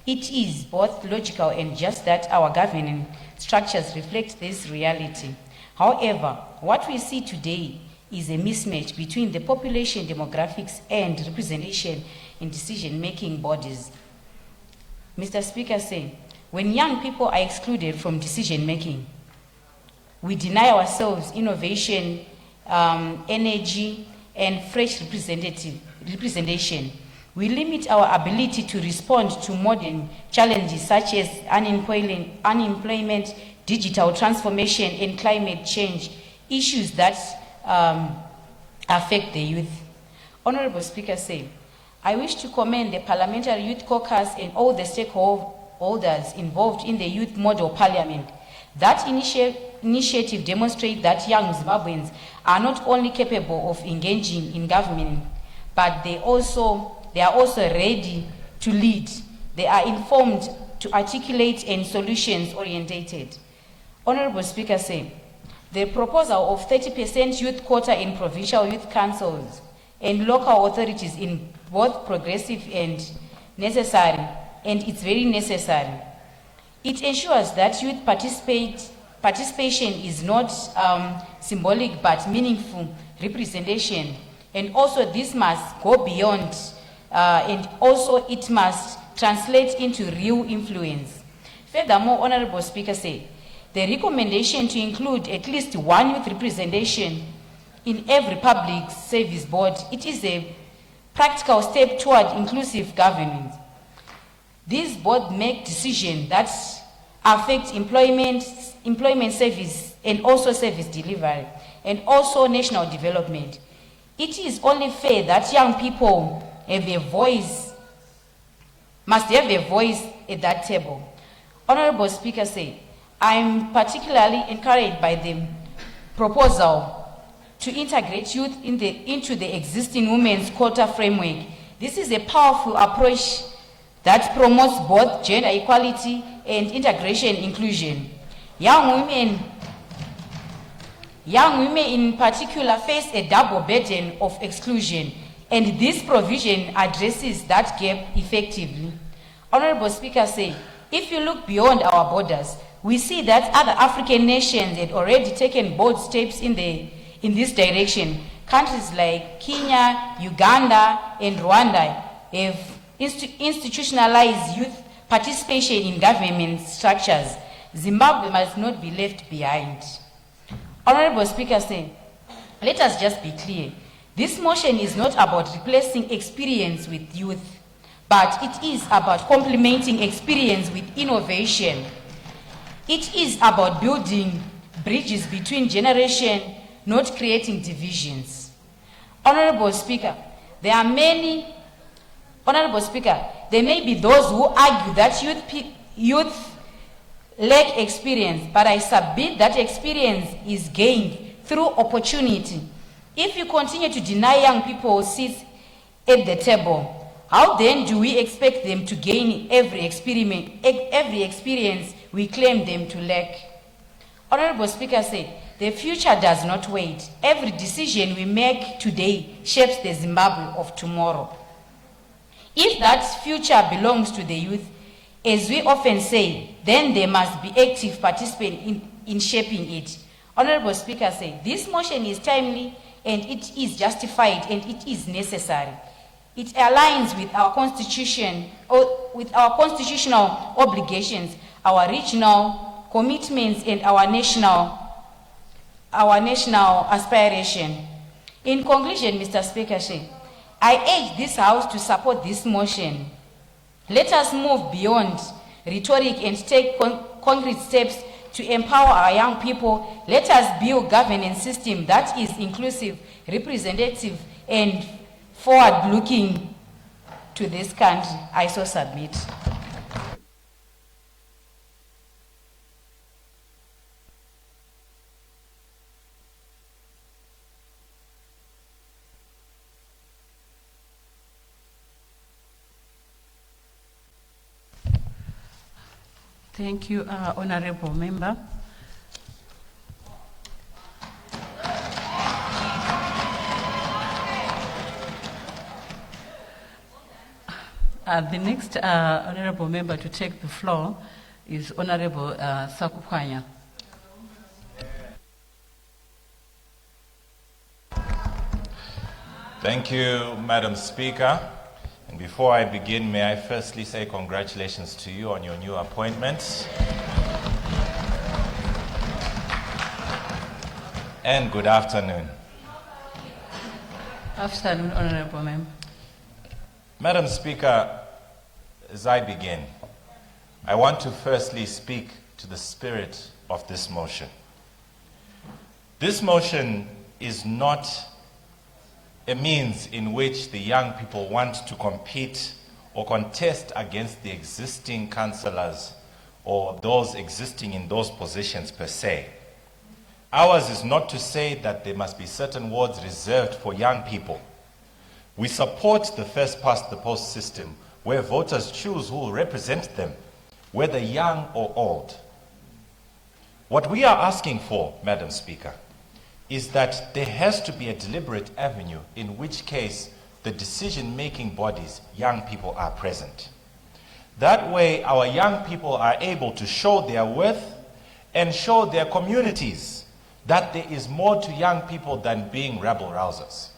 It is both logical and just that our governing structures reflect this reality. However, what we see today is a mismatch between the population demographics and representation in decision-making bodies. Mr. Speaker, when young people are excluded from decision-making, we deny ourselves innovation, energy, and fresh representation. We limit our ability to respond to modern challenges such as unemployment, digital transformation, and climate change, issues that affect the youth. Honorable Speaker, I wish to commend the Parliamentary Youth Caucus and all the stakeholders involved in the Youth Model Parliament. That initiative demonstrates that young Zimbabweans are not only capable of engaging in government, but they are also ready to lead. They are informed, to articulate, and solutions-oriented. Honorable Speaker, the proposal of 30% youth quota in provincial youth councils and local authorities in both progressive and necessary, and it's very necessary. It ensures that youth participation is not symbolic but meaningful representation, and also this must go beyond, and also it must translate into real influence. Furthermore, Honorable Speaker, the recommendation to include at least one youth representation in every public service board, it is a practical step toward inclusive governance. These boards make decisions that affect employment service, and also service delivery, and also national development. It is only fair that young people must have a voice at that table. Honorable Speaker, I'm particularly encouraged by the proposal to integrate youth into the existing women's quota framework. This is a powerful approach that promotes both gender equality and integration inclusion. Young women in particular face a double burden of exclusion, and this provision addresses that gap effectively. Honorable Speaker said, if you look beyond our borders, we see that other African nations had already taken bold steps in this direction. Countries like Kenya, Uganda, and Rwanda have institutionalized youth participation in government structures. Zimbabwe must not be left behind. Honorable Speaker said, let us just be clear. This motion is not about replacing experience with youth, but it is about complementing experience with innovation. It is about building bridges between generations, not creating divisions. Honorable Speaker, there may be those who argue that youth lack experience, but I submit that experience is gained through opportunity. If you continue to deny young people seats at the table, how then do we expect them to gain every experience we claim them to lack? Honorable Speaker said, the future does not wait. Every decision we make today shapes the Zimbabwe of tomorrow. If that future belongs to the youth, as we often say, then they must be active participants in shaping it. Honorable Speaker said, this motion is timely and it is justified and it is necessary. It aligns with our constitution, or with our constitutional obligations, our regional commitments, and our national aspiration. In conclusion, Mr. Speaker, I urge this House to support this motion. Let us move beyond rhetoric and take concrete steps to empower our young people. Let us build a governance system that is inclusive, representative, and forward-looking to this country. I so submit. Thank you, Honorable Member. The next Honorable Member to take the floor is Honorable Sakukwanya. Thank you, Madam Speaker. And before I begin, may I firstly say congratulations to you on your new appointments. And good afternoon. Afternoon, Honorable Member. Madam Speaker, as I begin, I want to firstly speak to the spirit of this motion. This motion is not a means in which the young people want to compete or contest against the existing councillors or those existing in those positions per se. Ours is not to say that there must be certain wards reserved for young people. We support the first past the post system where voters choose who will represent them, whether young or old. What we are asking for, Madam Speaker, is that there has to be a deliberate avenue in which case the decision-making bodies, young people, are present. That way our young people are able to show their worth and show their communities that there is more to young people than being rabble-rousers.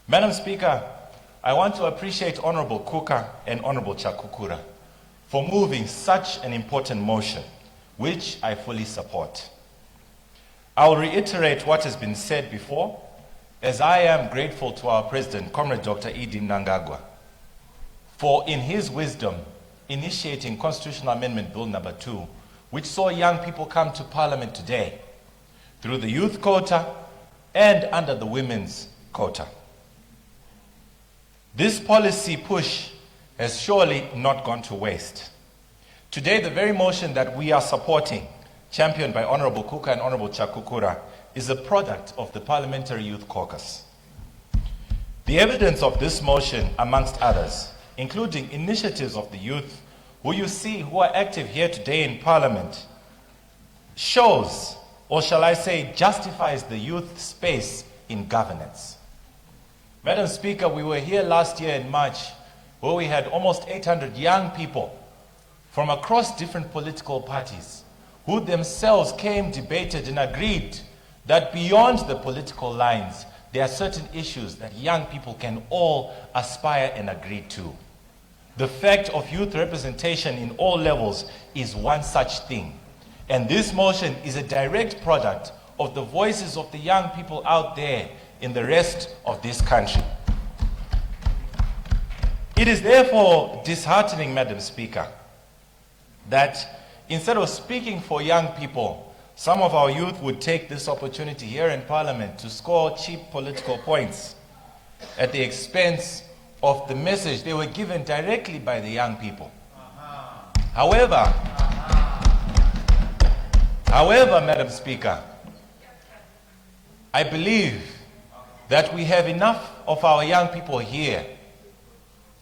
Madam Speaker, I want to appreciate Honorable Kuka and Honorable Chakukura for moving such an important motion, which I fully support. I will reiterate what has been said before, as I am grateful to our President, Comrade Dr. Edi Mnangagwa, for in his wisdom initiating Constitutional Amendment Bill number 2, which saw young people come to Parliament today through the youth quota and under the women's quota. This policy push has surely not gone to waste. Today, the very motion that we are supporting, championed by Honorable Kuka and Honorable Chakukura, is a product of the Parliamentary Youth Caucus. The evidence of this motion, amongst others, including initiatives of the youth who you see who are active here today in Parliament, shows, or shall I say, justifies the youth space in governance. Madam Speaker, we were here last year in March where we had almost 800 young people from across different political parties who themselves came, debated, and agreed that beyond the political lines, there are certain issues that young people can all aspire and agree to. The fact of youth representation in all levels is one such thing. And this motion is a direct product of the voices of the young people out there in the rest of this country. It is therefore disheartening, Madam Speaker, that instead of speaking for young people, some of our youth would take this opportunity here in Parliament to score cheap political points at the expense of the message they were given directly by the young people. However, Madam Speaker, I believe that we have enough of our young people here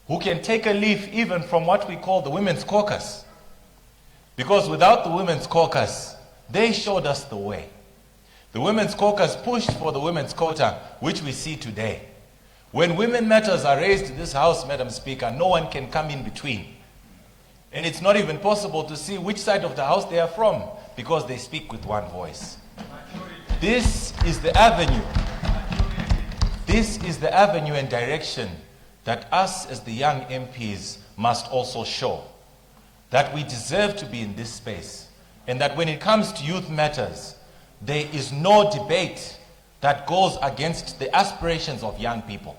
who can take a leaf even from what we call the Women's Caucus. Because without the Women's Caucus, they showed us the way. The Women's Caucus pushed for the women's quota, which we see today. When women matters are raised in this House, Madam Speaker, no one can come in between. And it's not even possible to see which side of the House they are from, because they speak with one voice. This is the avenue. This is the avenue and direction that us as the young MPs must also show. That we deserve to be in this space. And that when it comes to youth matters, there is no debate that goes against the aspirations of young people.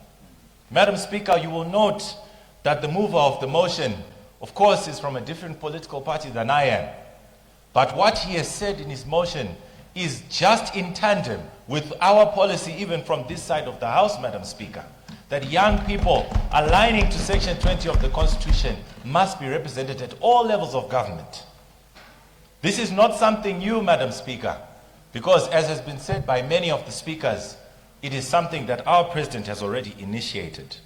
Madam Speaker, you will note that the mover of the motion, of course, is from a different political party than I am. But what he has said in his motion is just in tandem with our policy, even from this side of the House, Madam Speaker, that young people aligning to Section 20 of the Constitution must be represented at all levels of government. This is not something new, Madam Speaker, because as has been said by many of the speakers, it is something that our President has already initiated.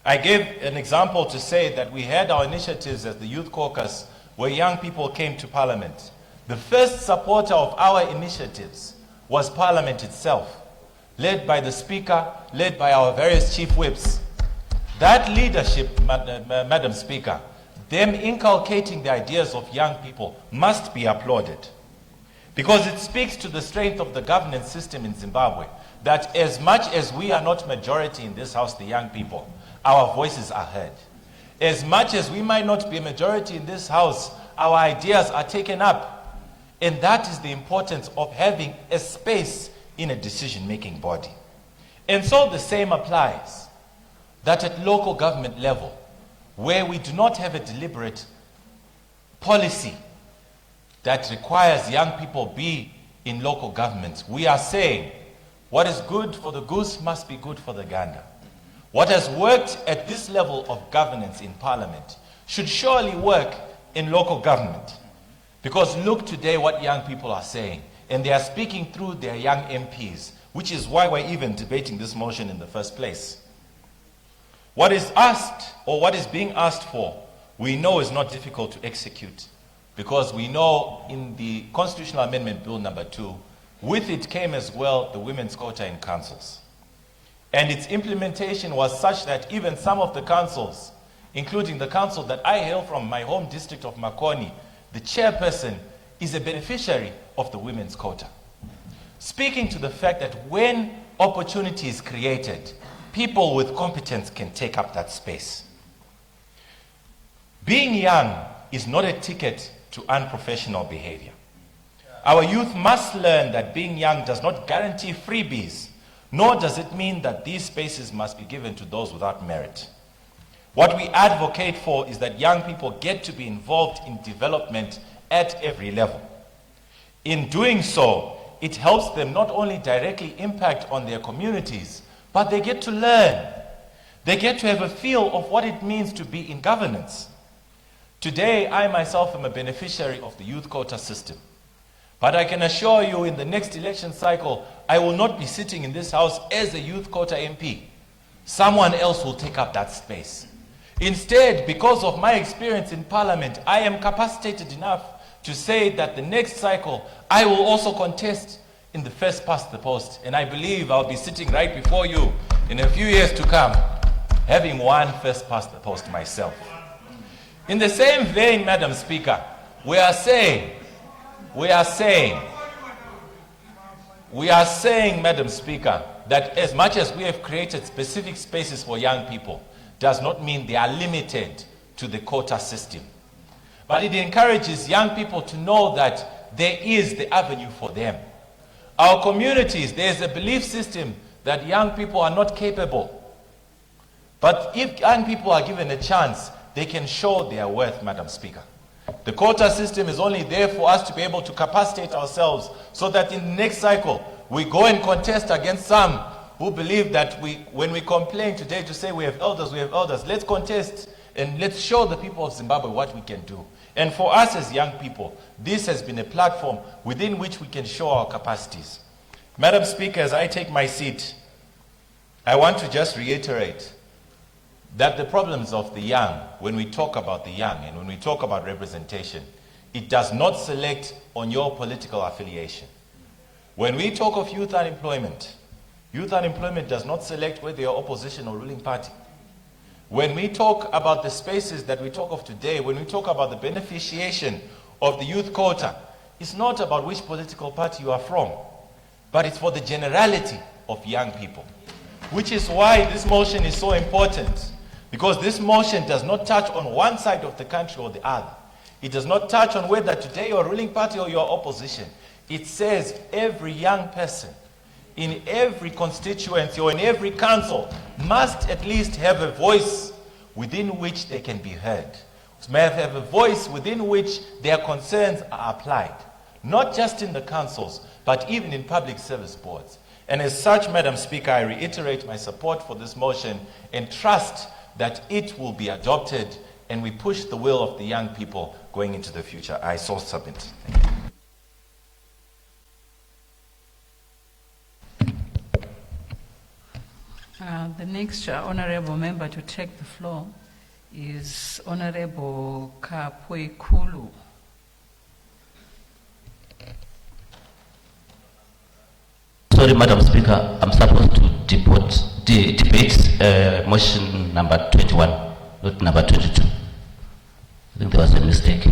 I gave an example to say that we had our initiatives as the Youth Caucus where young people came to Parliament. The first supporter of our initiatives was Parliament itself, led by the Speaker, led by our various chief whips. That leadership, Madam Speaker, them inculcating the ideas of young people must be applauded. Because it speaks to the strength of the governance system in Zimbabwe, that as much as we are not majority in this House, the young people, our voices are heard. As much as we might not be a majority in this House, our ideas are taken up. And that is the importance of having a space in a decision-making body. And so the same applies, that at local government level, where we do not have a deliberate policy that requires young people be in local government, we are saying what is good for the goose must be good for the gander. What has worked at this level of governance in Parliament should surely work in local government. Because look today what young people are saying, and they are speaking through their young MPs, which is why we're even debating this motion in the first place. What is asked, or what is being asked for, we know is not difficult to execute, because we know in the Constitutional Amendment Bill number 2, with it came as well the women's quota in councils. And its implementation was such that even some of the councils, including the council that I hail from, my home district of Makoni, the chairperson is a beneficiary of the women's quota. Speaking to the fact that when opportunity is created, people with competence can take up that space. Being young is not a ticket to unprofessional behavior. Our youth must learn that being young does not guarantee freebies, nor does it mean that these spaces must be given to those without merit. What we advocate for is that young people get to be involved in development at every level. In doing so, it helps them not only directly impact on their communities, but they get to learn. They get to have a feel of what it means to be in governance. Today, I myself am a beneficiary of the youth quota system. But I can assure you in the next election cycle, I will not be sitting in this house as a youth quota MP. Someone else will take up that space. Instead, because of my experience in Parliament, I am capacitated enough to say that the next cycle, I will also contest in the first past the post. And I believe I'll be sitting right before you in a few years to come, having won first past the post myself. In the same vein, Madam Speaker, we are saying, Madam Speaker, that as much as we have created specific spaces for young people, does not mean they are limited to the quota system. But it encourages young people to know that there is the avenue for them. Our communities, there is a belief system that young people are not capable. But if young people are given a chance, they can show their worth, Madam Speaker. The quota system is only there for us to be able to capacitate ourselves so that in the next cycle, we go and contest against some who believe that when we complain today to say we have elders, let's contest and let's show the people of Zimbabwe what we can do. And for us as young people, this has been a platform within which we can show our capacities. Madam Speaker, as I take my seat, I want to just reiterate that the problems of the young, when we talk about the young and when we talk about representation, it does not select on your political affiliation. When we talk of youth unemployment does not select whether you're opposition or ruling party. When we talk about the spaces that we talk of today, when we talk about the beneficiation of the youth quota, it's not about which political party you are from, but it's for the generality of young people. Which is why this motion is so important, because this motion does not touch on one side of the country or the other. It does not touch on whether today you're a ruling party or you're opposition. It says every young person in every constituency or in every council must at least have a voice within which they can be heard. Must have a voice within which their concerns are applied. Not just in the councils, but even in public service boards. And as such, Madam Speaker, I reiterate my support for this motion and trust that it will be adopted and we push the will of the young people going into the future. I so submit. Thank you. The next honorable member to take the floor is Honorable Kapoekulu. Sorry, Madam Speaker, I'm supposed to debate motion number 21, not number 22. I think there was a mistake.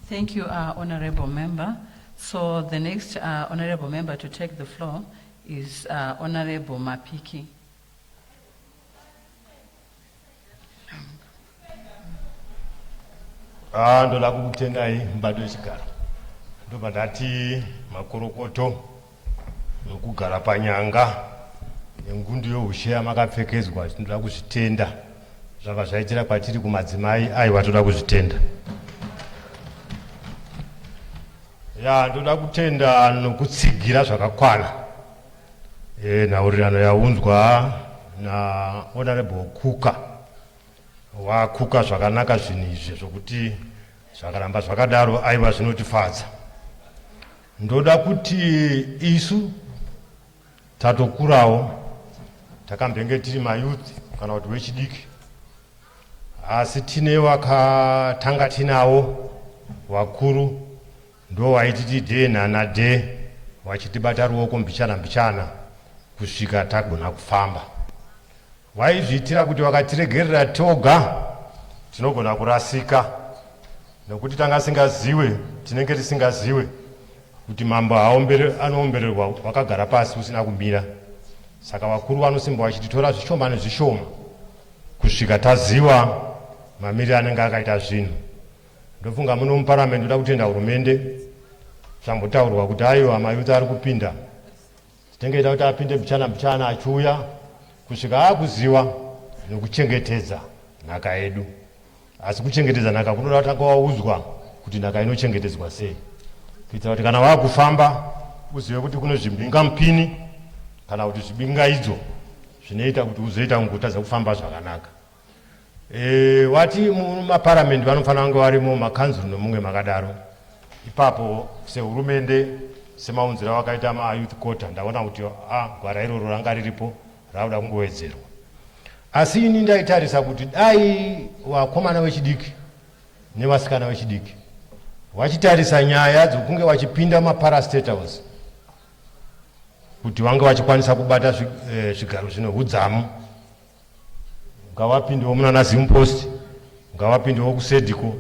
Thank you, honorable member. So the next honorable member to take the floor is Honorable Mapiki. Ndoda kukutendai mbado yechigaro ndobva ndati makorokoto nokugara panyanga nengundu yeusheya makapfekedzwa tinoda kuzvitenda zvabva zvaitira kwatiri kumadzimai aiwa toda kuzvitenda. Ndoda kutenda nokutsigira zvakakwana nhaurirano yaunzwa naHonorable Kuka. Wakuka zvakanaka zvinhu izvi zvokuti zvakaramba zvakadaro aiwa zvinotifadza. Ndoda kuti isu tatokurawo takambenge tiri mayuthi kana kuti wechidiki, asi tine wakatanga tinawo wakuru ndo waititi dhe nhana dhe wachitibata ruoko mbichana mbichana kusvika tagona kufamba. Waizviitira kuti wakatiregerera toga tinogona kurasika, nekuti tanga singaziwe tinenge tisingaziwe kuti mambo anoombererwa wakagara pasi usina kumira. Saka wakuru vanosimba vachititora zvishoma nezvishoma kusvika taziva mamiriro anenge akaita zvinhu. Ndofunga muno muparamendi ndoda kutenda hurumende zvambotaurwa kuti aiwa mayuthi ari kupinda titengeita kuti apinde mbichana mbichana achiuya kusvika akuziva nokuchengetedza nhaka yedu. Asi kuchengetedza nhaka kunoda kutanga waudzwa kuti nhaka inochengetedzwa sei, kuitira kuti kana wakufamba uzive kuti kune zvimbingamupini kana kuti zvibingaidzo zvinoita kuti uzoita ngutadza kufamba zvakanaka. Wati mumaparamendi vanofana kunge varimo makanzuru nomumwe makadaro. Ipapo sehurumende semaunzira wakaita mayouth quota ndaona kuti gwara iroro ranga riripo rauda kungowedzerwa. Asi ini ndaitarisa kuti dai wakomana wechidiki nevasikana vechidiki vachitarisa nyaya dzokunge vachipinda maparastatals kuti vange vachikwanisa kubata zvigaro zvino hudzamu, ngavapindewo munana Zimpost, ngavapindewo kusediko,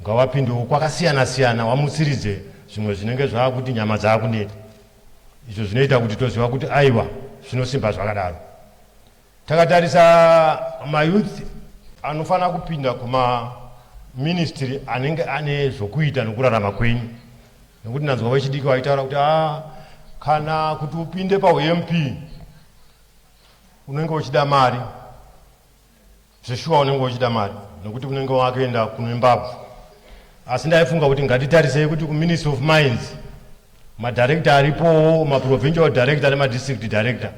ngavapindewo kwakasiyana siyana, vamutsiridze zvimwe zvinenge zvaakuti nyama dzaakuneta. Izvo zvinoita kuti toziva kuti aiwa zvinosimba zvakadaro. Takatarisa mayouth anofana kupinda kuma ministry anenge ane zvokuita nokurarama kwenyu, nekuti nanzwa vechidiki vaitaura kuti kana kuti upinde paUMP unenge uchida mari, zveshuwa unenge uchida mari, nekuti unenge wakaenda kuNimbabwe. Asi ndaifunga kuti ngatitarisei kuti kuMinistry of Mines madirector aripo, maprovincial director nemadistrict director,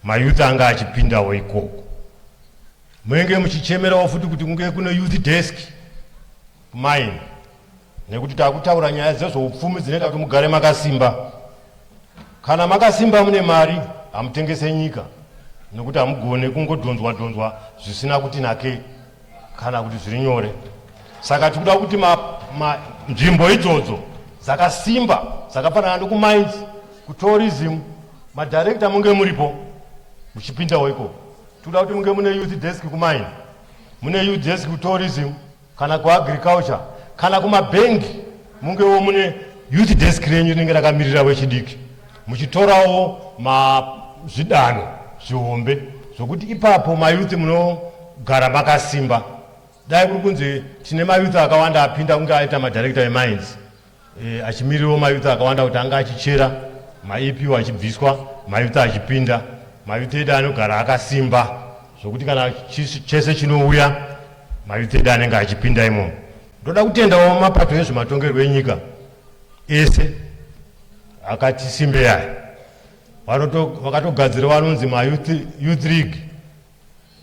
mayouth anga achipindawo ikoko. Munenge muchichemerawo futi kuti kunge kune youth desk kumine, nekuti takutaura nyaya dzezveupfumi dzinoita kuti mugare makasimba. Kana makasimba mune mari hamutengese nyika, nekuti hamugone kungodhonzwa dhonzwa zvisina kuti nake kana kuti zviri nyore. Saka tikuda kuti nzvimbo idzodzo dzakasimba dzakafanana nokumines, kutourism, madirector munge muripo muchipindawo ikoko. Tikuda kuti munge mune youth desk kumine, mune youth desk kutourism, kana kuagriculture, kana kumabhengi mungewo mune youth desk renyu rinenge rakamirira wechidiki, muchitorawo zvidano zvihombe zvokuti ipapo mayouth munogara makasimba. Dai kuri kunzi tine mayouth akawanda apinda kunge aita madirector emines, achimirirawo mayouth akawanda kuti anga achichera, maEP achibviswa, mayouth achipinda, mayouth edu anogara akasimba zvokuti kana chese chinouya mayouth edu anenge achipinda imomo. Ndoda kutendawo mapato ezvematongerwo enyika ese akati simbeyai, vakatogadzira vanonzi youth league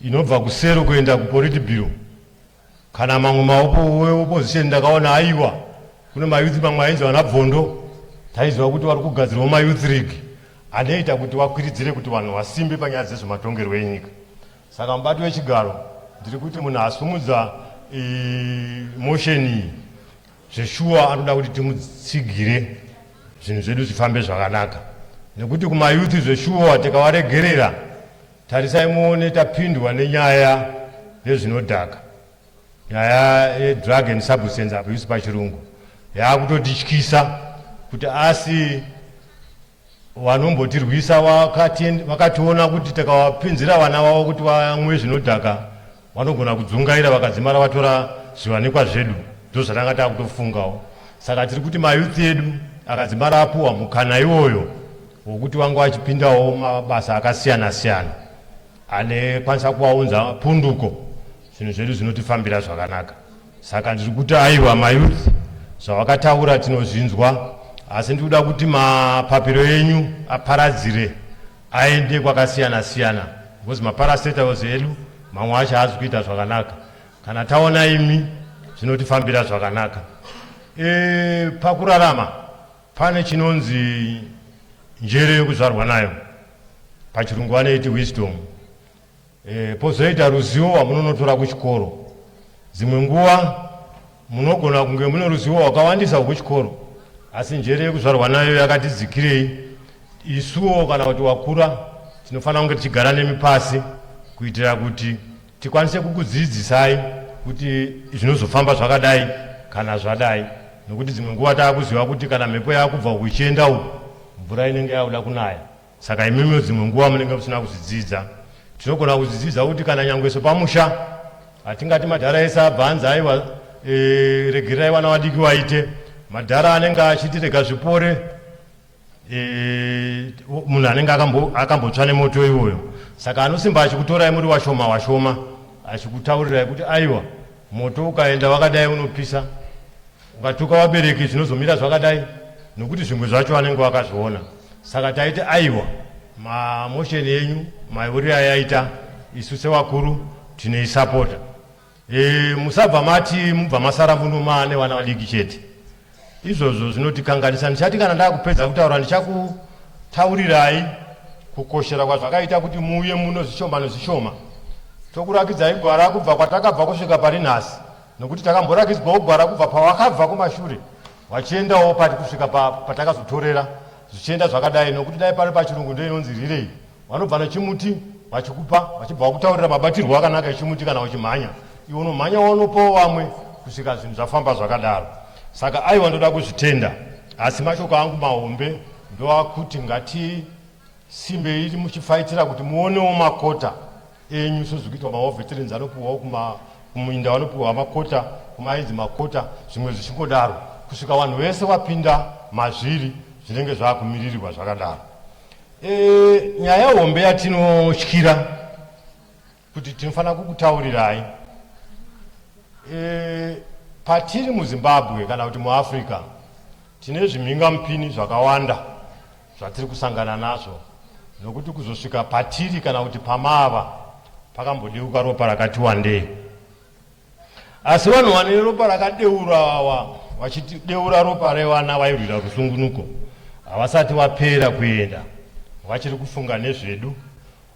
inobva kusero kuenda kupolitburo. Kana mamwe maoko weopposition ndakaona aiwa kune mayouth mamwe ainzi vanabvondo, taiziva kuti vari kugadzirawo mayouth league anoita kuti vakwiridzire kuti vanhu vasimbe panyaya dzezvematongerwo enyika. Saka mubati wechigaro ndiri kuti munhu asumudza motion iyi zveshuwa anoda kuti timutsigire zvinhu zvedu zvifambe zvakanaka, nekuti kumayouth zveshuwa tikavaregerera, tarisai muone tapindwa nenyaya yezvinodhaka, nyaya yedrug and substance abuse pachirungu yaakutotityisa kuti asi vanombotirwisa vakationa kuti tikavapinzira vana vavo kuti vamwe zvinodhaka vanogona kudzungaira vakadzimara vatora zviwanikwa zvedu, ndozvatanga takutofungawo. Saka tiri kuti mayouth edu akadzimara apuwa mukana iwoyo wokuti vange vachipindawo mabasa akasiyana siyana anekwanisa kuvaunza punduko, zvinhu zvedu zvinotifambira zvakanaka. Saka ndiri kuti aiwa mayouth zvavakataura tinozvinzwa, asi ndikuda kuti mapapiro enyu aparadzire aende kwakasiyana siyana, because maparastatals edu mamwe acho haazi kuita zvakanaka. Kana taona imi zvinotifambira zvakanaka. Pakurarama pane chinonzi njere yokuzvarwa nayo, pachirungu vanoiti wisdom. Pozoita ruzivo rwamunonotora kuchikoro. Dzimwe nguva munogona kunge mune ruzivo rwakawandisa rwekuchikoro, asi njere yekuzvarwa nayo yakatidzikirei. Isuwo kana kuti wakura tinofanira kunge tichigara nemi pasi kuitira kuti tikwanise kukudzidzisai kuti zvinozofamba zvakadai kana zvadai, nokuti dzimwe nguva taakuziva kuti kana mhepo yaakubva kuchienda uku mvura inenge yakuda kunaya. Saka imimi dzimwe nguva munenge musina kuzvidzidza. Tinogona kuzvidzidza kuti kana nyangwe sepamusha hatingati madhara ese abva anzi aiwa regerai vana vadiki vaite, madhara anenge achitirega zvipore, munhu anenge akambotsva nemoto iwoyo. Saka anosimba achikutorai muri washoma washoma, achikutaurirai kuti aiwa moto ukaenda wakadai unopisa, ukatuka vabereki zvinozomira zvakadai, nokuti zvimwe zvacho vanenge vakazviona. Saka taiti aiwa mamosheni yenyu mauri ayaita isu sevakuru tinoisapota. musabva mati mubva masara munomane vana vadiki chete. Izvozvo zvinotikanganisa. Ndichati kana ndakupedza kutaura ndichakutaurirai kukoshera kwazvakaita kuti muuye muno zvishoma nezvishoma. Tokurakidzai gwara kubva kwatakabva kusvika pari nhasi, nokuti takamborakidzwawo gwara kubva pawakabva kumashure wachiendawo pati kusvika patakazotorera zvichienda zvakadai, nokuti dai pari pachirungu ndoinonzi rirei. Vanobva nechimuti vachikupa vachibva vakutaurira mabatirwo akanaka echimuti kana uchimhanya, iwe unomhanya wanopawo vamwe kusvika zvinhu zvafamba zvakadaro. Saka aiwa ndoda kuzvitenda, asi mashoko angu mahombe ndoakuti ngatisimbe iri muchifaitira kuti muonewo makota enyu sezvikuitwa maveterans anopuhwawo kuminda vanopuhwa makota, kumaidzi makota, zvimwe zvichingodaro kusvika vanhu vese vapinda mazviri zvinenge zvaakumiririrwa zvakadaro. Nyaya hombe yatinotyira kuti tinofanira kukutaurirai, patiri muZimbabwe kana kuti muAfrica tine zvimhingamupini zvakawanda zvatiri kusangana nazvo, nokuti kuzosvika patiri kana kuti pamava pakambodeuka ropa rakati wandei. Asi vanhu vane ropa rakadeura vachideura ropa revana vairwira rusungunuko havasati vapera kuenda, vachiri kufunga nezvedu.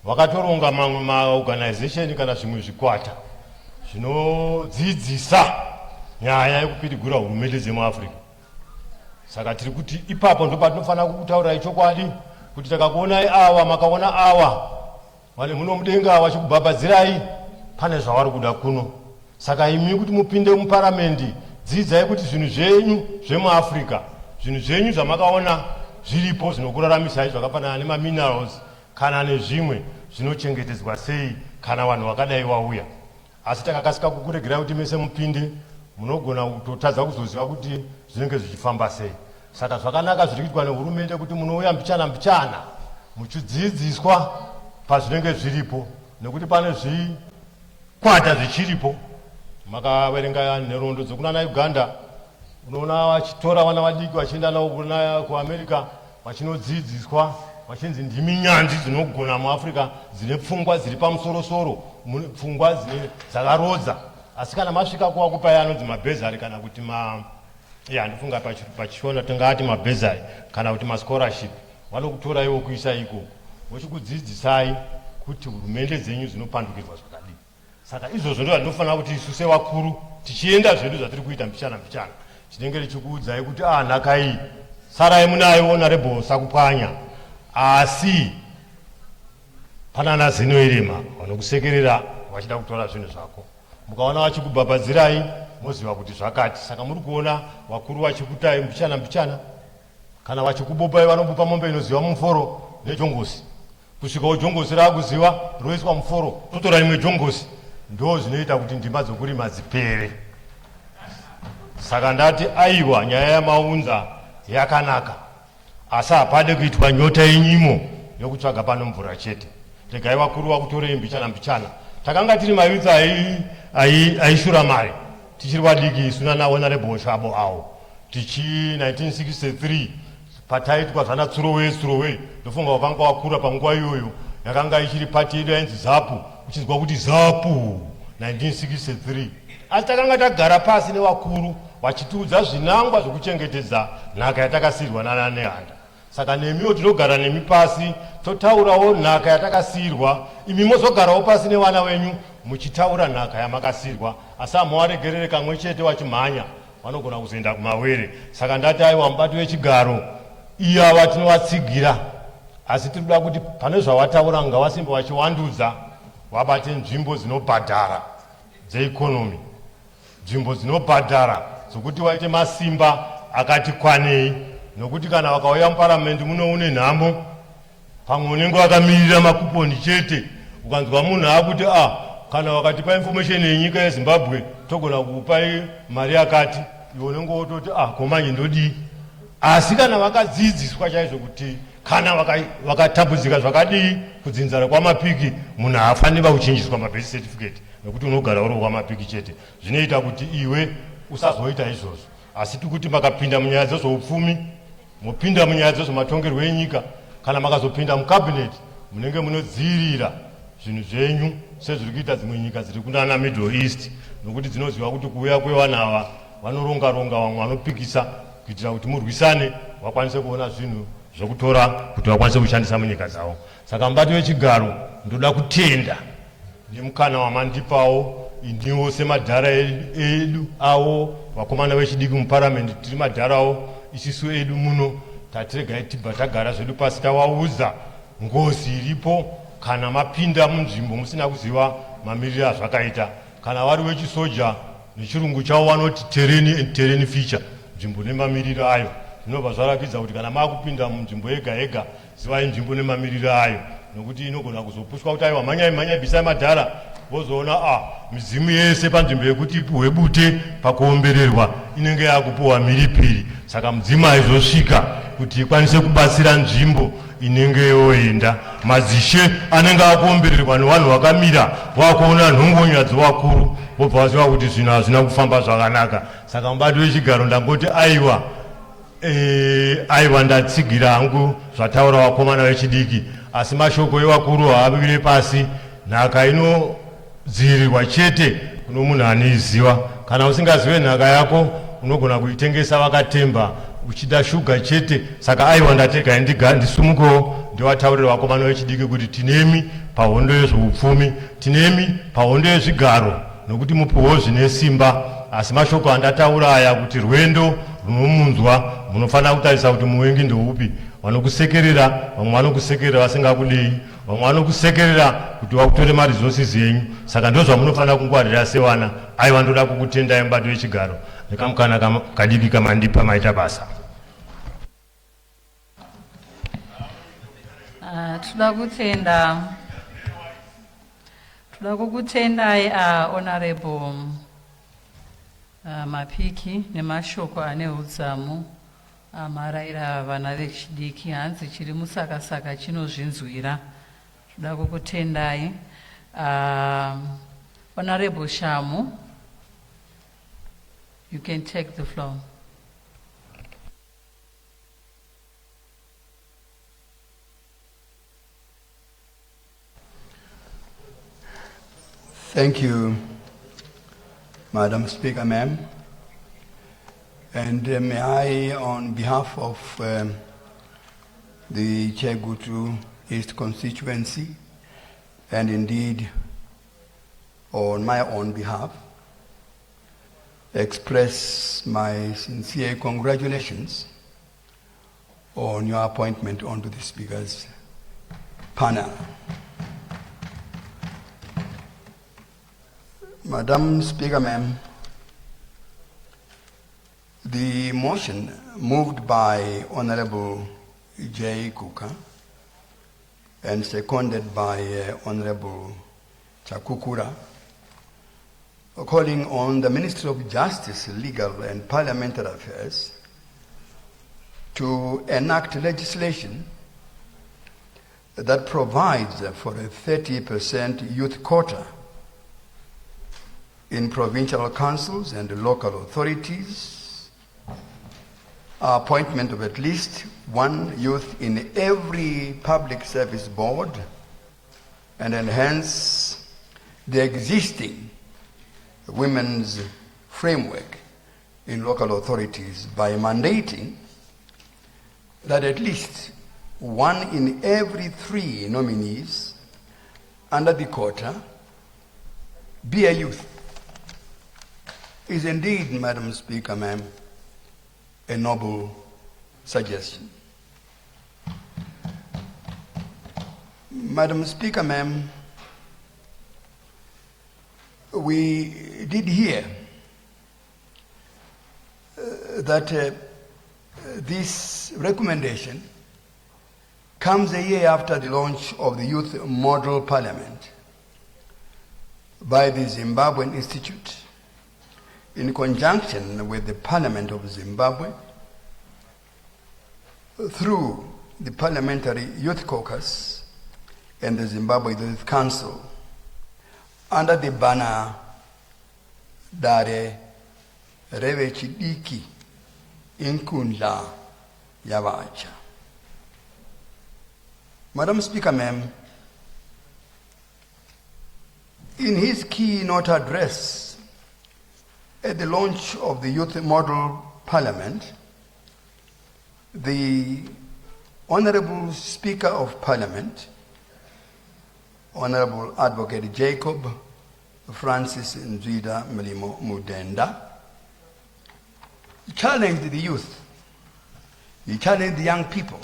Vakatoronga mamwe maorganization kana zvimwe zvikwata zvinodzidzisa nyaya yekupitigura hurumende dzemuAfrica. Saka tiri kuti ipapo ndo patinofanira kukutaurirai chokwadi kuti takakuonai awa makaona awa vane muno mudenga vachikubhabhadzirai pane zvavari kuda kuno. Saka imi kuti mupinde muparamendi dzidzai kuti zvinhu zvenyu zvemuAfrica, zvinhu zvenyu zvamakaona zviripo zvinokuraramisai zvakafanana nemaminerals kana nezvimwe zvinochengetedzwa sei kana vanhu vakadai vauya. Asi takakasika kukuregerai kuti mese mupinde munogona kutotadza kuzoziva kuti zvinenge zvichifamba sei. Saka zvakanaka zviri kuitwa nehurumende kuti munouya mbichana mbichana muchidzidziswa pazvinenge zviripo, nekuti pane zvikwata zvichiripo. Makaverenga nherondo dzokunana Uganda, unoona vachitora vana vadiki vachienda navo kuAmerica vachinodzidziswa vachinzi ndimi nyanzvi dzinogona muAfrica dzine pfungwa dziri pamusorosoro, pfungwa dzakarodza. Asi kana masvika kuvakupai anonzi mabhezari kana kuti ndofunga pachishona tingati mabhezari kana kuti mascholarship, vanokutora iwo kuisa ikoko vochikudzidzisai kuti hurumende dzenyu dzinopandukirwa zvakadii. Saka izvozvo ndo zvatofanira kuti isu sevakuru tichienda zvedu zvatiri kuita mbichana mbichana chinenge richikuudzai kuti nhaka iyi sarai munayo honorable Sakupwanya, asi panana zino irema vanokusekerera vachida kutora zvinhu zvako. Mukaona vachikubhabhadzirai moziva kuti zvakati. Saka muri kuona vakuru vachikutai mbichana mbichana, kana vachikubopai vanobupa mombe inoziva muforo nejongosi, kusvika ujongosi raakuziva roiswa muforo totora imwe jongosi, ndo zvinoita kuti ndima dzokurima dzipere. Saka ndati aiwa nyaya yamaunza yakanaka, asi hapade kuitwa nyota yenyimo yokutsvaga pano mvura chete. Regai vakuru vakutorei mbichana mbichana. Takanga tiri mayuthi aishura mari tichiri vadiki isuna nahonorable Shabo awo tichi 1963 pataitwa zvana tsurowe ndofunga vakanga vakura panguva iyoyo yakanga ichiri pati yedu yainzi ZAPU, uchinzwa kuti ZAPU 1963. Asi takanga tagara pasi nevakuru vachitiudza zvinangwa zvokuchengetedza nhaka yatakasiyirwa nana Nehanda. Saka nemiwo tinogara nemi pasi totaurawo nhaka yatakasiyirwa, imi mozogarawo pasi nevana venyu muchitaura nhaka yamakasiyirwa. Asi hamuvaregerere kamwe chete vachimhanya vanogona kuzoenda kumawere. Saka ndati aiwa mubati wechigaro iyava tinovatsigira, asi tirikuda kuti pane zvavataura ngavasimba vachivandudza, vabate nzvimbo dzinobhadhara dzeikonomi, nzvimbo dzinobhadhara dzokuti vaite masimba akati kwanei. Nokuti kana vakauya muparamendi muno une nhamo, pamwe unenge vakamirira makuponi chete, ukanzwa munhu akuti kana vakatipa information yenyika yeZimbabwe togona kukupai mari yakati, iwe unenge wototi komanye ndodii. Asi kana vakadzidziswa chaizvo kuti kana vakatambudzika zvakadii kudzinzana kwamapiki, munhu haafaniri kuchinjiswa mabirth certificate nekuti unogara uri wamapiki chete. Zvinoita kuti iwe usazoita izvozvo. Asi tikuti makapinda munyaya dzezveupfumi, mupinda munyaya dzezvematongerwo enyika, kana makazopinda mukabineti munenge munodzivirira zvinhu zvenyu sezviri kuita dzimwe nyika dziri kunana Middle East, nokuti dzinoziva kuti kuuya kwevanhu ava vanoronga-ronga vamwe vanopikisa kuitira kuti murwisane vakwanise kuona zvinhu zvokutora kuti vakwanise kushandisa munyika dzavo. Saka mubato wechigaro ndoda kutenda nemukana wamandipawo indiwo semadhara edu awo vakomana vechidiki muparamendi tiri madharawo isisu edu muno tatiregai tibva tagara zvedu pasi tawaudza ngozi iripo kana mapinda munzvimbo musina kuziva mamiriro azvakaita. Kana vari wechisoja nechirungu chavo vanoti terrain feature, nzvimbo nemamiriro ayo. Zvinobva zvarakidza kuti kana maakupinda munzvimbo yega yega zivai nzvimbo nemamiriro ayo, nokuti inogona kuzopushwa kuti aiwa manyai bisai madhara, vozoona mizimu yese panzvimbo yekuti ipuhwe bute pakuombererwa inenge yakupuhwa mhiripiri. Saka mudzimu aizosvika kuti ikwanise kubatsira nzvimbo inenge yoenda. Mazishe anenge akuombererwa nevanhu vakamira vakuona nhongonya dzevakuru vobva vaziva kuti zvinhu hazvina kufamba zvakanaka. Saka mubati wechigaro ndangoti aiwa ndatsigira hangu zvataura vakomana vechidiki, asi mashoko evakuru haavire pasi. Nhaka inodzivirirwa chete kuno munhu anoiziva. Kana usingazive nhaka yako unogona kuitengesa vakatemba uchida shuga chete. Saka aiwa ndatega ndisumukewo ndivataurire vakomana vechidiki kuti tinemi pahondo yezveupfumi, tinemi pahondo yezvigaro, nokuti mupuhwo zvine simba. Asi mashoko andataura aya kuti rwendo runomunzwa munofanira kutarisa kuti muvengi ndoupi. Vanokusekerera, vamwe vanokusekerera vasingakudei, vamwe vanokusekerera kuti vakutore maresources yenyu. Saka ndozvamunofanira kungwarira sevana. Aiwa ndoda kukutendai mubato wechigaro nekamukana kadiki kamandipa maita basa. Toda kukutendai honorable Mapiki nemashoko ane udzamu amaraira vana vechidiki. Hanzi chiri musakasaka chinozvinzwira. Toda kukutendai honorable Shamu, you can take the floor. Thank you, Madam Speaker, ma'am. And may I, on behalf of the Chegutu East constituency, and indeed on my own behalf, express my sincere congratulations on your appointment onto the Speaker's panel. Madam Speaker, ma'am, the motion moved by Honorable J. Kuka and seconded by Honorable Chakukura, calling on the Ministry of Justice, Legal and Parliamentary Affairs to enact legislation that provides for a 30% youth quota in provincial councils and local authorities, appointment of at least one youth in every public service board, and enhance the existing women's framework in local authorities by mandating that at least one in every 3 nominees under the quota be a youth. Is indeed, Madam Speaker, ma'am, a noble suggestion. Madam Speaker, ma'am, we did hear that this recommendation comes a year after the launch of the Youth Model Parliament by the Zimbabwean Institute in conjunction with the Parliament of Zimbabwe through the Parliamentary Youth Caucus and the Zimbabwe Youth Council under the banner Dare Revechidiki Inkundla Yavacha. Madam Speaker, ma'am, In his keynote address at the launch of the Youth Model Parliament, the Honorable Speaker of Parliament, Honorable Advocate Jacob Francis Nzida Mlimo Mudenda, challenged the youth, he challenged the young people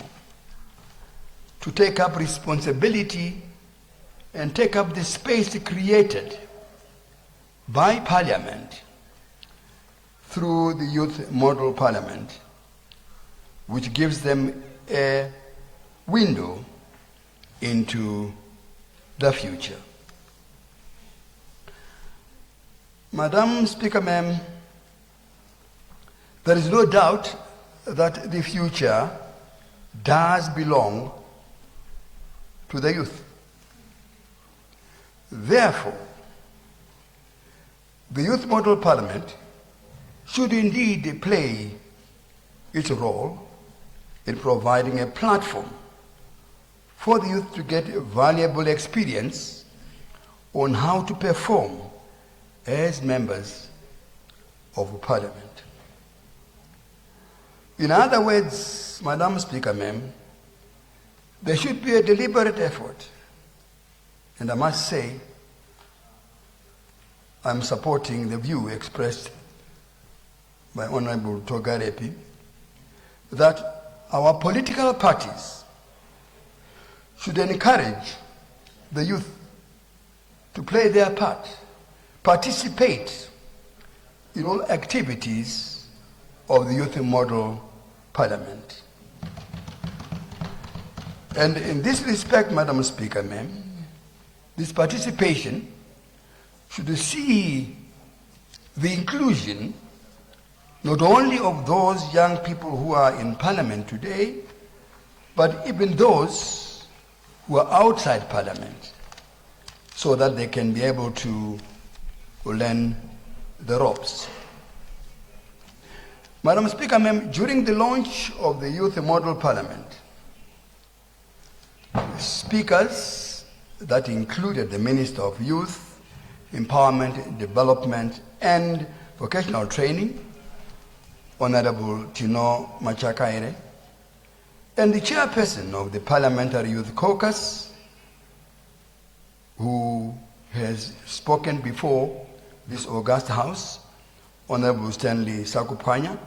to take up responsibility and take up the space created by Parliament through the Youth Model Parliament, which gives them a window into the future. Madam Speaker, ma'am, there is no doubt that the future does belong to the youth. Therefore, the Youth Model Parliament should indeed play its role in providing a platform for the youth to get valuable experience on how to perform as members of Parliament. In other words, Madam Speaker, ma'am, there should be a deliberate effort. And I must say, I'm supporting the view expressed by Honorable Togarepi that our political parties should encourage the youth to play their part, participate in all activities of the Youth Model Parliament. And in this respect, Madam Speaker, ma'am, this participation should see the inclusion not only of those young people who are in Parliament today, but even those who are outside Parliament, so that they can be able to learn the ropes. Madam Speaker, ma'am, during the launch of the Youth Model Parliament, speakers that included the Minister of Youth, Empowerment, Development and Vocational Training, Honorable Tino Machakaire, and the chairperson of the Parliamentary Youth Caucus, who has spoken before this august house, Honorable Stanley Sakupanya,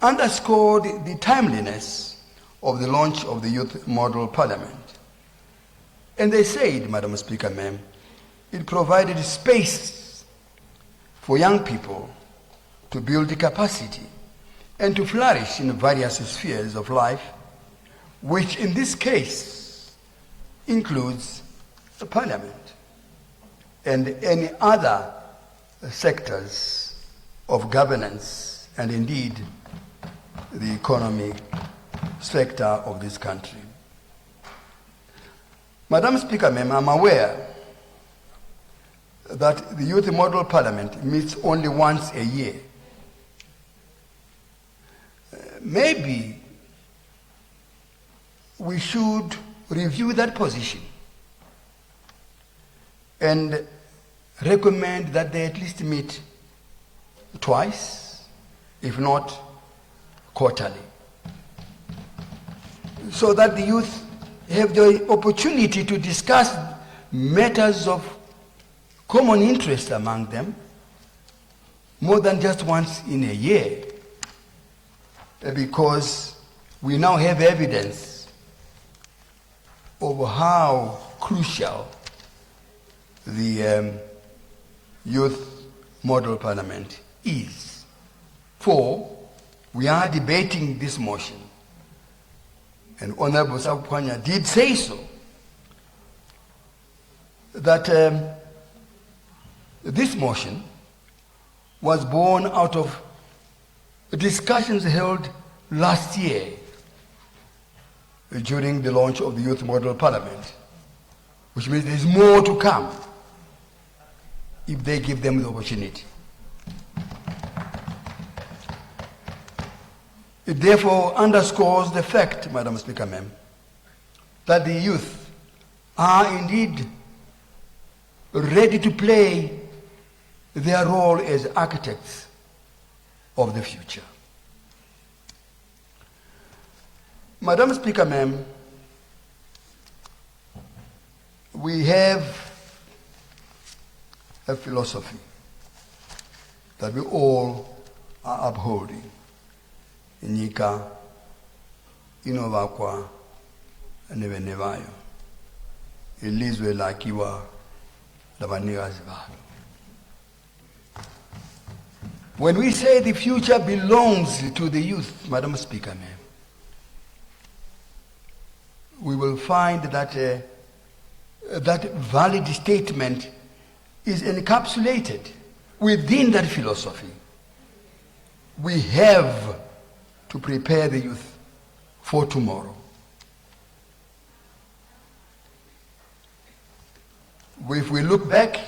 underscored the timeliness of the launch of the Youth Model Parliament. And they said, Madam Speaker, ma'am, it provided space for young people to build the capacity and to flourish in various spheres of life, which in this case includes the Parliament and any other sectors of governance and indeed the economic sector of this country. Madam Speaker, ma'am, I'm aware that the Youth Model Parliament meets only once a year. Maybe we should review that position and recommend that they at least meet twice, if not quarterly, so that the youth have the opportunity to discuss matters of common interest among them more than just once in a year, because we now have evidence of how crucial the Youth Model Parliament is. For we are debating this motion, and Honorable Sakupanya did say so, that this motion was born out of discussions held last year during the launch of the Youth Model Parliament, which means there's more to come if they give them the opportunity. It therefore underscores the fact, Madam Speaker, ma'am, that the youth are indeed ready to play their role as architects of the future. Madam Speaker, ma'am, we have a philosophy that we all are upholding. Nyika inovakwa nevene vayo, ilizwe lakiwa lavanikazi valo. When we say the future belongs to the youth, Madam Speaker, ma'am, we will find that that valid statement is encapsulated within that philosophy. We have to prepare the youth for tomorrow. If we look back,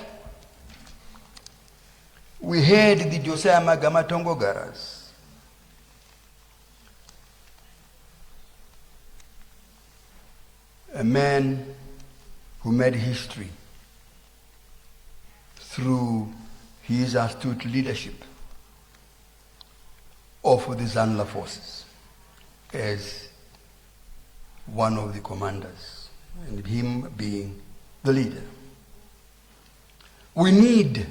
we had the Josiah Magama Tongogaras. A man who made history through his astute leadership of the Zanla forces as one of the commanders, and him being the leader. We need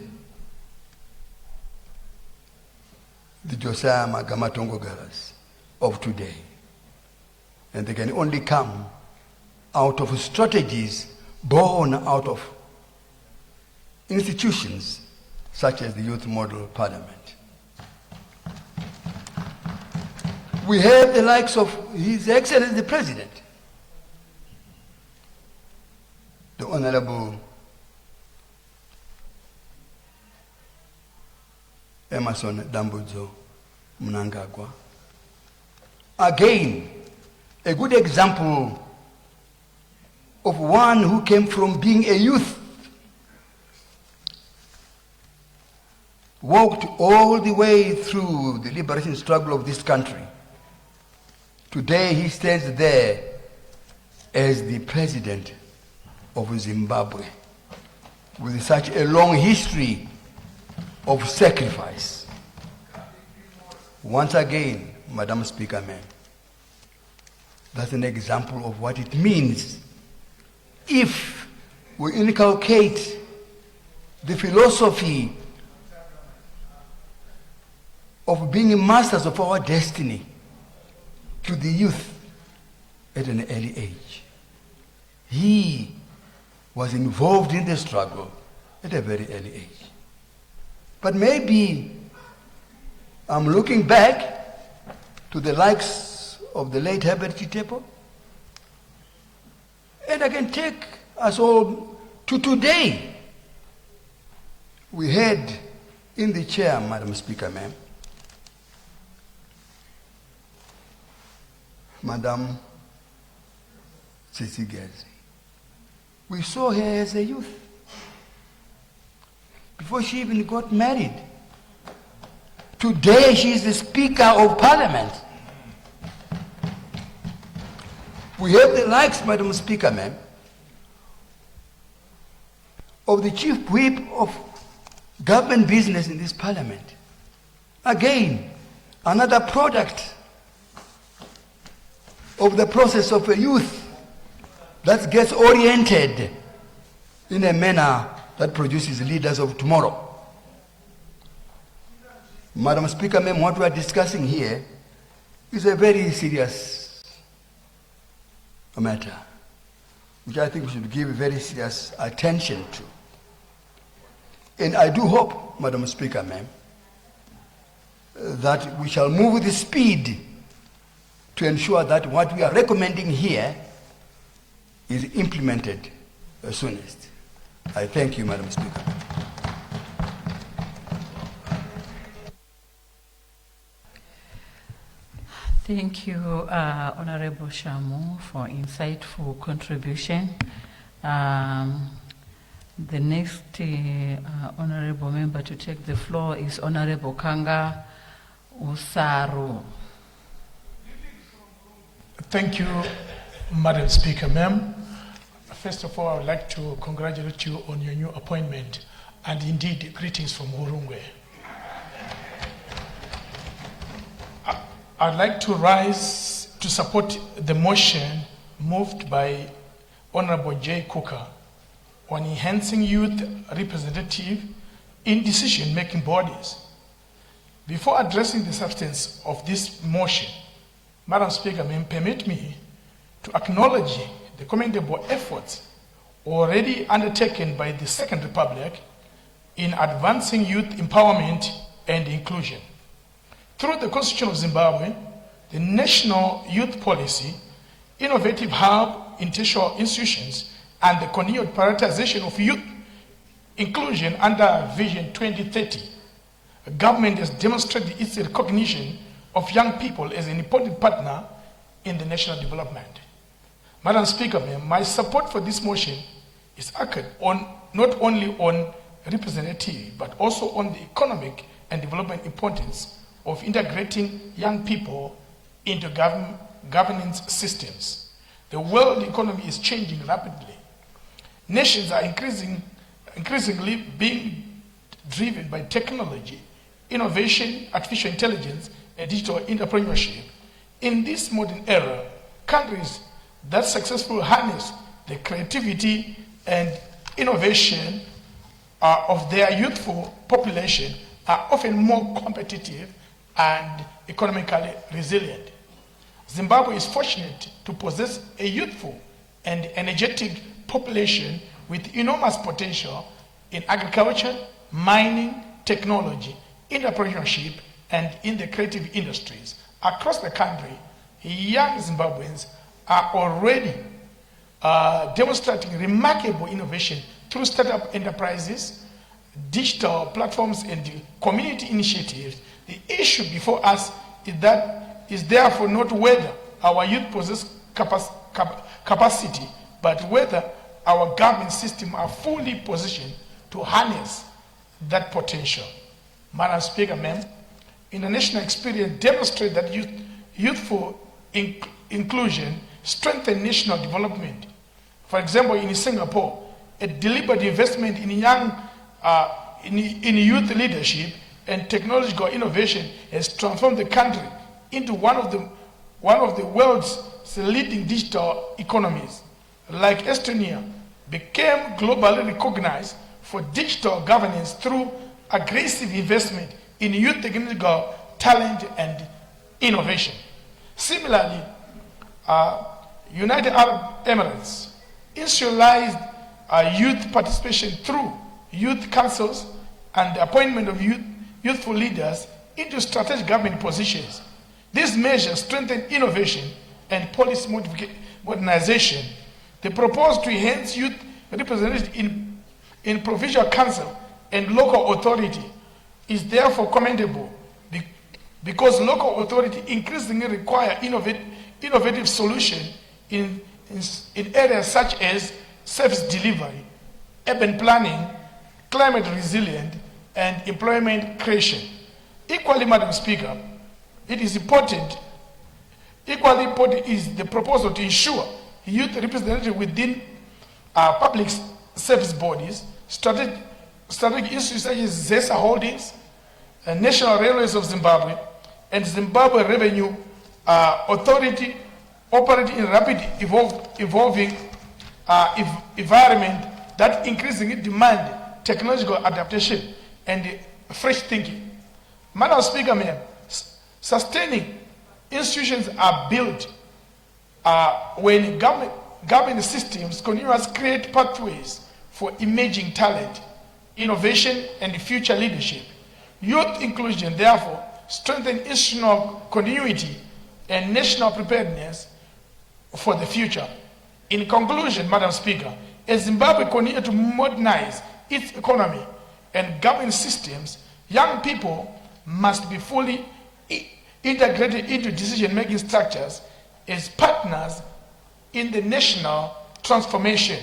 the Josiah Magama Tongogaras of today, and they can only come out of strategies born out of institutions such as the Youth Model Parliament. We have the likes of His Excellency the President, the Honorable Emerson Dambudzo Mnangagwa. Again, a good example of one who came from being a youth, walked all the way through the liberation struggle of this country. Today he stands there as the president of Zimbabwe with such a long history of sacrifice. Once again, Madam Speaker, ma'am, that's an example of what it means if we inculcate the philosophy of being masters of our destiny to the youth at an early age. He was involved in the struggle at a very early age. But maybe I'm looking back to the likes of the late Herbert Chitepo, and I can take us all to today. We had in the chair, Madam Speaker, ma'am, Madam Tsitsi Gezi. We saw her as a youth before she even got married. Today she is the Speaker of Parliament. We have the likes, Madam Speaker, ma'am, of the Chief Whip of government business in this Parliament. Again, another product of the process of a youth that gets oriented in a manner that produces leaders of tomorrow. Madam Speaker, ma'am, what we are discussing here is a very serious matter, which I think we should give very serious attention to. And I do hope, Madam Speaker, ma'am, that we shall move with speed to ensure that what we are recommending here is implemented as soonest. I thank you, Madam Speaker. Thank you, Honorable Shamu, for insightful contribution. The next honorable member to take the floor is Honorable Kanga Usaru. Thank you, Madam Speaker, ma'am. First of all, I would like to congratulate you on your new appointment, and indeed, greetings from Hurungwe. I'd like to rise to support the motion moved by Honorable Jay Cooker on enhancing youth representative in decision-making bodies. Before addressing the substance of this motion, Madam Speaker, may permit me to acknowledge the commendable efforts already undertaken by the Second Republic in advancing youth empowerment and inclusion. Through the Constitution of Zimbabwe, the National Youth Policy, Innovative Hub, Intentional Institutions, and the continued prioritization of youth inclusion under Vision 2030, the government has demonstrated its recognition of young people as an important partner in the national development. Madam Speaker, my support for this motion is anchored on not only on representative but also on the economic and development importance of integrating young people into governance systems. The world economy is changing rapidly. Nations are increasingly being driven by technology, innovation, artificial intelligence, and digital entrepreneurship. In this modern era, countries that successfully harness the creativity and innovation of their youthful population are often more competitive and economically resilient. Zimbabwe is fortunate to possess a youthful and energetic population with enormous potential in agriculture, mining, technology, entrepreneurship, and in the creative industries. Across the country, young Zimbabweans are already demonstrating remarkable innovation through startup enterprises, digital platforms, and community initiatives. The issue before us is therefore not whether our youth possess capacity, but whether our government system are fully positioned to harness that potential. Madam Speaker, international experience demonstrates that youthful inclusion strengthens national development. For example, in Singapore, a deliberate investment in youth leadership and technological innovation has transformed the country into one of the world's leading digital economies. Like Estonia, became globally recognized for digital governance through aggressive investment in youth technological talent and innovation. Similarly, United Arab Emirates institutionalized youth participation through youth councils and the appointment of youthful leaders into strategic government positions. These measures strengthen innovation and policy modernization. The proposal to enhance youth representation in provincial council and local authority is therefore commendable because local authority increasingly require innovative solutions in areas such as service delivery, urban planning, climate resilience, and employment creation. Equally, Madam Speaker, equally important is the proposal to ensure youth representation within public service bodies, strategic institutions such as ZESA Holdings, National Railways of Zimbabwe, and Zimbabwe Revenue Authority operating in rapid evolving environment that increasingly demand technological adaptation and fresh thinking. Madam Speaker, sustaining institutions are built when government systems continuously create pathways for emerging talent, innovation, and future leadership. Youth inclusion, therefore, strengthens institutional continuity and national preparedness for the future. In conclusion, Madam Speaker, as Zimbabwe continues to modernize its economy and government systems, young people must be fully integrated into decision-making structures as partners in the national transformation.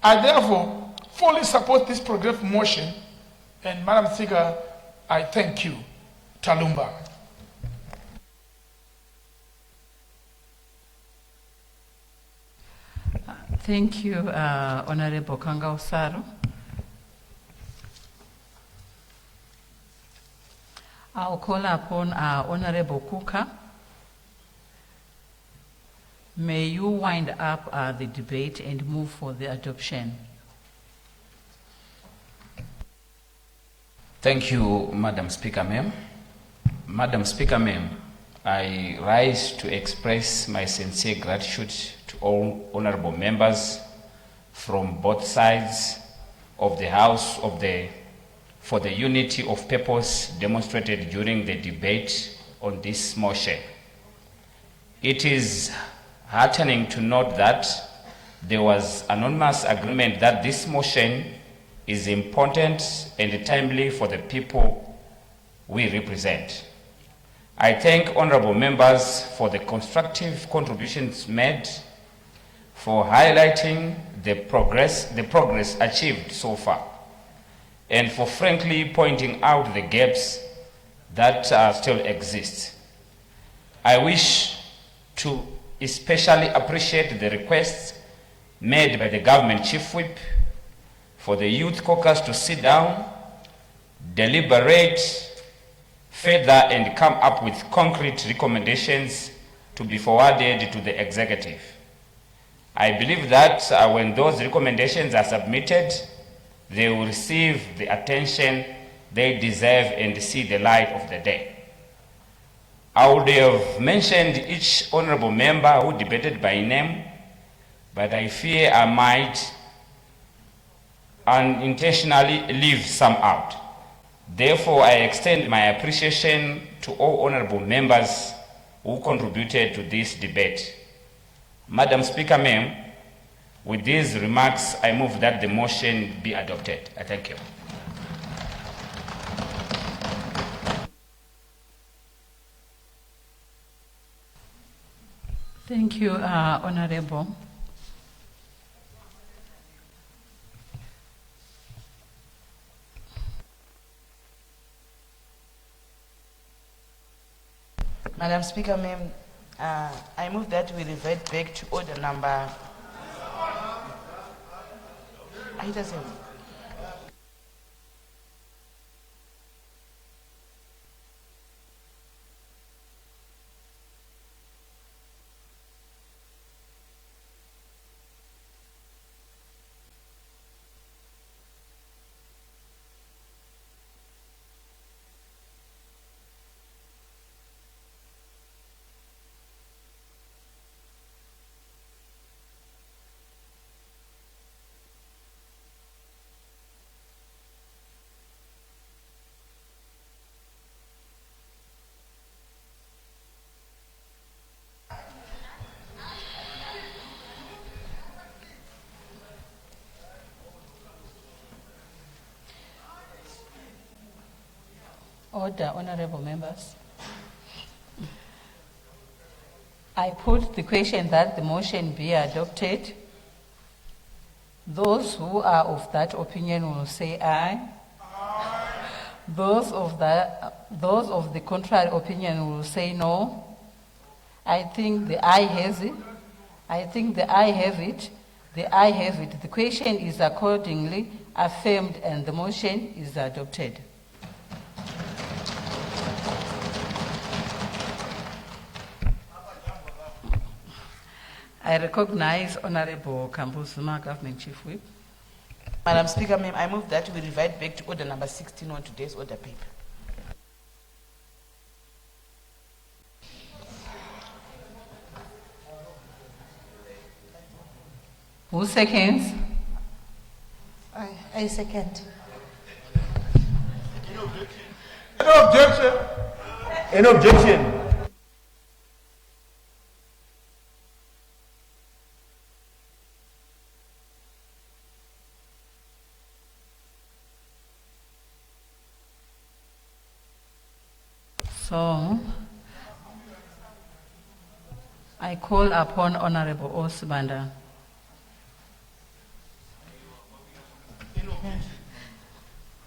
I therefore fully support this progressive motion, and Madam Speaker, I thank you. Talumba. Thank you, Honorable Kanga Osaro. I'll call upon Honorable Kuka. May you wind up the debate and move for the adoption. Thank you, Madam Speaker, ma'am. Madam Speaker, ma'am, I rise to express my sincere gratitude to all honorable members from both sides of the House for the unity of purpose demonstrated during the debate on this motion. It is heartening to note that there was unanimous agreement that this motion is important and timely for the people we represent. I thank honorable members for the constructive contributions made, for highlighting the progress achieved so far, and for frankly pointing out the gaps that still exist. I wish to especially appreciate the requests made by the government chief whip for the youth caucus to sit down, deliberate further, and come up with concrete recommendations to be forwarded to the executive. I believe that when those recommendations are submitted, they will receive the attention they deserve and see the light of the day. I would have mentioned each honorable member who debated by name, but I fear I might unintentionally leave some out. Therefore, I extend my appreciation to all honorable members who contributed to this debate. Madam Speaker, ma'am, with these remarks, I move that the motion be adopted. I thank you. Thank you, Honorable. Madam Speaker, ma'am, I move that we revert back to order number. It doesn't. Order, honorable members. I put the question that the motion be adopted. Those who are of that opinion will say aye. Those of the contrary opinion will say no. I think the aye has it. I think the aye have it. The aye have it. The question is accordingly affirmed and the motion is adopted. I recognize Honorable Kambuzuma, Government Chief Whip. Madam Speaker, ma'am, I move that we revert back to order number 16 on today's order paper. Who seconds? I second. Any objection? Any objection? So, I call upon Honorable Osbanda.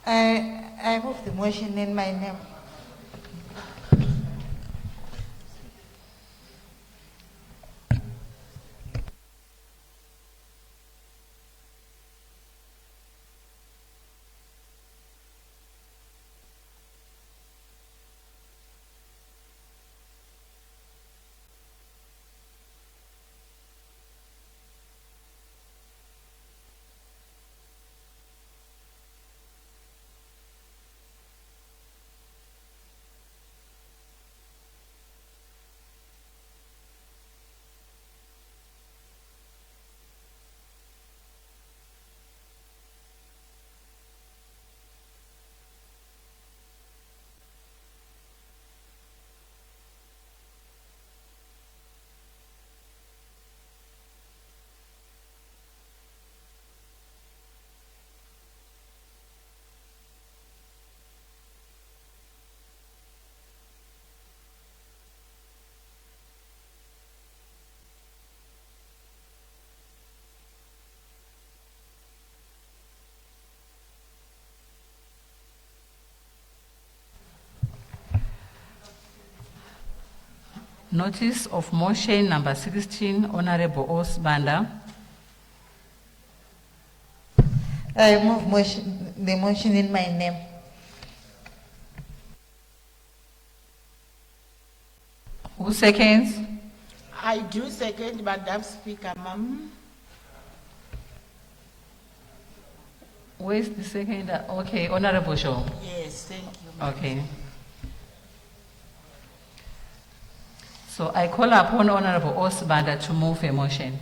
I move the motion in my name. Notice of motion number 16, Honorable Osbanda. I move the motion in my name. Who seconds? I do second, Madam Speaker, ma'am. Where's the second? Okay, Honorable Shaw. Yes, thank you, ma'am. Okay. So I call upon Honorable Osbanda to move a motion.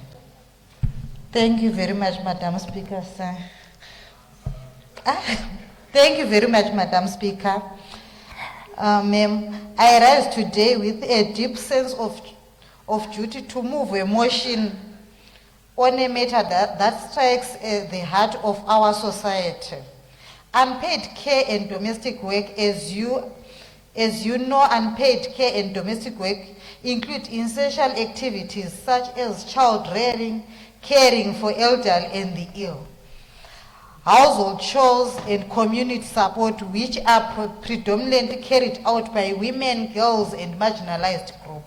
Thank you very much, Madam Speaker, sir. Thank you very much, Madam Speaker. Ma'am, I rise today with a deep sense of duty to move a motion on a matter that strikes the heart of our society. Unpaid care and domestic work, as you know, unpaid care and domestic work include essential activities such as child rearing, caring for elderly and the ill, household chores and community support, which are predominantly carried out by women, girls and marginalized groups.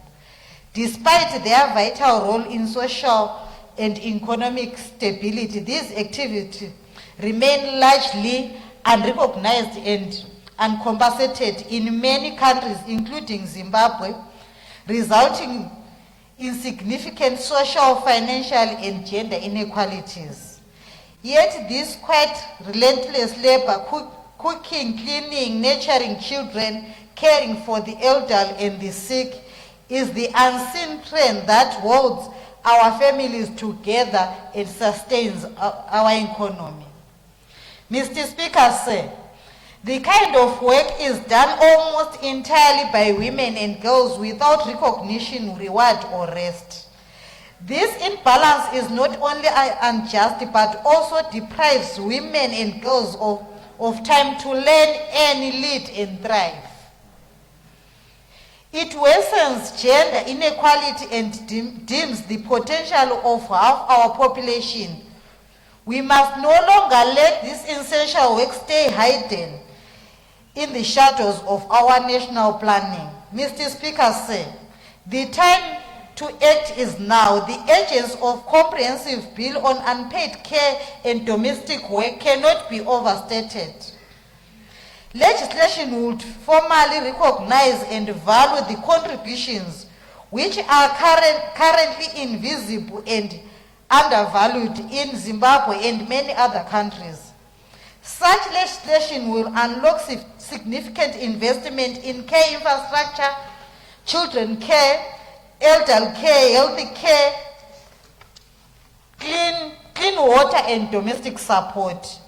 Despite their vital role in social and economic stability, these activities remain largely unrecognized and uncompensated in many countries, including Zimbabwe, resulting in significant social, financial and gender inequalities. Yet this quite relentless labor, cooking, cleaning, nurturing children, caring for the elderly and the sick, is the unseen trend that holds our families together and sustains our economy. Mr. Speaker, sir, the kind of work is done almost entirely by women and girls without recognition, reward or rest. This imbalance is not only unjust but also deprives women and girls of time to learn, earn, lead and thrive. It worsens gender inequality and dims the potential of half our population. We must no longer let this essential work stay hidden in the shadows of our national planning. Mr. Speaker, sir, the time to act is now. The urgency of comprehensive bill on unpaid care and domestic work cannot be overstated. Legislation would formally recognize and value the contributions which are currently invisible and undervalued in Zimbabwe and many other countries. Such legislation will unlock significant investment in care infrastructure, children care, elderly care, healthy care, clean water and domestic support.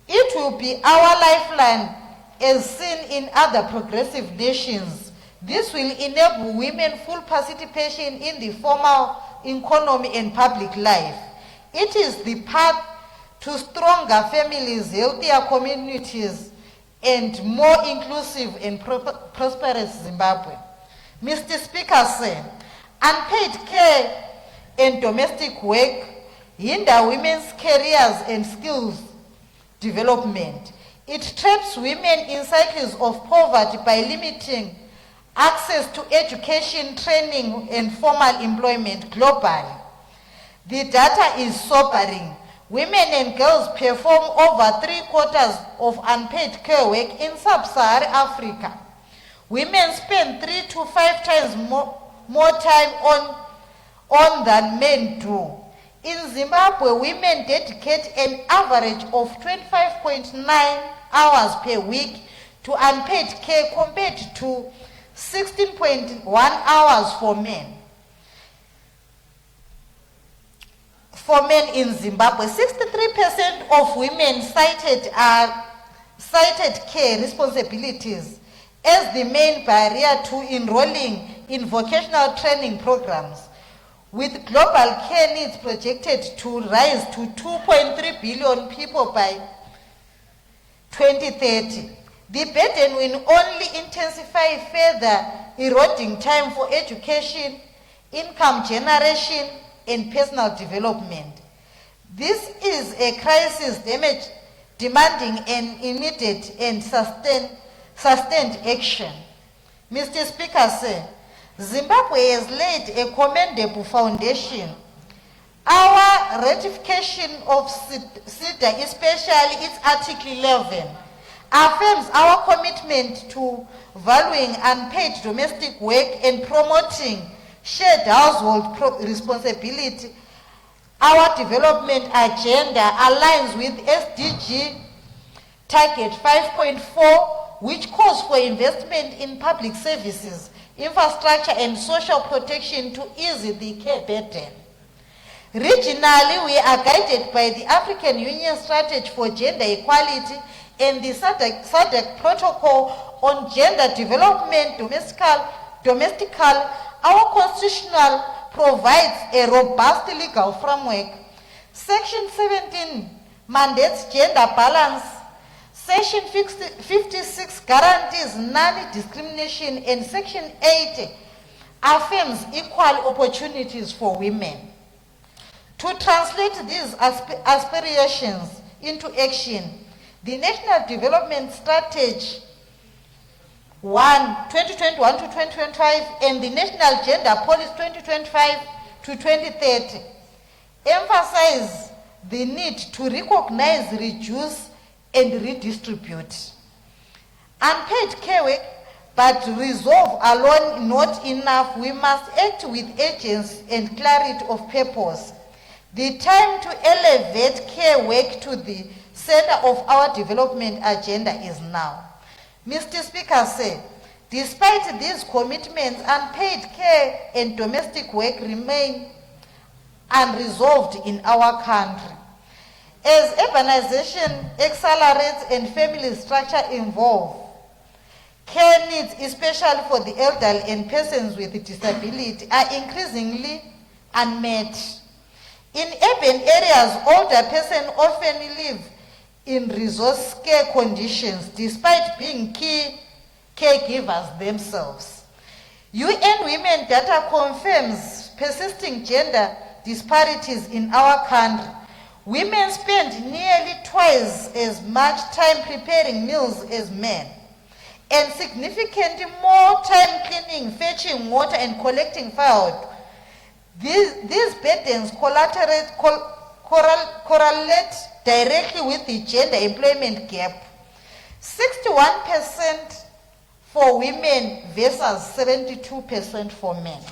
It will be our lifeline as seen in other progressive nations. This will enable women full participation in the formal economy and public life. It is the path to stronger families, healthier communities, and more inclusive and prosperous Zimbabwe. Mr. Speaker, sir, unpaid care and domestic work hinder women's careers and skills development. It traps women in cycles of poverty by limiting access to education, training, and formal employment globally. The data is sobering. Women and girls perform over 3/4 of unpaid care work in sub-Saharan Africa. Women spend 3 to 5 times more time on than men do. In Zimbabwe, women dedicate an average of 25.9 hours per week to unpaid care compared to 16.1 hours for men. For men in Zimbabwe, 63% of women cited care responsibilities as the main barrier to enrolling in vocational training programs, with global care needs projected to rise to 2.3 billion people by 2030. The burden will only intensify further, eroding time for education, income generation, and personal development. This is a crisis demanding an immediate and sustained action. Mr. Speaker, sir, Zimbabwe has laid a commendable foundation. Our ratification of CEDA, especially its Article 11, affirms our commitment to valuing unpaid domestic work and promoting shared household responsibility. Our development agenda aligns with SDG target 5.4, which calls for investment in public services, infrastructure and social protection to ease the care burden. Regionally, we are guided by the African Union Strategy for Gender Equality and the SADC Protocol on Gender Development domestical. Our constitutional provides a robust legal framework. Section 17 mandates gender balance. Section 56 guarantees non-discrimination, and Section 80 affirms equal opportunities for women. To translate these aspirations into action, the National Development Strategy 2021 to 2025 and the National Gender Policy 2025 to 2030 emphasize the need to recognize, reduce, and redistribute unpaid care work, but resolve alone not enough. We must act with urgency and clarity of purpose. The time to elevate care work to the center of our development agenda is now. Mr. Speaker said, despite these commitments, unpaid care and domestic work remain unresolved in our country. As urbanization accelerates and family structure evolve, care needs, especially for the elderly and persons with disability, are increasingly unmet. In urban areas, older persons often live in resource-scarce conditions despite being key caregivers themselves. UN Women data confirms persisting gender disparities in our country. Women spend nearly twice as much time preparing meals as men, and significantly more time cleaning, fetching water, and collecting firewood. These burdens correlate directly with the gender employment gap. 61% for women versus 72% for men.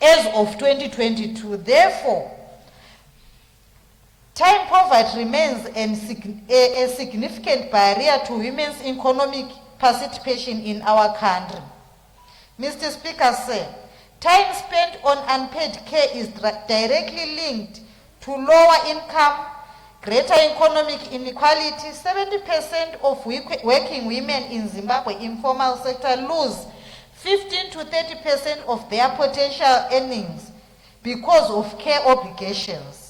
As of 2022, therefore, time poverty remains a significant barrier to women's economic participation in our country. Mr. Speaker said, time spent on unpaid care is directly linked to lower income, greater economic inequality. 70% of working women in Zimbabwe informal sector lose 15 to 30% of their potential earnings because of care obligations.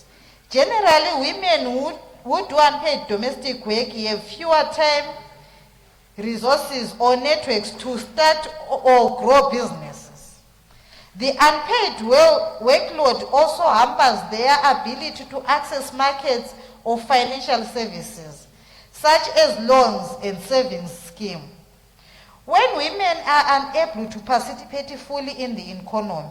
Generally, women who do unpaid domestic work have fewer time, resources, or networks to start or grow businesses. The unpaid workload also hampers their ability to access markets of financial services, such as loans and savings schemes. When women are unable to participate fully in the economy,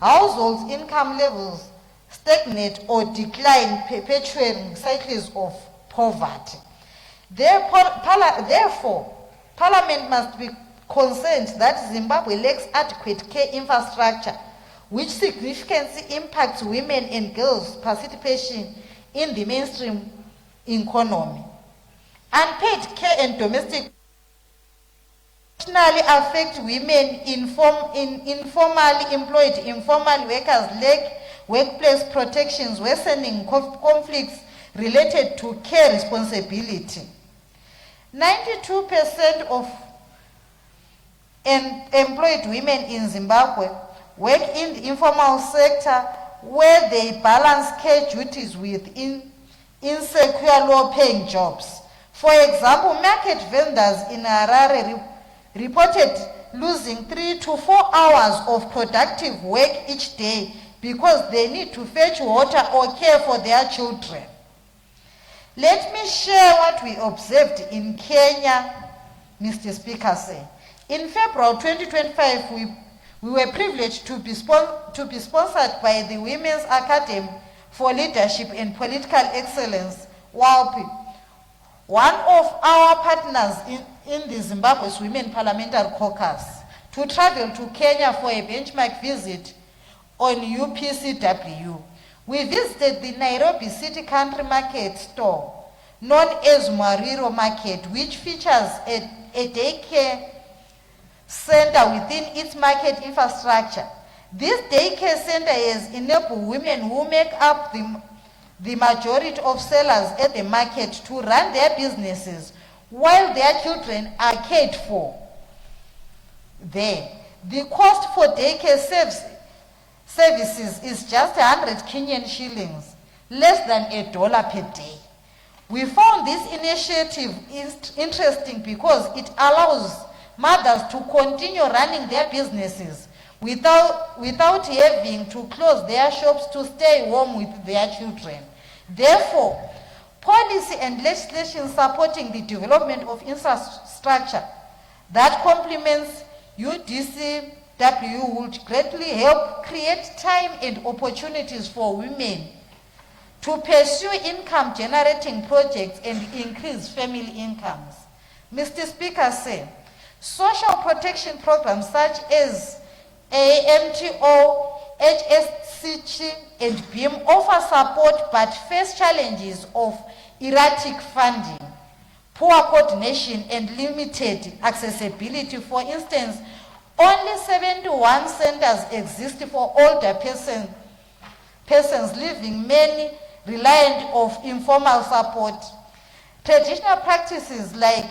households' income levels stagnate or decline, perpetuating cycles of poverty. Therefore, Parliament must be concerned that Zimbabwe lacks adequate care infrastructure, which significantly impacts women and girls' participation in the mainstream economy. Unpaid care and domestic affect women, informally employed, informal workers lack workplace protections, worsening conflicts related to care responsibility. 92% of employed women in Zimbabwe work in the informal sector, where they balance care duties with insecure low-paying jobs. For example, market vendors in Harare reported losing 3 to 4 hours of productive work each day because they need to fetch water or care for their children. Let me share what we observed in Kenya, Mr. Speaker. In February 2025, we were privileged to be sponsored by the Women's Academy for Leadership and Political Excellence, WALPI, one of our partners in the Zimbabwe's Women Parliamentary Caucus, to travel to Kenya for a benchmark visit on UPCW. We visited the Nairobi City Country Market store, known as Mariro Market, which features a daycare center within its market infrastructure. This daycare center has enabled women who make up the majority of sellers at the market to run their businesses while their children are cared for there. The cost for daycare services is just 100 Kenyan shillings, less than $1 per day. We found this initiative interesting because it allows mothers to continue running their businesses without having to close their shops to stay home with their children. Therefore, policy and legislation supporting the development of infrastructure that complements UDCW would greatly help create time and opportunities for women to pursue income-generating projects and increase family incomes. Mr. Speaker said, social protection programs such as AMTO, HSCG, and BEAM offer support but face challenges of erratic funding, poor coordination, and limited accessibility. For instance, only 71 centers exist for older persons living, many reliant of informal support. Traditional practices like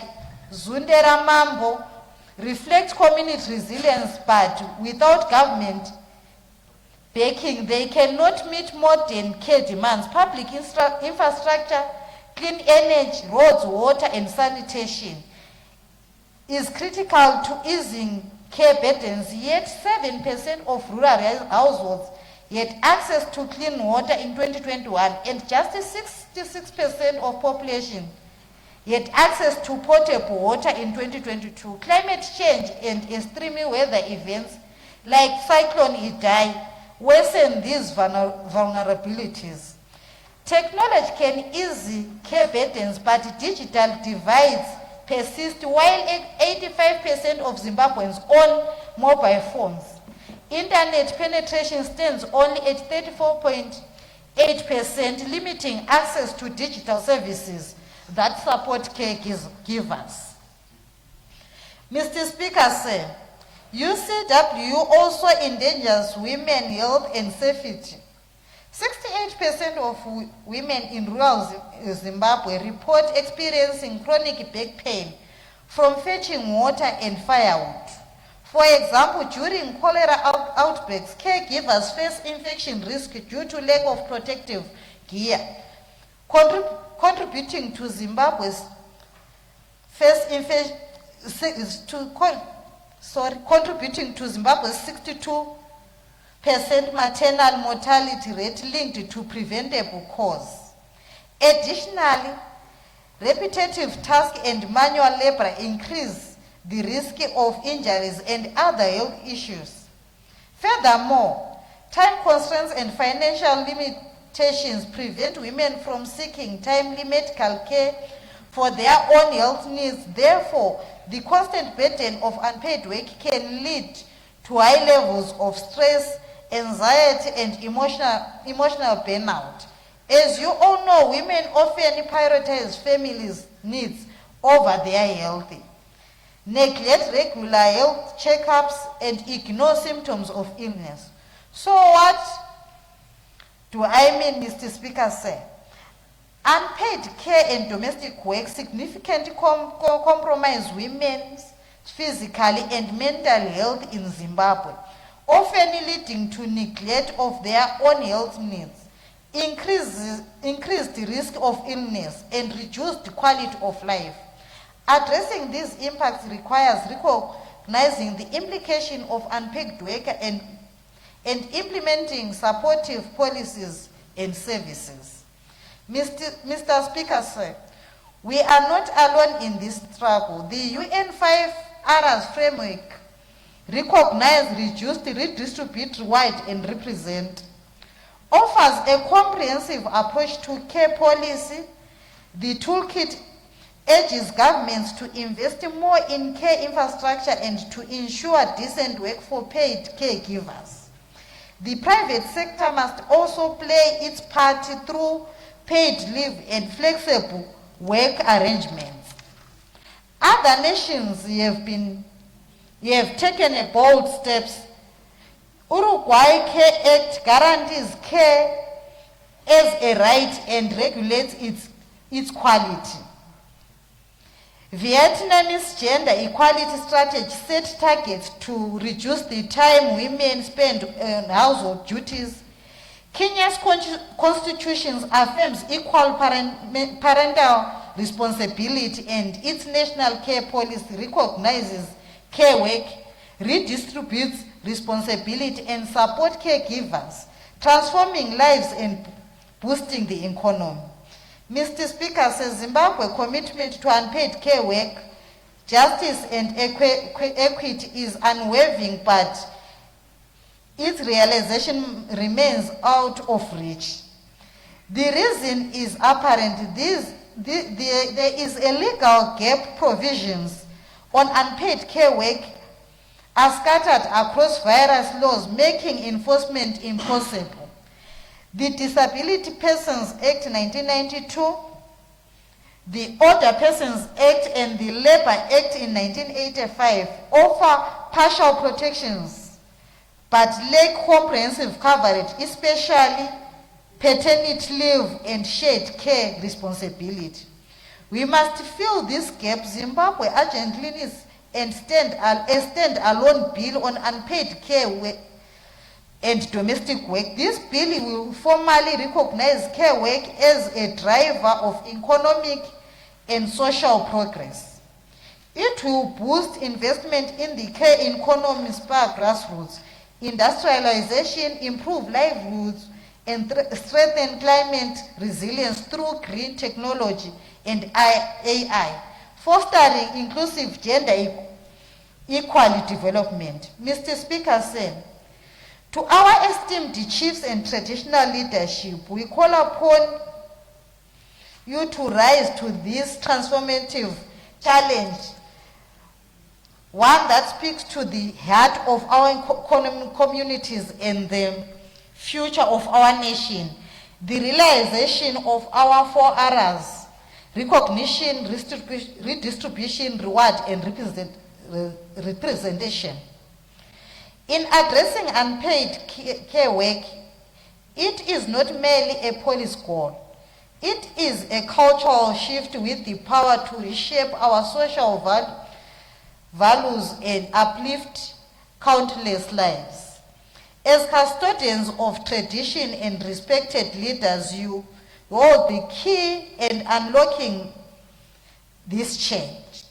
Zundera Mambo reflect community resilience, but without government backing, they cannot meet modern care demands. Public infrastructure, clean energy, roads, water, and sanitation is critical to easing care burdens, yet 7% of rural households had access to clean water in 2021, and just 66% of population had access to potable water in 2022. Climate change and extreme weather events like Cyclone Idai worsen these vulnerabilities. Technology can ease care burdens, but digital divides persist. While 85% of Zimbabweans own mobile phones, internet penetration stands only at 34.8%, limiting access to digital services that support caregivers. Mr. Speaker said, UCW also endangers women's health and safety. 68% of women in rural Zimbabwe report experiencing chronic back pain from fetching water and firewood. For example, during cholera outbreaks, caregivers face infection risk due to lack of protective gear, contributing to Zimbabwe's contributing to Zimbabwe's 62% maternal mortality rate linked to preventable cause. Additionally, repetitive tasks and manual labor increase the risk of injuries and other health issues. Furthermore, time constraints and financial limitations prevent women from seeking timely medical care for their own health needs. Therefore, the constant burden of unpaid work can lead to high levels of stress, anxiety, and emotional burnout. As you all know, women often prioritize families' needs over their health, neglect regular health checkups, and ignore symptoms of illness. So what do I mean, Mr. Speaker, say? Unpaid care and domestic work significantly compromise women's physical and mental health in Zimbabwe, often leading to neglect of their own health needs, increased risk of illness, and reduced quality of life. Addressing these impacts requires recognizing the implication of unpaid work and implementing supportive policies and services. Mr. Speaker, sir, we are not alone in this struggle. The UN 5 areas framework recognize, reduce, redistribute, reward, and represent. Offers a comprehensive approach to care policy. The toolkit urges governments to invest more in care infrastructure and to ensure decent work for paid caregivers. The private sector must also play its part through paid leave and flexible work arrangements. Other nations have taken a bold steps. Uruguay Care Act guarantees care as a right and regulates its quality. Vietnamese gender equality strategy set targets to reduce the time women spend on household duties. Kenya's constitution affirms equal parental responsibility, and its national care policy recognizes care work, redistributes responsibility, and support caregivers, transforming lives and boosting the economy. Mr. Speaker, says Zimbabwe's commitment to unpaid care work, justice, and equity is unwavering, but its realization remains out of reach. The reason is apparent. There is a legal gap. Provisions on unpaid care work are scattered across various laws, making enforcement impossible. The Disability Persons Act 1992, the Older Persons Act, and the Labour Act in 1985 offer partial protections but lack comprehensive coverage, especially paternity leave and shared care responsibility. We must fill this gap. Zimbabwe urgently needs a stand-alone bill on unpaid care work and domestic work. This bill will formally recognize care work as a driver of economic and social progress. It will boost investment in the care economy, spur grassroots industrialization, improve livelihoods, and strengthen climate resilience through green technology and AI, fostering inclusive gender equality development. Mr. Speaker said, to our esteemed chiefs and traditional leadership, we call upon you to rise to this transformative challenge, one that speaks to the heart of our communities and the future of our nation. The realization of our 4 areas: recognition, redistribution, reward, and representation. In addressing unpaid care work, it is not merely a policy goal. It is a cultural shift with the power to reshape our social values and uplift countless lives. As custodians of tradition and respected leaders, you hold the key in unlocking this change.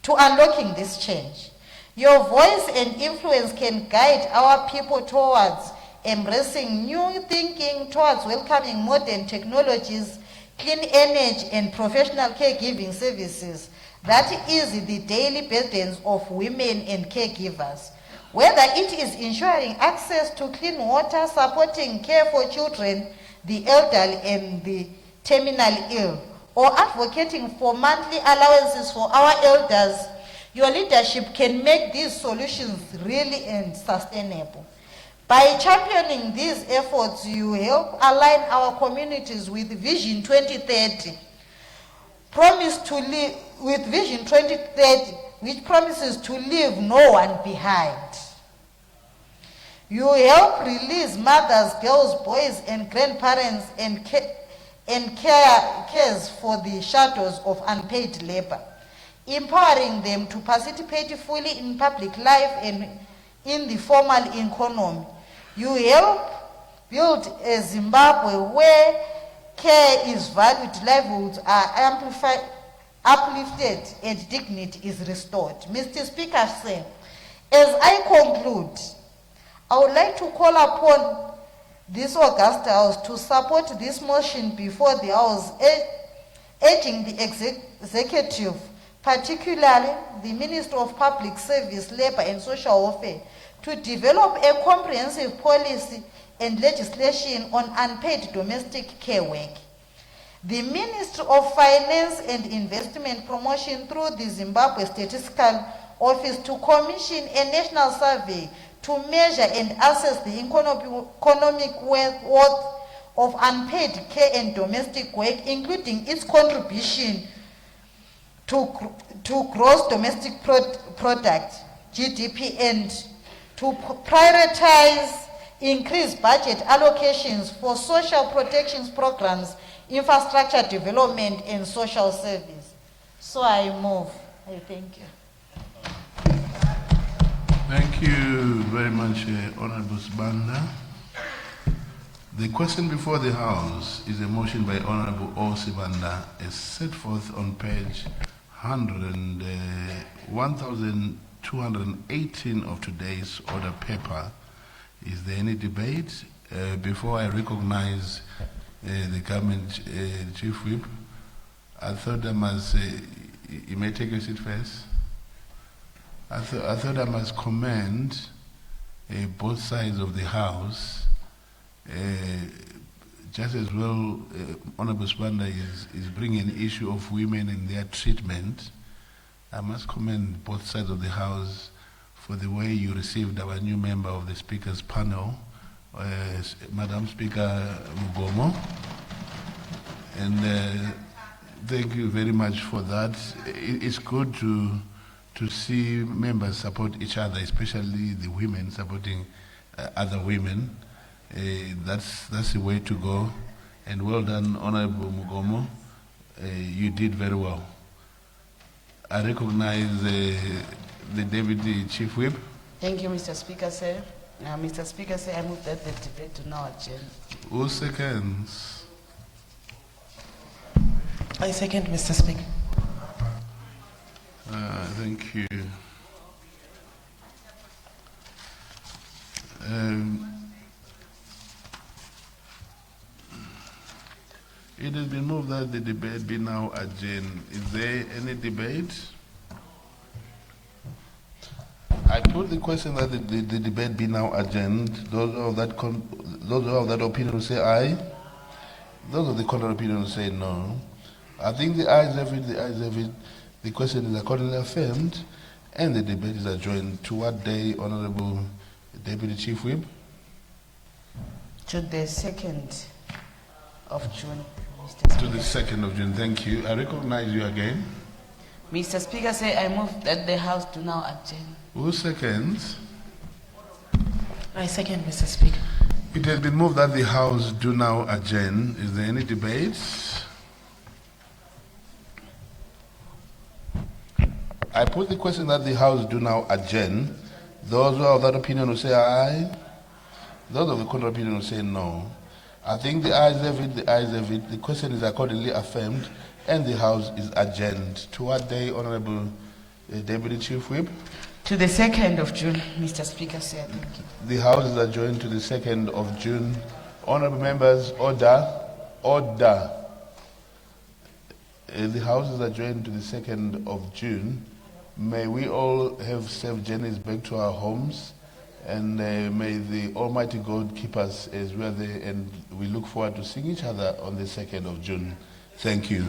To unlocking this change, your voice and influence can guide our people towards embracing new thinking, towards welcoming modern technologies, clean energy, and professional caregiving services that ease the daily burdens of women and caregivers. Whether it is ensuring access to clean water, supporting care for children, the elderly, and the terminally ill, or advocating for monthly allowances for our elders, your leadership can make these solutions really and sustainable. By championing these efforts, you help align our communities with Vision 2030, which promises to leave no one behind. You help release mothers, girls, boys, and grandparents and cares for the shadows of unpaid labor, empowering them to participate fully in public life and in the formal economy. You help build a Zimbabwe where care is valued, livelihoods are uplifted, and dignity is restored. Mr. Speaker, sir, as I conclude, I would like to call upon this August House to support this motion before the House, urging the executive particularly the Minister of Public Service, Labour and Social Welfare, to develop a comprehensive policy and legislation on unpaid domestic care work. The Ministry of Finance and Investment Promotion through the Zimbabwe Statistical Office to commission a national survey to measure and assess the economic worth of unpaid care and domestic work, including its contribution to gross domestic product, GDP, and to prioritize increased budget allocations for social protections programs, infrastructure development, and social service. So I move. I thank you. Thank you very much, Honorable Sibanda. The question before the House is a motion by Honorable O. Sibanda as set forth on page 1218 of today's order paper. Is there any debate? Before I recognize the government chief whip, I thought I must, you may take a seat first. I thought I must commend both sides of the House. Just as well, Honorable Sibanda is bringing an issue of women and their treatment. I must commend both sides of the House for the way you received our new member of the Speaker's panel, Madam Speaker Mugomo. And thank you very much for that. It's good to see members support each other, especially the women supporting other women. That's the way to go. And well done, Honorable Mugomo. You did very well. I recognize the Deputy Chief Whip. Thank you, Mr. Speaker, sir. Mr. Speaker, sir, I move that the debate to now adjourn. Who seconds? I second, Mr. Speaker. Thank you. It has been moved that the debate be now adjourned. Is there any debate? I put the question that the debate be now adjourned. Those of that opinion will say aye. Those of the contrary opinion will say no. I think the ayes have it, the ayes have it. The question is accordingly affirmed, and the debate is adjourned. To what day, Honorable Deputy Chief Whip? To the 2nd of June, Mr. To Speaker. the 2nd of June. Thank you. I recognize you again. Mr. Speaker, sir, I move that the House do now adjourn. Who seconds? I second, Mr. Speaker. It has been moved that the House do now adjourn. Is there any debate? I put the question that the House do now adjourn. Those who are of that opinion will say aye. Those of the contrary opinion will say no. I think the ayes have it, the ayes have it. The question is accordingly affirmed, and the House is adjourned. To what day, Honorable Deputy Chief Whip? To the 2nd of June, Mr. Speaker, sir. Thank you. The House is adjourned to the 2nd of June. Honorable members, order, order. The House is adjourned to the 2nd of June. May we all have safe journeys back to our homes, and may the Almighty God keep us as we are there, and we look forward to seeing each other on the 2nd of June. Thank you.